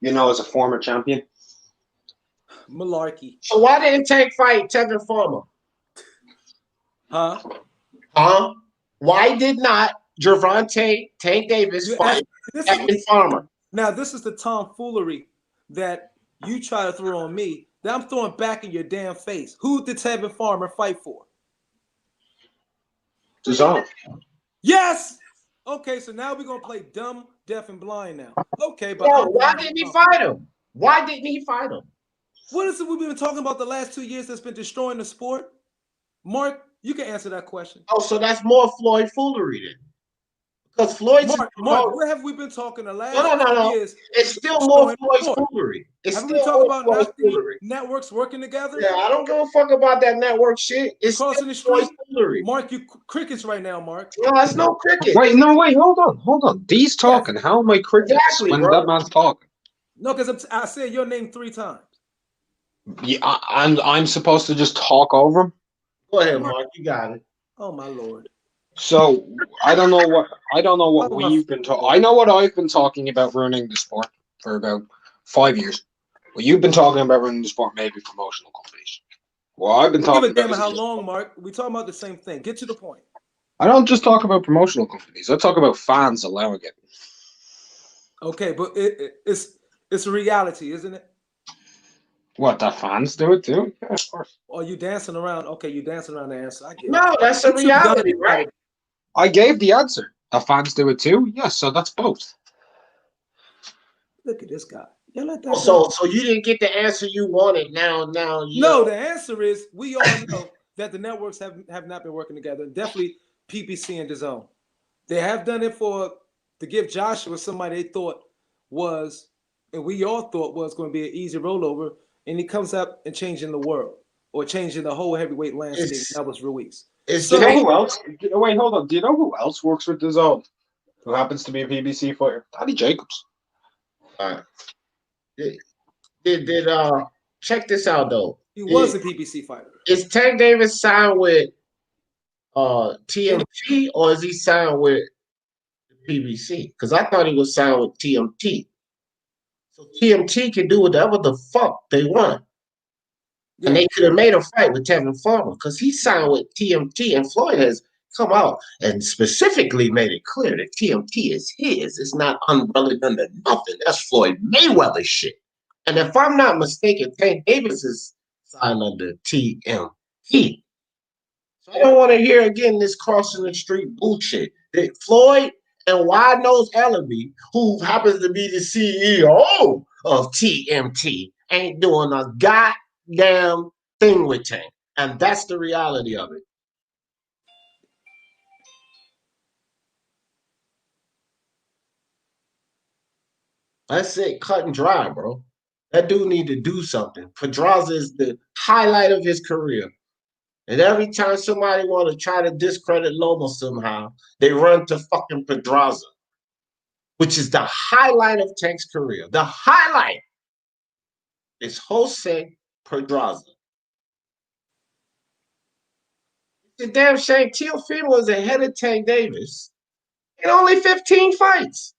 know, as a former champion. Malarkey. So why didn't Tank fight Tevin Farmer? Huh? Why did not Gervonta Tank Davis fight Tevin Farmer? Now, this is the tomfoolery that you try to throw on me that I'm throwing back in your damn face. Who did Tevin Farmer fight for? DAZN. Yes! Okay, so now we're going to play dumb, deaf, and blind now. Okay, but why didn't he fight him? Why didn't he fight him? What is it we've been talking about the last 2 years that's been destroying the sport? Mark, you can answer that question. Oh, so that's more Floyd foolery then. Because Floyd's Mark, where have we been talking the last 2 years? It's still more Floyd's foolery. Have we been talking about not the networks working together? Yeah, I don't give a fuck about that network shit. It's crossing the street. Foolery. Mark, you crickets right now, Mark. No, that's no cricket. Wait, hold on. D's talking. How am I crickets when that man's talking? No, because I said your name 3 times. Yeah, I'm supposed to just talk over him. Go ahead, Mark. You got it. Oh my lord. So I don't know what we've been talking. I know what I've been talking about ruining the sport for about 5 years. Well, you've been talking about ruining the sport, maybe promotional companies. Well, I've been talking about how long, Mark? We talking about the same thing. Get to the point. I don't just talk about promotional companies. I talk about fans allowing it. Okay, but it's a reality, isn't it? What, the fans do it too? Yeah, of course. Or you dancing around? Okay, you dancing around the answer. I get it. No, that's a You too young reality, about right? it. I gave the answer. The fans do it too? Yes, so that's both. Look at this guy. You let that So, go. so you didn't get the answer you wanted. Now, you No, know. the answer is we all know that the networks have not been working together. Definitely PPC and DAZN. They have done it to give Joshua somebody they thought was, and we all thought was going to be an easy rollover, and he comes up and changing the world or changing the whole heavyweight landscape. It's, That was Ruiz. it's Do you know Jake. who else? Wait, hold on. Do you know who else works with DAZN? Who happens to be a PBC fighter? Danny Jacobs. Did check this out though. He was a PPC fighter. Is Tank Davis signed with TMT or is he signed with PBC? Because I thought he was signed with TMT. So TMT can do whatever the fuck they want. And they could have made a fight with Tevin Farmer because he signed with TMT, and Floyd has come out and specifically made it clear that TMT is his. It's not umbrella under nothing. That's Floyd Mayweather shit. And if I'm not mistaken, Tank Davis is signed under TMT. So I don't want to hear again this crossing the street bullshit. That Floyd and Wide Nose Ellaby, who happens to be the CEO of TMT, ain't doing a goddamn thing with Tank. And that's the reality of it. That's it, cut and dry, bro. That dude need to do something. Pedraza is the highlight of his career. And every time somebody want to try to discredit Loma somehow, they run to fucking Pedraza, which is the highlight of Tank's career. The highlight is Jose Pedraza. It's a damn shame Teofimo was ahead of Tank Davis in only 15 fights.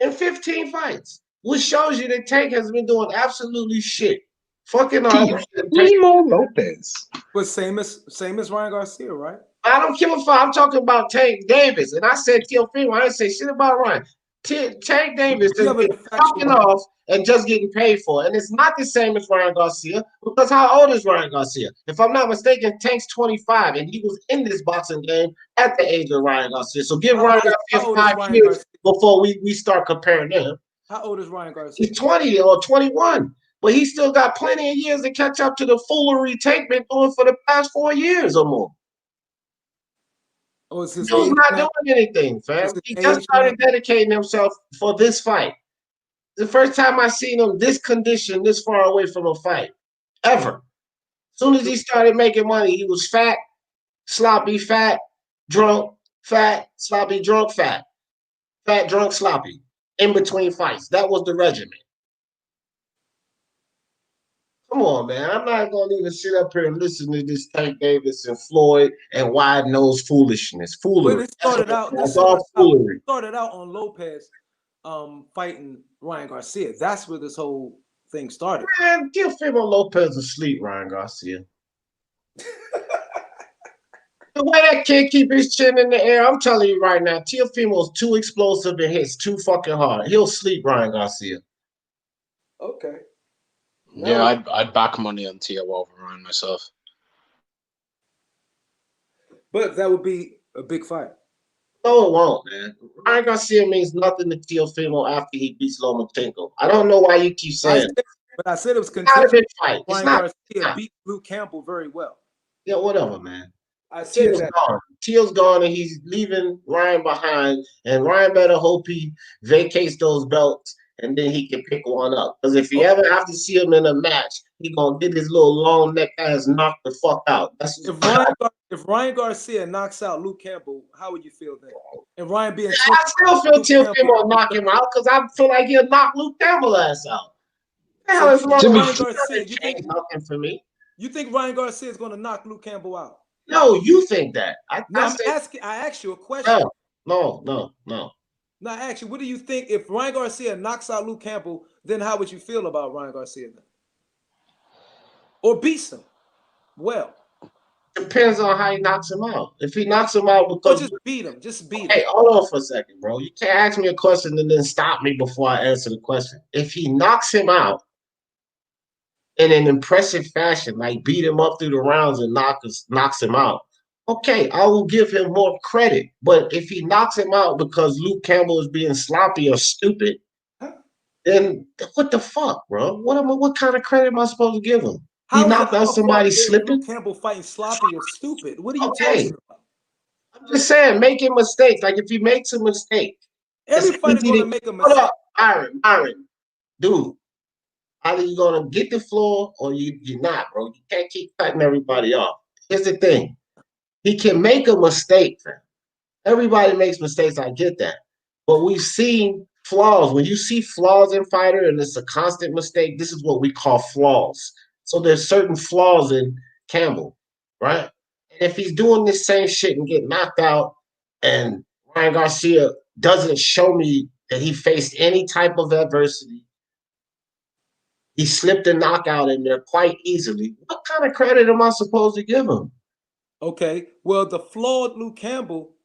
In 15 fights, which shows you that Tank has been doing absolutely shit. Fucking Teofimo Lopez. But same as Ryan Garcia, right? I don't give a fuck. I'm talking about Tank Davis, and I said Teofimo. I didn't say shit about Ryan. Tank Davis is fucking off and just getting paid for it. And it's not the same as Ryan Garcia, because how old is Ryan Garcia? If I'm not mistaken, Tank's 25, and he was in this boxing game at the age of Ryan Garcia. So give Ryan Garcia 5 years before we start comparing them. How old is Ryan Garcia? He's 20 or 21, but he still got plenty of years to catch up to the foolery Tank been doing for the past 4 years or more. Oh, it's his He was age not now? doing anything, fam. He age just started now? dedicating himself for this fight. The first time I seen him this condition, this far away from a fight, ever. As soon as he started making money, he was fat, sloppy, fat, drunk, fat, sloppy, drunk, fat, drunk, sloppy, in between fights. That was the regimen. Come on, man. I'm not going to even sit up here and listen to this Tank Davis and Floyd and Wide Nose foolishness. Foolery. But it started out. That's all foolery. It started out on Lopez fighting Ryan Garcia. That's where this whole thing started. Man, Teofimo Lopez asleep, Ryan Garcia. The way that kid keep his chin in the air, I'm telling you right now, Teofimo's too explosive and hits too fucking hard. He'll sleep Ryan Garcia. Okay. Yeah, I'd back money on Tio over Ryan myself. But that would be a big fight. No, it won't, man. Ryan Garcia means nothing to Teofimo after he beats Lomachenko. I don't know why you keep saying it. But I said it was not a big fight. Ryan Garcia beat Luke Campbell very well. Yeah, whatever, man. I said that. Gone. Teal's gone, and he's leaving Ryan behind. And Ryan better hope he vacates those belts, and then he can pick one up. Because if you ever have to see him in a match, he gonna get his little long neck ass knocked the fuck out. That's if Ryan Garcia knocks out Luke Campbell, how would you feel then? And Ryan being I still feel Teofimo will knock him out because I feel like he'll knock Luke Campbell ass out. The hell is wrong with Ryan Garcia? You think nothing for me? You think Ryan Garcia is going to knock Luke Campbell out? No, you think that. I asked you a question. No. Now, actually, what do you think if Ryan Garcia knocks out Luke Campbell? Then how would you feel about Ryan Garcia then? Or beats him? Well, Depends on how he knocks him out. If he knocks him out Or because just beat him. Just beat him. hey, hold on for a second, bro. You can't ask me a question and then stop me before I answer the question. If he knocks him out in an impressive fashion, like beat him up through the rounds and knocks him out, okay, I will give him more credit. But if he knocks him out because Luke Campbell is being sloppy or stupid, then what the fuck, bro? What kind of credit am I supposed to give him? He knocked out somebody slipping. Luke Campbell fighting sloppy or stupid. What are you Okay. talking about? I'm just saying, making mistakes. Like if he makes a mistake, every fighter's going to make a mistake. Hold up, Byron, dude. Either you're gonna get the floor or you're not, bro. You can't keep cutting everybody off. Here's the thing: he can make a mistake. Everybody makes mistakes. I get that, but we've seen flaws. When you see flaws in fighter and it's a constant mistake, this is what we call flaws. So there's certain flaws in Campbell, right? And if he's doing this same shit and get knocked out, and Ryan Garcia doesn't show me that he faced any type of adversity, he slipped a knockout in there quite easily. What kind of credit am I supposed to give him? Okay, well, the flawed Luke Campbell,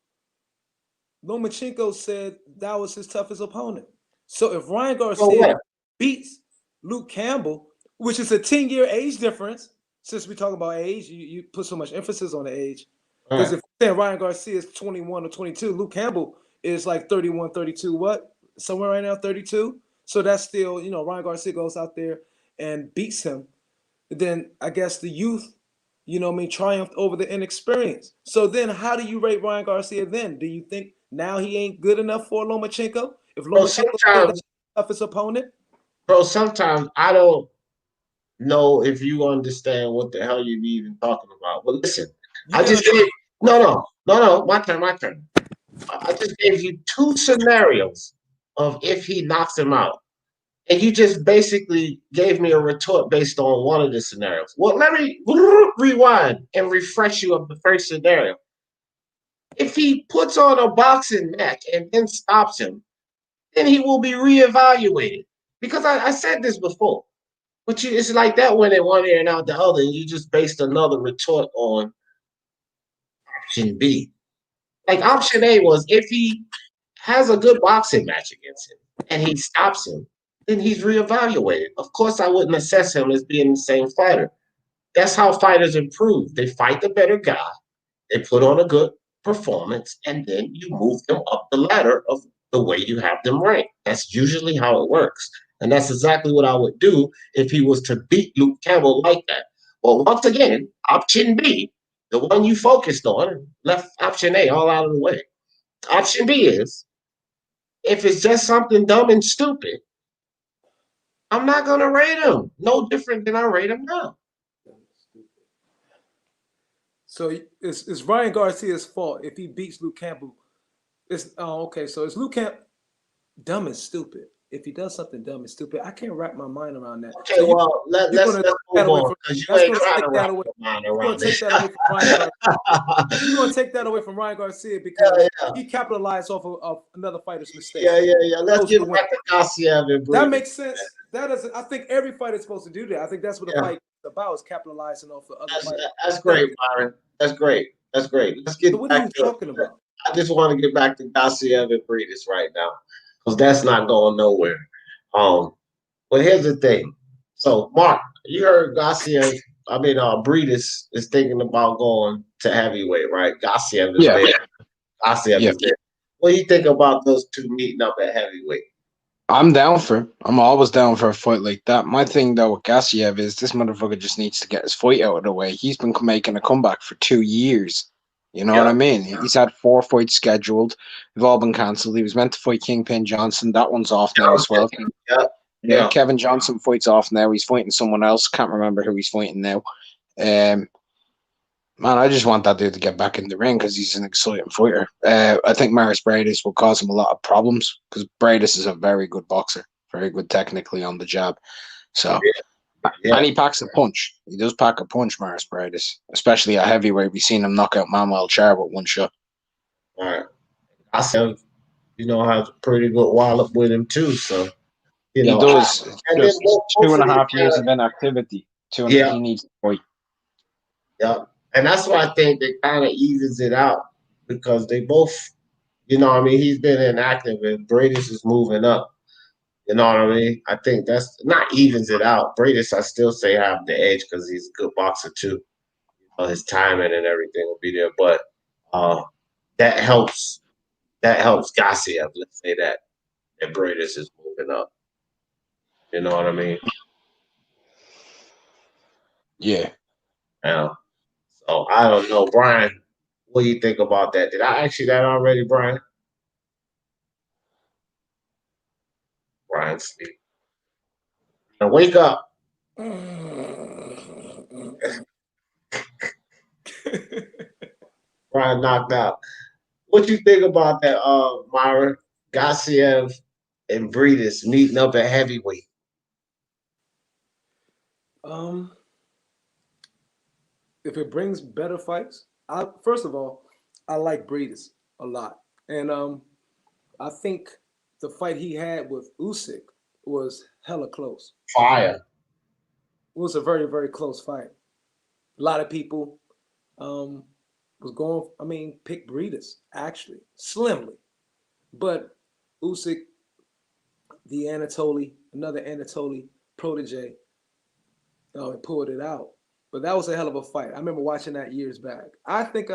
Lomachenko said that was his toughest opponent. So if Ryan Garcia beats Luke Campbell, which is a 10-year age difference, since we talk about age, you put so much emphasis on the age. Because if Ryan Garcia is 21 or 22, Luke Campbell is like 31, 32, what? Somewhere right now, 32. So that's still, Ryan Garcia goes out there and beats him. Then I guess the youth, triumphed over the inexperience. So then how do you rate Ryan Garcia then? Do you think now he ain't good enough for Lomachenko? If Lomachenko is the toughest opponent? Bro, sometimes I don't know if you understand what the hell you're even talking about. But listen, I just gave no, my turn. I just gave you two scenarios of if he knocks him out. And you just basically gave me a retort based on one of the scenarios. Well, let me rewind and refresh you of the first scenario. If he puts on a boxing match and then stops him, then he will be reevaluated. Because I said this before, but it's like that when in one ear and out the other, and you just based another retort on option B. Like option A was if he has a good boxing match against him and he stops him, then he's reevaluated. Of course, I wouldn't assess him as being the same fighter. That's how fighters improve. They fight the better guy, they put on a good performance, and then you move them up the ladder of the way you have them ranked. That's usually how it works. And that's exactly what I would do if he was to beat Luke Campbell like that. Well, once again, option B, the one you focused on, left option A all out of the way. Option B is, if it's just something dumb and stupid, I'm not going to rate him. No different than I rate him now. So it's Ryan Garcia's fault if he beats Luke Campbell. So it's Luke Campbell dumb and stupid. If he does something dumb and stupid, I can't wrap my mind around that. Okay, so let's move on, because you ain't trying to wrap your mind around it. You're going to take that away from Ryan Garcia because he capitalized off of another fighter's mistake. Yeah. Let's get back to Gusiev and that makes sense. That doesn't. I think every fighter is supposed to do that. I think that's what the fight is about, is capitalizing off of other fighters. That's great, Byron. That's great. Let's get what are you talking about? I just want to get back to Gusiev and Breedis right now, because that's not going nowhere. But here's the thing. So, Mark, you heard Breedis is thinking about going to heavyweight, right? Gusiev is there. Gusiev is there. What do you think about those two meeting up at heavyweight? I'm down for it. I'm always down for a fight like that. My thing, though, with Gusiev is this motherfucker just needs to get his fight out of the way. He's been making a comeback for 2 years. You know what I mean? He's had 4 fights scheduled. They've all been cancelled. He was meant to fight Kingpin Johnson. That one's off now as well. Yeah, Kevin Johnson fights off now. He's fighting someone else. Can't remember who he's fighting now. Man, I just want that dude to get back in the ring because he's an exciting fighter. I think Maris Breidis will cause him a lot of problems because Breidis is a very good boxer, very good technically on the jab. So, and he packs a punch. He does pack a punch, Maris Breidis, especially at heavyweight. We've seen him knock out Manuel Char with one shot. All right. Gusiev, has a pretty good wallop with him too. So, he does. Just 2.5 years of inactivity. He needs to fight. Yeah. And that's why I think they kind of evens it out because they both, you know what I mean, he's been inactive and Bradis is moving up. You know what I mean? I think that's not evens it out. Bradis, I still say have the edge because he's a good boxer too. His timing and everything will be there. But that helps. That helps Gusiev. Let's say that Bradis is moving up. You know what I mean? Yeah. Yeah. So I don't know, Brian. What do you think about that? Did I ask you that already, Brian? Brian, sleep. Now wake up. Brian knocked out. What you think about that, Myra? Gusiev and Bradis meeting up at heavyweight. If it brings better fights, first of all, I like Bradis a lot, and I think the fight he had with Usyk was hella close. Fire. It was a very, very close fight. A lot of people was going. I mean, pick Bradis actually slimly, but Usyk, another Anatoly protege, pulled it out. But that was a hell of a fight. I remember watching that years back. I think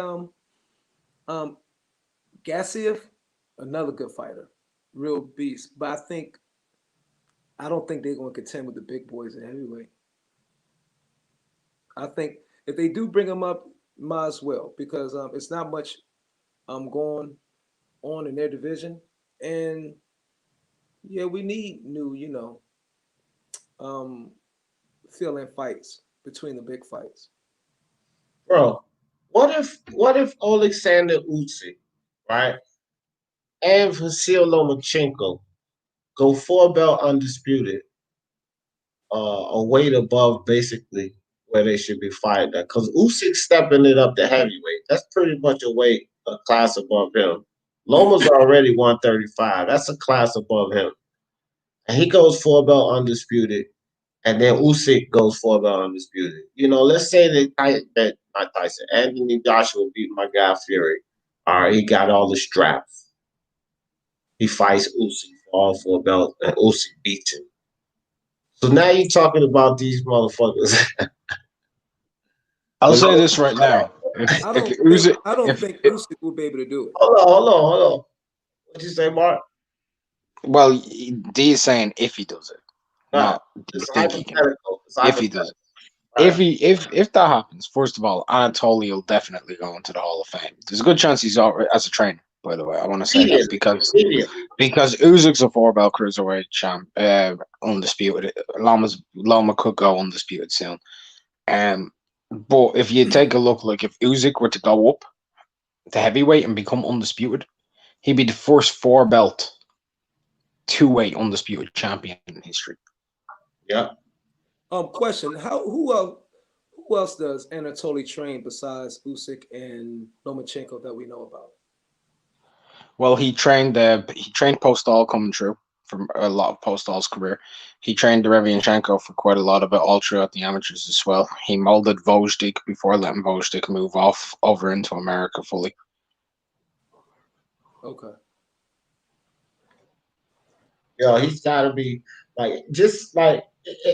Gusiev, another good fighter, real beast. But I don't think they're going to contend with the big boys in heavyweight. I think if they do bring him up, might as well because it's not much going on in their division, and yeah, we need new, fill-in fights between the big fights. Bro, what if Alexander Usyk, right, and Vasyl Lomachenko go 4-belt undisputed, a weight above basically where they should be fighting at? Because Usyk stepping it up to heavyweight. That's pretty much a class above him. Loma's already 135. That's a class above him. And he goes 4-belt undisputed. And then Usyk goes 4-belt undisputed. Let's say that not Tyson, Anthony Joshua beat my guy Fury. All right, he got all the straps. He fights Usyk for all 4 belts, and Usyk beats him. So now you're talking about these motherfuckers. I'll say this right now. I don't think Usyk will be able to do it. Hold on. What'd you say, Mark? Well, D is saying if he does it. Not think he can. If he does it. If that happens, first of all, Anatoly will definitely go into the Hall of Fame. There's a good chance he's already as a trainer, by the way. I want to say that because Usyk's a 4-belt cruiserweight champ, undisputed. Loma could go undisputed soon. But if you take a look, like if Usyk were to go up to heavyweight and become undisputed, he'd be the first 4-belt 2-weight undisputed champion in history. Yeah. Question: who else does Anatoly train besides Usyk and Lomachenko that we know about? Well, he trained Postol coming through from a lot of Postol's career. He trained Derevianchenko for quite a lot of it, all throughout the amateurs as well. He molded Vojtik before letting Vojtik move over into America fully. Okay. He's got to be just like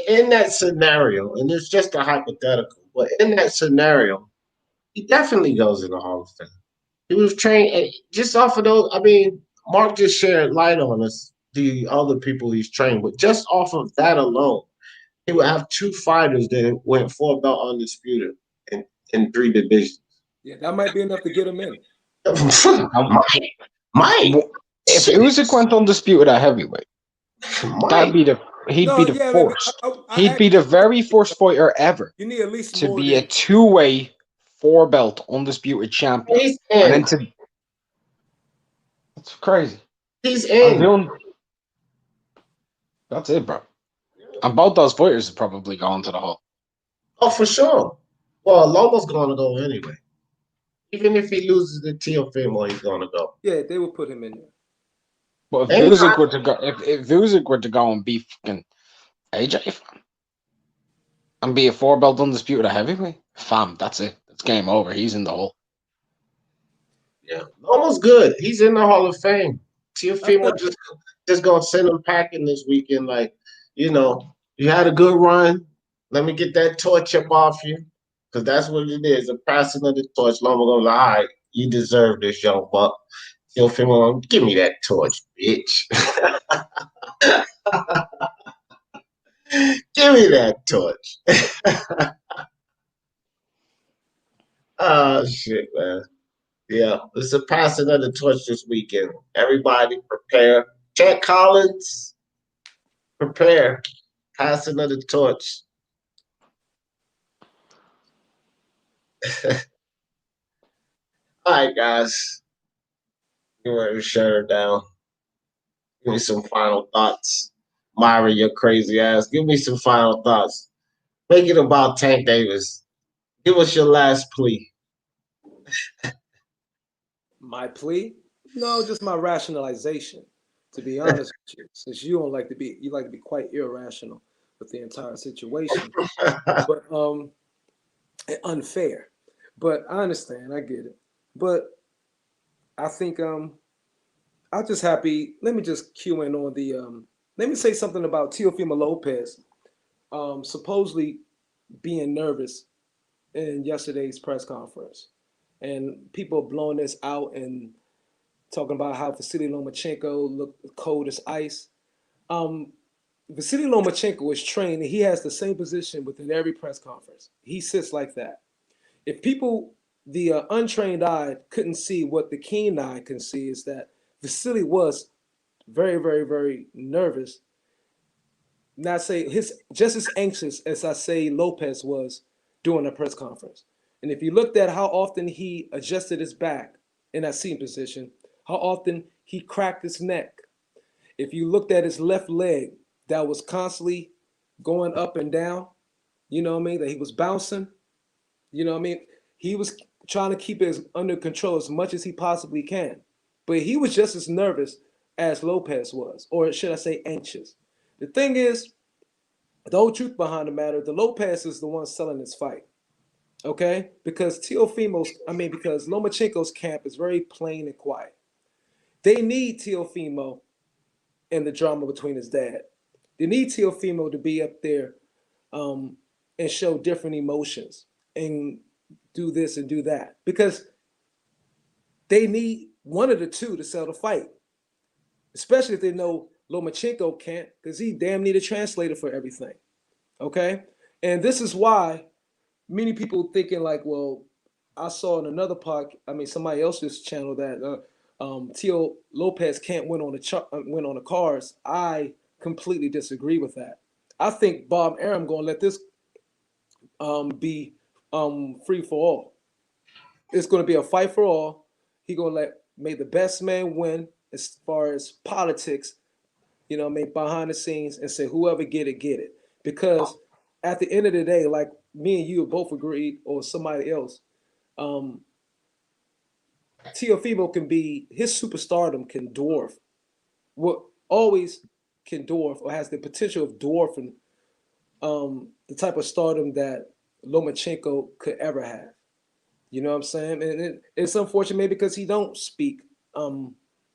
in that scenario, and it's just a hypothetical, but in that scenario, he definitely goes in the Hall of Fame. He was trained just off of those. I mean, Mark just shared light on us, the other people he's trained, but just off of that alone, he would have 2 fighters that went 4-belt undisputed in 3 divisions. Yeah, that might be enough to get him in. Mike. If Usyk went undisputed at heavyweight, he'd be the first. He'd be the very first fighter ever you need at least to be a 2-way 4-belt undisputed champion. And then that's crazy. He's in. That's it, bro. And both those fighters are probably going to the Hall. Oh, for sure. Well, Loma's going to go anyway. Even if he loses the Teofimo, he's going to go. Yeah, they will put him in there. But if Usyk were to go, if Usyk were to go and be fucking AJ and be a 4-belt undisputed at heavyweight, fam, that's it. That's game over. He's in the hole. Yeah, almost good. He's in the Hall of Fame. Teofimo thought- just gonna send him packing this weekend. Like, you know, you had a good run. Let me get that torch up off you, because that's what it is. A passing of the torch. Loma goes, all right, you deserve this, young buck. Teofimo, give me that torch, bitch. Give me that torch. Oh shit, man. Yeah, it's a passing of the torch this weekend. Everybody prepare. Jack Collins, prepare. Passing of the torch. All right, guys. You're ready to shut her down. Give me some final thoughts. Myra, your crazy ass. Give me some final thoughts. Make it about Tank Davis. Give us your last plea. My plea? No, just my rationalization. To be honest with you, since you like to be quite irrational with the entire situation, but unfair. But I understand, I get it. But I think I'm just happy. Let me just cue in on the let me say something about Teofimo Lopez supposedly being nervous in yesterday's press conference, and people blowing this out and talking about how Vasily Lomachenko looked cold as ice. Vasily Lomachenko is trained, and he has the same position within every press conference. He sits like that. If people, the untrained eye, couldn't see what the keen eye can see, is that Vasily was very, very, very nervous. Not say just as anxious as I say Lopez was during the press conference. And if you looked at how often he adjusted his back in that seating position, how often he cracked his neck. If you looked at his left leg that was constantly going up and down, you know what I mean, that he was bouncing, you know what I mean, he was trying to keep it under control as much as he possibly can. But he was just as nervous as Lopez was, or should I say anxious. The thing is, the whole truth behind the matter, the Lopez is the one selling this fight. Okay? Because because Lomachenko's camp is very plain and quiet. They need Teofimo and the drama between his dad. They need Teofimo to be up there and show different emotions and do this and do that. Because they need one of the two to sell the fight. Especially if they know Lomachenko can't, because he damn need a translator for everything. Okay? And this is why many people thinking like, well, I saw in another somebody else's channel that Teo Lopez can't win on the cards. I completely disagree with that. I think Bob Arum gonna let this be free for all. It's gonna be a fight for all. He gonna may the best man win as far as politics, you know, behind the scenes, and say whoever get it. Because at the end of the day, like me and you have both agreed, or somebody else, Teofimo his superstardom can dwarf or has the potential of dwarfing the type of stardom that Lomachenko could ever have. You know what I'm saying? And it's unfortunate maybe because he don't speak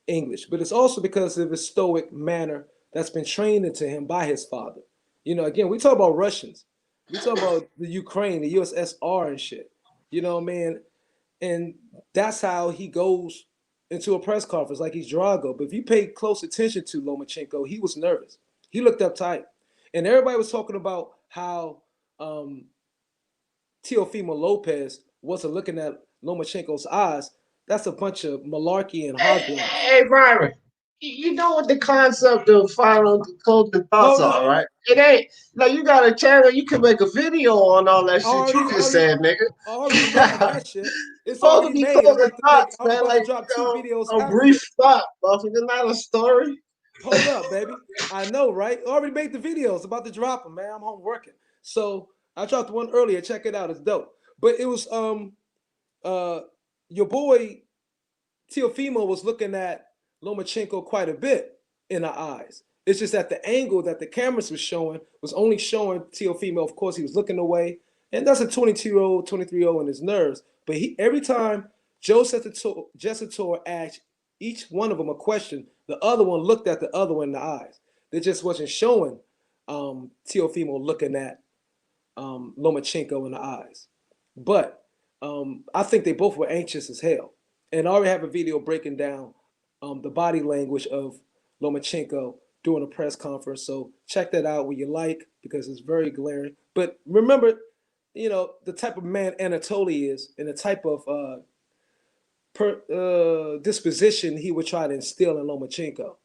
English, but it's also because of his stoic manner that's been trained into him by his father. You know, again, we talk about Russians. We talk about the Ukraine, the USSR and shit. You know what I mean? And that's how he goes into a press conference like he's Drago. But if you pay close attention to Lomachenko, he was nervous. He looked uptight. And everybody was talking about how Teofimo Lopez wasn't looking at Lomachenko's eyes. That's a bunch of malarkey and hogwash. Hey, Byron, you know what the concept of final closing thoughts are, right? It ain't like you got a channel, you can make a video on all that shit you just said, nigga. I already made that shit. It's supposed already to be made. closing thoughts, I'm man. about Like, to drop 2 videos. a brief thought, motherfucker, not a story. Hold up, baby. I know, right? I already made the videos. About to drop them, man. I'm home working. So I dropped one earlier. Check it out. It's dope. But it was your boy Teofimo was looking at Lomachenko quite a bit in the eyes. It's just that the angle that the cameras was showing was only showing Teofimo. Of course, he was looking away, And that's a 22-year-old, 23-year-old in his nerves. But every time Joe Jessator asked each one of them a question, the other one looked at the other one in the eyes. They just wasn't showing Teofimo looking at Lomachenko in the eyes. But I think they both were anxious as hell. And I already have a video breaking down the body language of Lomachenko during a press conference. So check that out when you like, because it's very glaring. But remember, the type of man Anatoly is and the type of disposition he would try to instill in Lomachenko.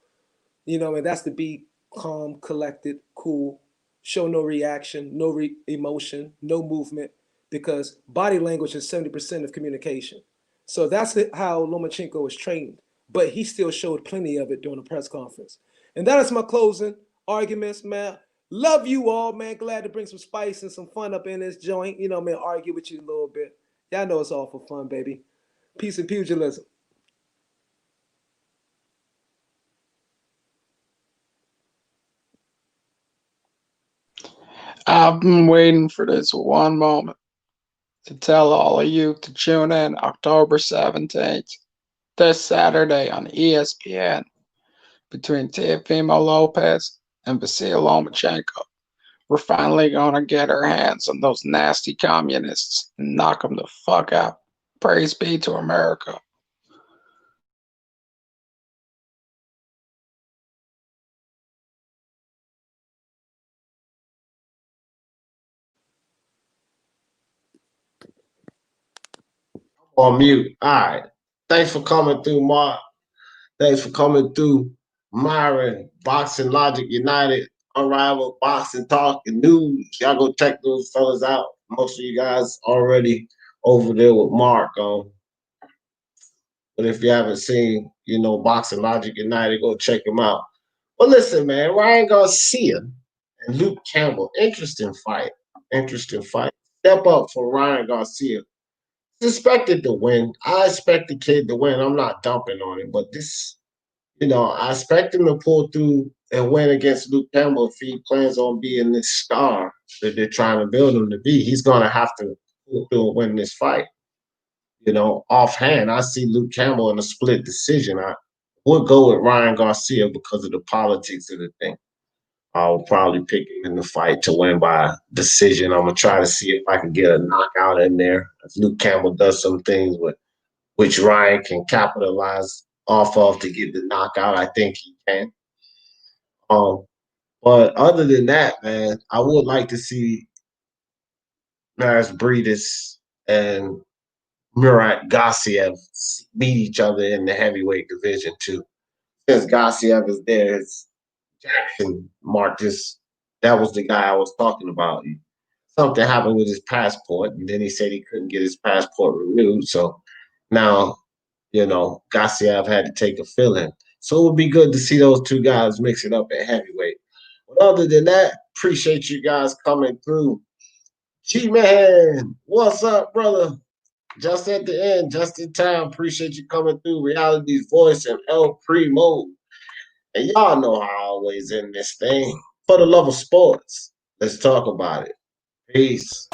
And that's to be calm, collected, cool, show no reaction, no emotion, no movement, because body language is 70% of communication. So that's how Lomachenko was trained, but he still showed plenty of it during the press conference. And that is my closing arguments, man. Love you all, man. Glad to bring some spice and some fun up in this joint. Man, argue with you a little bit. Y'all know it's all for fun, baby. Peace and pugilism. I've been waiting for this one moment to tell all of you to tune in October 17th, this Saturday on ESPN, between Teofimo Lopez and Vasyl Lomachenko. We're finally going to get our hands on those nasty communists and knock them the fuck out. Praise be to America. On mute. All right. Thanks for coming through, Mark. Thanks for coming through, Myron, Boxing Logic United, Unrivaled Boxing Talk and News. Y'all go check those fellas out. Most of you guys already over there with Mark. But if you haven't seen, Boxing Logic United, go check them out. Well, listen, man, Ryan Garcia and Luke Campbell, interesting fight. Interesting fight. Step up for Ryan Garcia. Expected to win. I expect the kid to win. I'm not dumping on him, but this, I expect him to pull through and win against Luke Campbell if he plans on being this star that they're trying to build him to be. He's going to have to pull through and win this fight. Offhand, I see Luke Campbell in a split decision. I would go with Ryan Garcia because of the politics of the thing. I'll probably pick him in the fight to win by decision. I'm going to try to see if I can get a knockout in there. If Luke Campbell does some things which Ryan can capitalize off of to get the knockout, I think he can. But other than that, man, I would like to see Maris Breedis and Murat Gusiev meet each other in the heavyweight division too. Since Gusiev is there, Jackson Marcus, that was the guy I was talking about. Something happened with his passport, and then he said he couldn't get his passport renewed. So now, Gusiev had to take a fill-in. So it would be good to see those two guys mix it up at heavyweight. But other than that, appreciate you guys coming through. G-Man, what's up, brother? Just at the end, just in time. Appreciate you coming through. Reality's Voice and El Primo. And y'all know how I always end this thing. For the love of sports, let's talk about it. Peace.